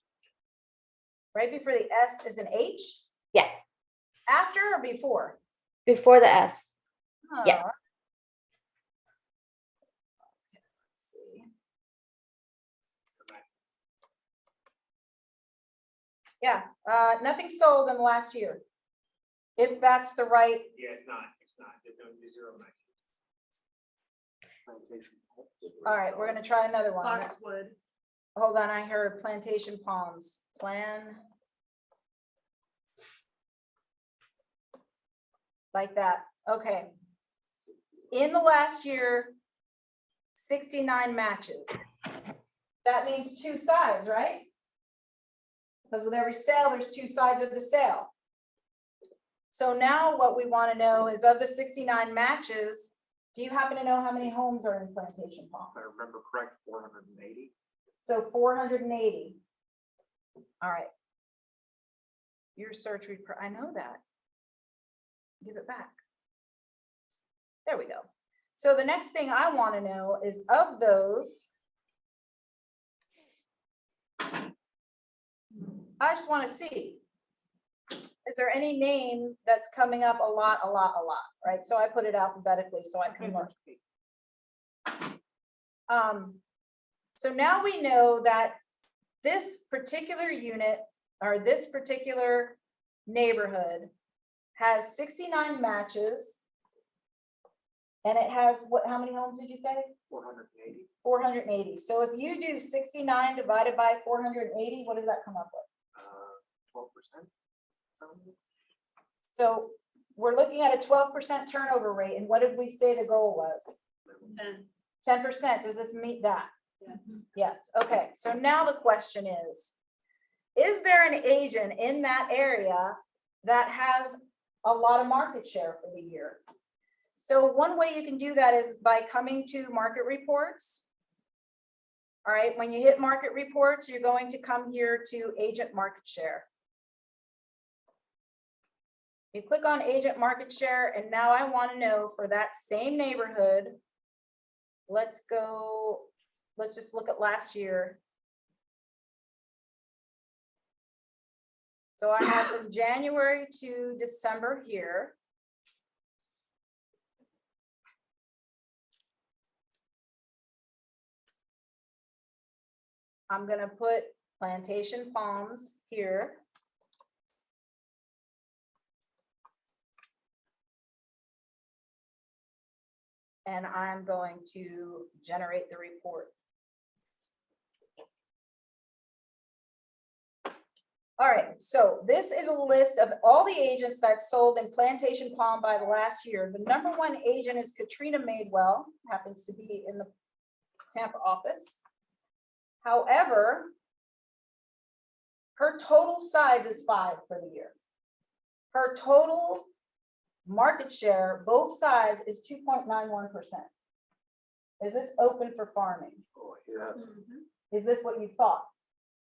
A: Right before the S is an H?
C: Yeah,
A: After or before?
C: before the S. Yeah.
A: Let's see. Yeah, nothing sold in the last year. If that's the right,
B: Yeah, it's not, there's no zero match.
A: all right, we're gonna try another one.
H: Boxwood.
A: Hold on, I heard plantation palms, like that, okay. In the last year, 69 matches. That means two sides, right? Because with every sale, there's two sides of the sale. So now what we want to know is, of the 69 matches, do you happen to know how many homes are in plantation palms?
B: If I remember correct, 480.
A: So 480. All right. Your search, I know that. Give it back. There we go. So the next thing I want to know is, of those, I just want to see, is there any name that's coming up a lot, right? So I put it alphabetically so I can look. So now we know that this particular unit, or this particular neighborhood, has 69 matches. And it has what, how many homes did you say?
B: 480.
A: 480. So if you do 69 divided by 480, what does that come up with?
B: 12%.
A: So we're looking at a 12% turnover rate. And what did we say the goal was? 10%. Does this meet that?
H: Yes.
A: Yes. Okay. So now the question is there an agent in that area that has a lot of market share for the year? So one way you can do that is by coming to market reports. All right, when you hit market reports, you're going to come here to agent market share. You click on agent market share, and now I want to know for that same neighborhood, let's just look at last year. So I have from January to December here. I'm going to put plantation palms here. And I'm going to generate the report. All right, so this is a list of all the agents that sold in Plantation Palm by the last year. The number one agent is Katrina Madewell, happens to be in the Tampa office. However, her total size is 5 for the year. Her total market share, both sides, is 2.91%. Is this open for farming?
B: Oh, yes.
A: Is this what you thought?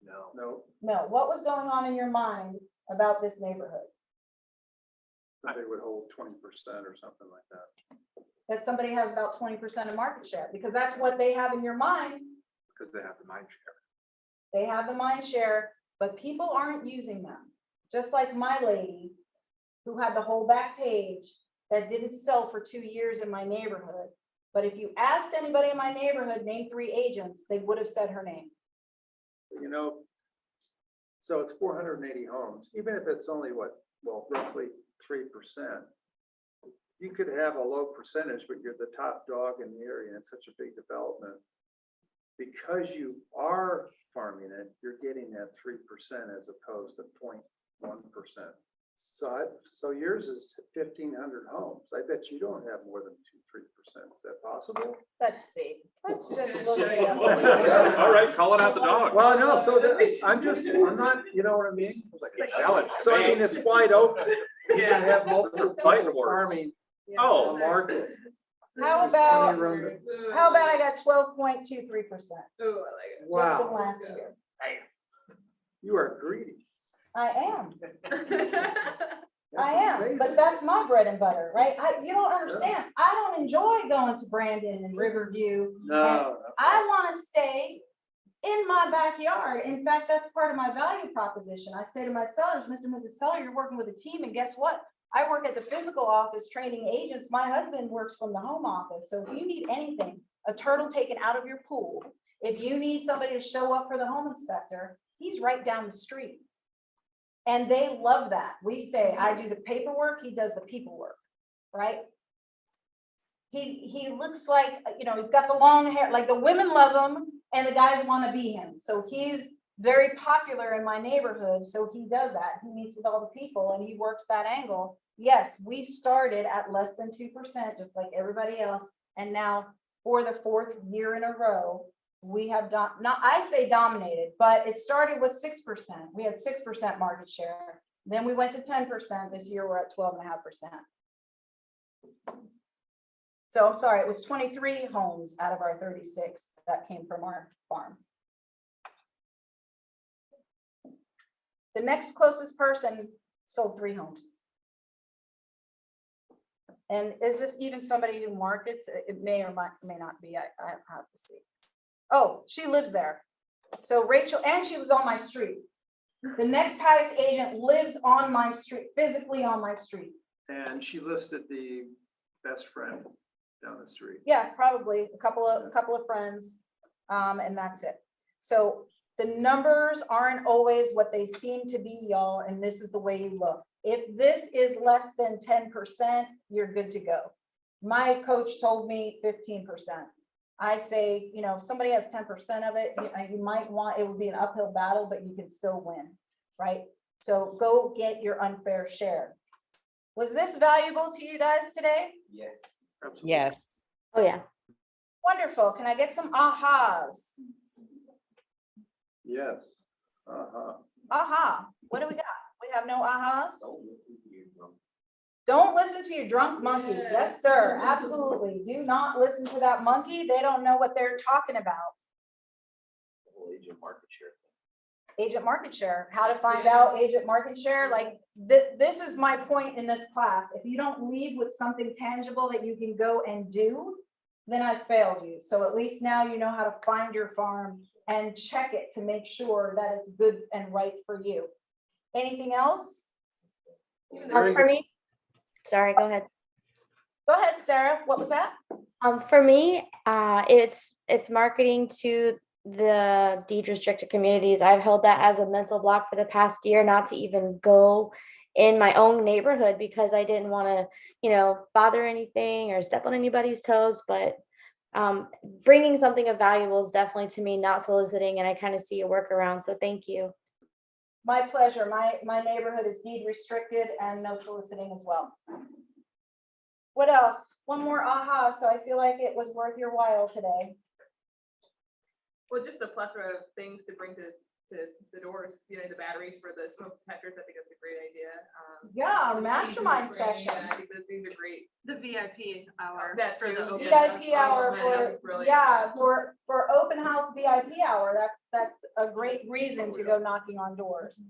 B: No.
E: No,
A: No. What was going on in your mind about this neighborhood?
E: somebody would hold 20% or something like that.
A: That somebody has about 20% of market share, because that's what they have in your mind.
B: Because they have the mind share.
A: They have the mind share, but people aren't using them. Just like my lady who had the whole back page that didn't sell for 2 years in my neighborhood. But if you asked anybody in my neighborhood, name 3 agents, they would have said her name.
E: You know, so it's 480 homes, even if it's only roughly 3%. You could have a low percentage, but you're the top dog in the area, and it's such a big development. Because you are farming it, you're getting that 3% as opposed to 0.1%. So yours is 1,500 homes. I bet you don't have more than 2-3%. Is that possible?
A: Let's see. Let's just look at
B: All right, call it out the dog.
E: Well, no, so I'm not, you know what I mean?
B: Challenge.
E: So I mean, it's wide open. You can have multiple
B: Fighting words.
E: farming
B: Oh,
E: market.
A: How about, I got 12.23%?
H: Oh, I like it.
A: Just in
E: Wow,
A: last year.
E: you are greedy.
A: I am.
E: That's
A: I am,
E: amazing.
A: but that's my bread and butter, right? You don't understand. I don't enjoy going to Brandon and Riverview.
E: No.
A: I want to stay in my backyard. In fact, that's part of my value proposition. I say to my sellers, Mr. and Mrs. Seller, you're working with a team, and guess what? I work at the physical office training agents. My husband works from the home office. So if you need anything, a turtle taken out of your pool, if you need somebody to show up for the home inspector, he's right down the street. And they love that. We say, I do the paperwork, he does the people work, right? He looks like, you know, he's got the long hair, like the women love him and the guys want to be him. So he's very popular in my neighborhood. So he does that. He meets with all the people and he works that angle. Yes, we started at less than 2%, just like everybody else. And now for the 4th year in a row, we have not, I say dominated, but it started with 6%. We had 6% market share. Then we went to 10%. This year we're at 12.5%. So I'm sorry, it was 23 homes out of our 36 that came from our farm. The next closest person sold 3 homes. And is this even somebody who markets? It may or may not be. I have to see. Oh, she lives there. So Rachel, and she was on my street. The next highest agent lives on my street, physically on my street.
E: And she listed the best friend down the street.
A: Yeah, probably a couple of friends, and that's it. So the numbers aren't always what they seem to be, y'all, and this is the way you look. If this is less than 10%, you're good to go. My coach told me 15%. I say, you know, if somebody has 10% of it, you might want, it would be an uphill battle, but you can still win, right? So go get your unfair share. Was this valuable to you guys today?
F: Yes.
E: Absolutely.
L: Yes.
C: Oh, yeah.
A: Wonderful. Can I get some ahas?
E: Yes.
A: Aha. What do we got? We have no ahas?
F: Don't listen to your drum.
A: Don't listen to your drunk monkey. Yes, sir. Absolutely. Do not listen to that monkey. They don't know what they're talking about.
F: The whole agent market share.
A: Agent market share. How to find out agent market share. Like this is my point in this class. If you don't leave with something tangible that you can go and do, then I failed you. So at least now you know how to find your farm and check it to make sure that it's good and right for you. Anything else?
C: For me, sorry, go ahead.
A: Go ahead, Sarah. What was that?
C: For me, it's marketing to the deed restricted communities. I've held that as a mental block for the past year, not to even go in my own neighborhood because I didn't want to, you know, bother anything or step on anybody's toes. But bringing something of valuable is definitely to me not soliciting, and I kind of see a workaround. So thank you.
A: My pleasure. My neighborhood is deed restricted and no soliciting as well. What else? One more aha. So I feel like it was worth your while today.
H: Well, just the plethora of things to bring to the doors, you know, the batteries for the smoke detectors. I think that's a great idea.
A: Yeah,
H: the
A: mastermind
H: seasonal spraying,
A: session.
H: yeah, I think those things are great.
L: The VIP hour.
H: That
L: for
H: too.
L: the open
A: VIP
L: house.
A: hour
H: That
A: for,
H: was brilliant.
A: yeah, for open house VIP hour. That's a great reason to go knocking on doors.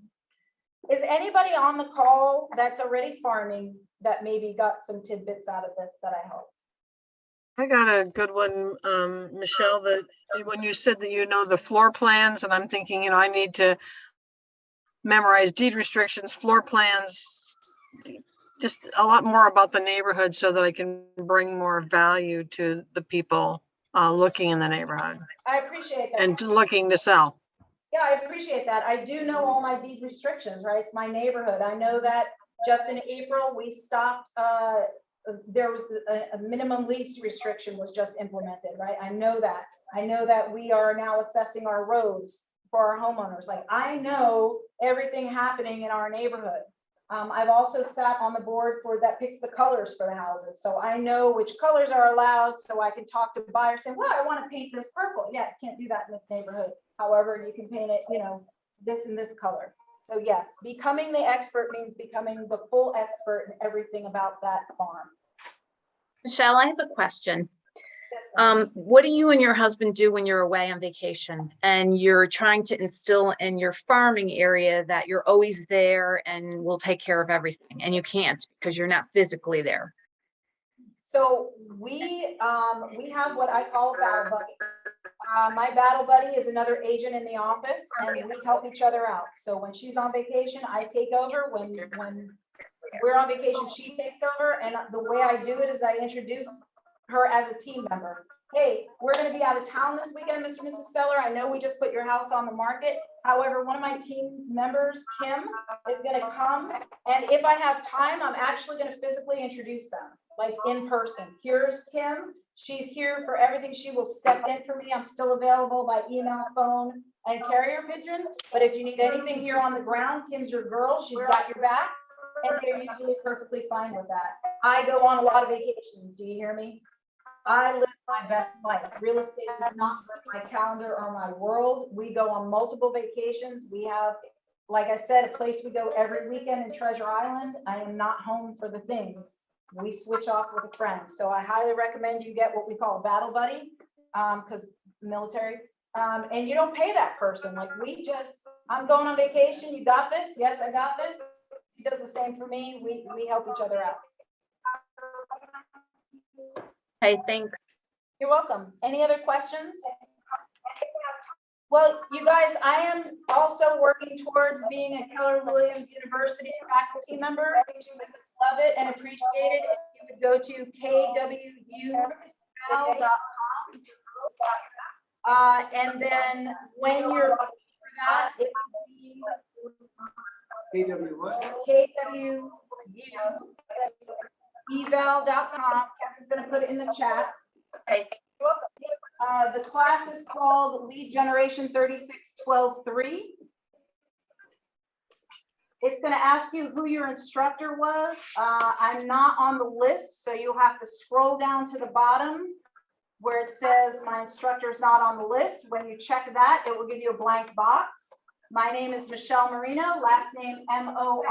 A: Is anybody on the call that's already farming that maybe got some tidbits out of this that I helped?
G: I got a good one, Michelle, that when you said that you know the floor plans, and I'm thinking, you know, I need to memorize deed restrictions, floor plans, just a lot more about the neighborhood so that I can bring more value to the people looking in the neighborhood
A: I appreciate that.
G: and looking to sell.
A: Yeah, I appreciate that. I do know all my deed restrictions, right? It's my neighborhood. I know that just in April, we stopped, there was a minimum lease restriction was just implemented, right? I know that. I know that we are now assessing our roads for our homeowners. Like I know everything happening in our neighborhood. I've also sat on the board that picks the colors for the houses. So I know which colors are allowed, so I can talk to buyers saying, well, I want to paint this purple. Yeah, you can't do that in this neighborhood. However, you can paint it, this and this color. So yes, becoming the expert means becoming the full expert in everything about that farm.
L: Michelle, I have a question. What do you and your husband do when you're away on vacation and you're trying to instill in your farming area that you're always there and will take care of everything, and you can't because you're not physically there?
A: So we have what I call a battle buddy. My battle buddy is another agent in the office, and we help each other out. So when she's on vacation, I take over. When we're on vacation, she takes over. And the way I do it is I introduce her as a team member. Hey, we're going to be out of town this weekend, Mr. and Mrs. Seller. I know we just put your house on the market. However, one of my team members, Kim, is going to come. And if I have time, I'm actually going to physically introduce them, like in person. Here's Kim. She's here for everything. She will step in for me. I'm still available by email, phone, and carrier pigeon. But if you need anything here on the ground, Kim's your girl. She's got your back. And they're usually perfectly fine with that. I go on a lot of vacations. Do you hear me? I live my best life. Real estate is not my calendar or my world. We go on multiple vacations. We have, like I said, a place we go every weekend in Treasure Island. I am not home for the things. We switch off with a friend. So I highly recommend you get what we call a battle buddy, because military. And you don't pay that person. Like I'm going on vacation. You got this? Yes, I got this. He does the same for me. We help each other out.
L: Hey, thanks.
A: You're welcome. Any other questions? Well, you guys, I am also working towards being a Keller Williams University faculty member. I just love it and appreciate it. If you would go to kwuval.com. And then when you're looking for that, it would be kwuval.com. Kevin's going to put it in the chat.
L: Hey.
A: The class is called Lead Generation 36123. It's going to ask you who your instructor was. I'm not on the list, so you'll have to scroll down to the bottom where it says my instructor is not on the list. When you check that, it will give you a blank box. My name is Michelle Moreno, last name Moreno.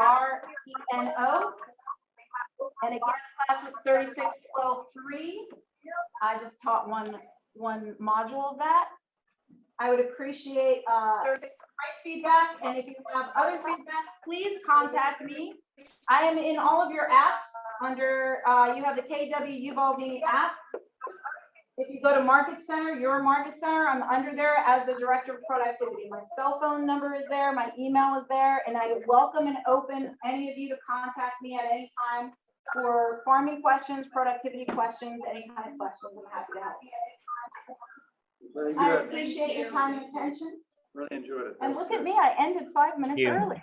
A: And again, class was 36123. I just taught one module of that. I would appreciate feedback, and if you have other feedback, please contact me. I am in all of your apps under, you have the KW Uvalde app. If you go to Market Center, your Market Center, I'm under there as the Director of Productivity. My cell phone number is there, my email is there, and I welcome and open any of you to contact me at any time for farming questions, productivity questions, any kind of questions. I'm happy to help you.
E: Very
A: I
E: good.
A: appreciate your time and attention.
E: Really enjoyed it.
A: And look at me, I ended 5 minutes
D: Yeah.
A: early.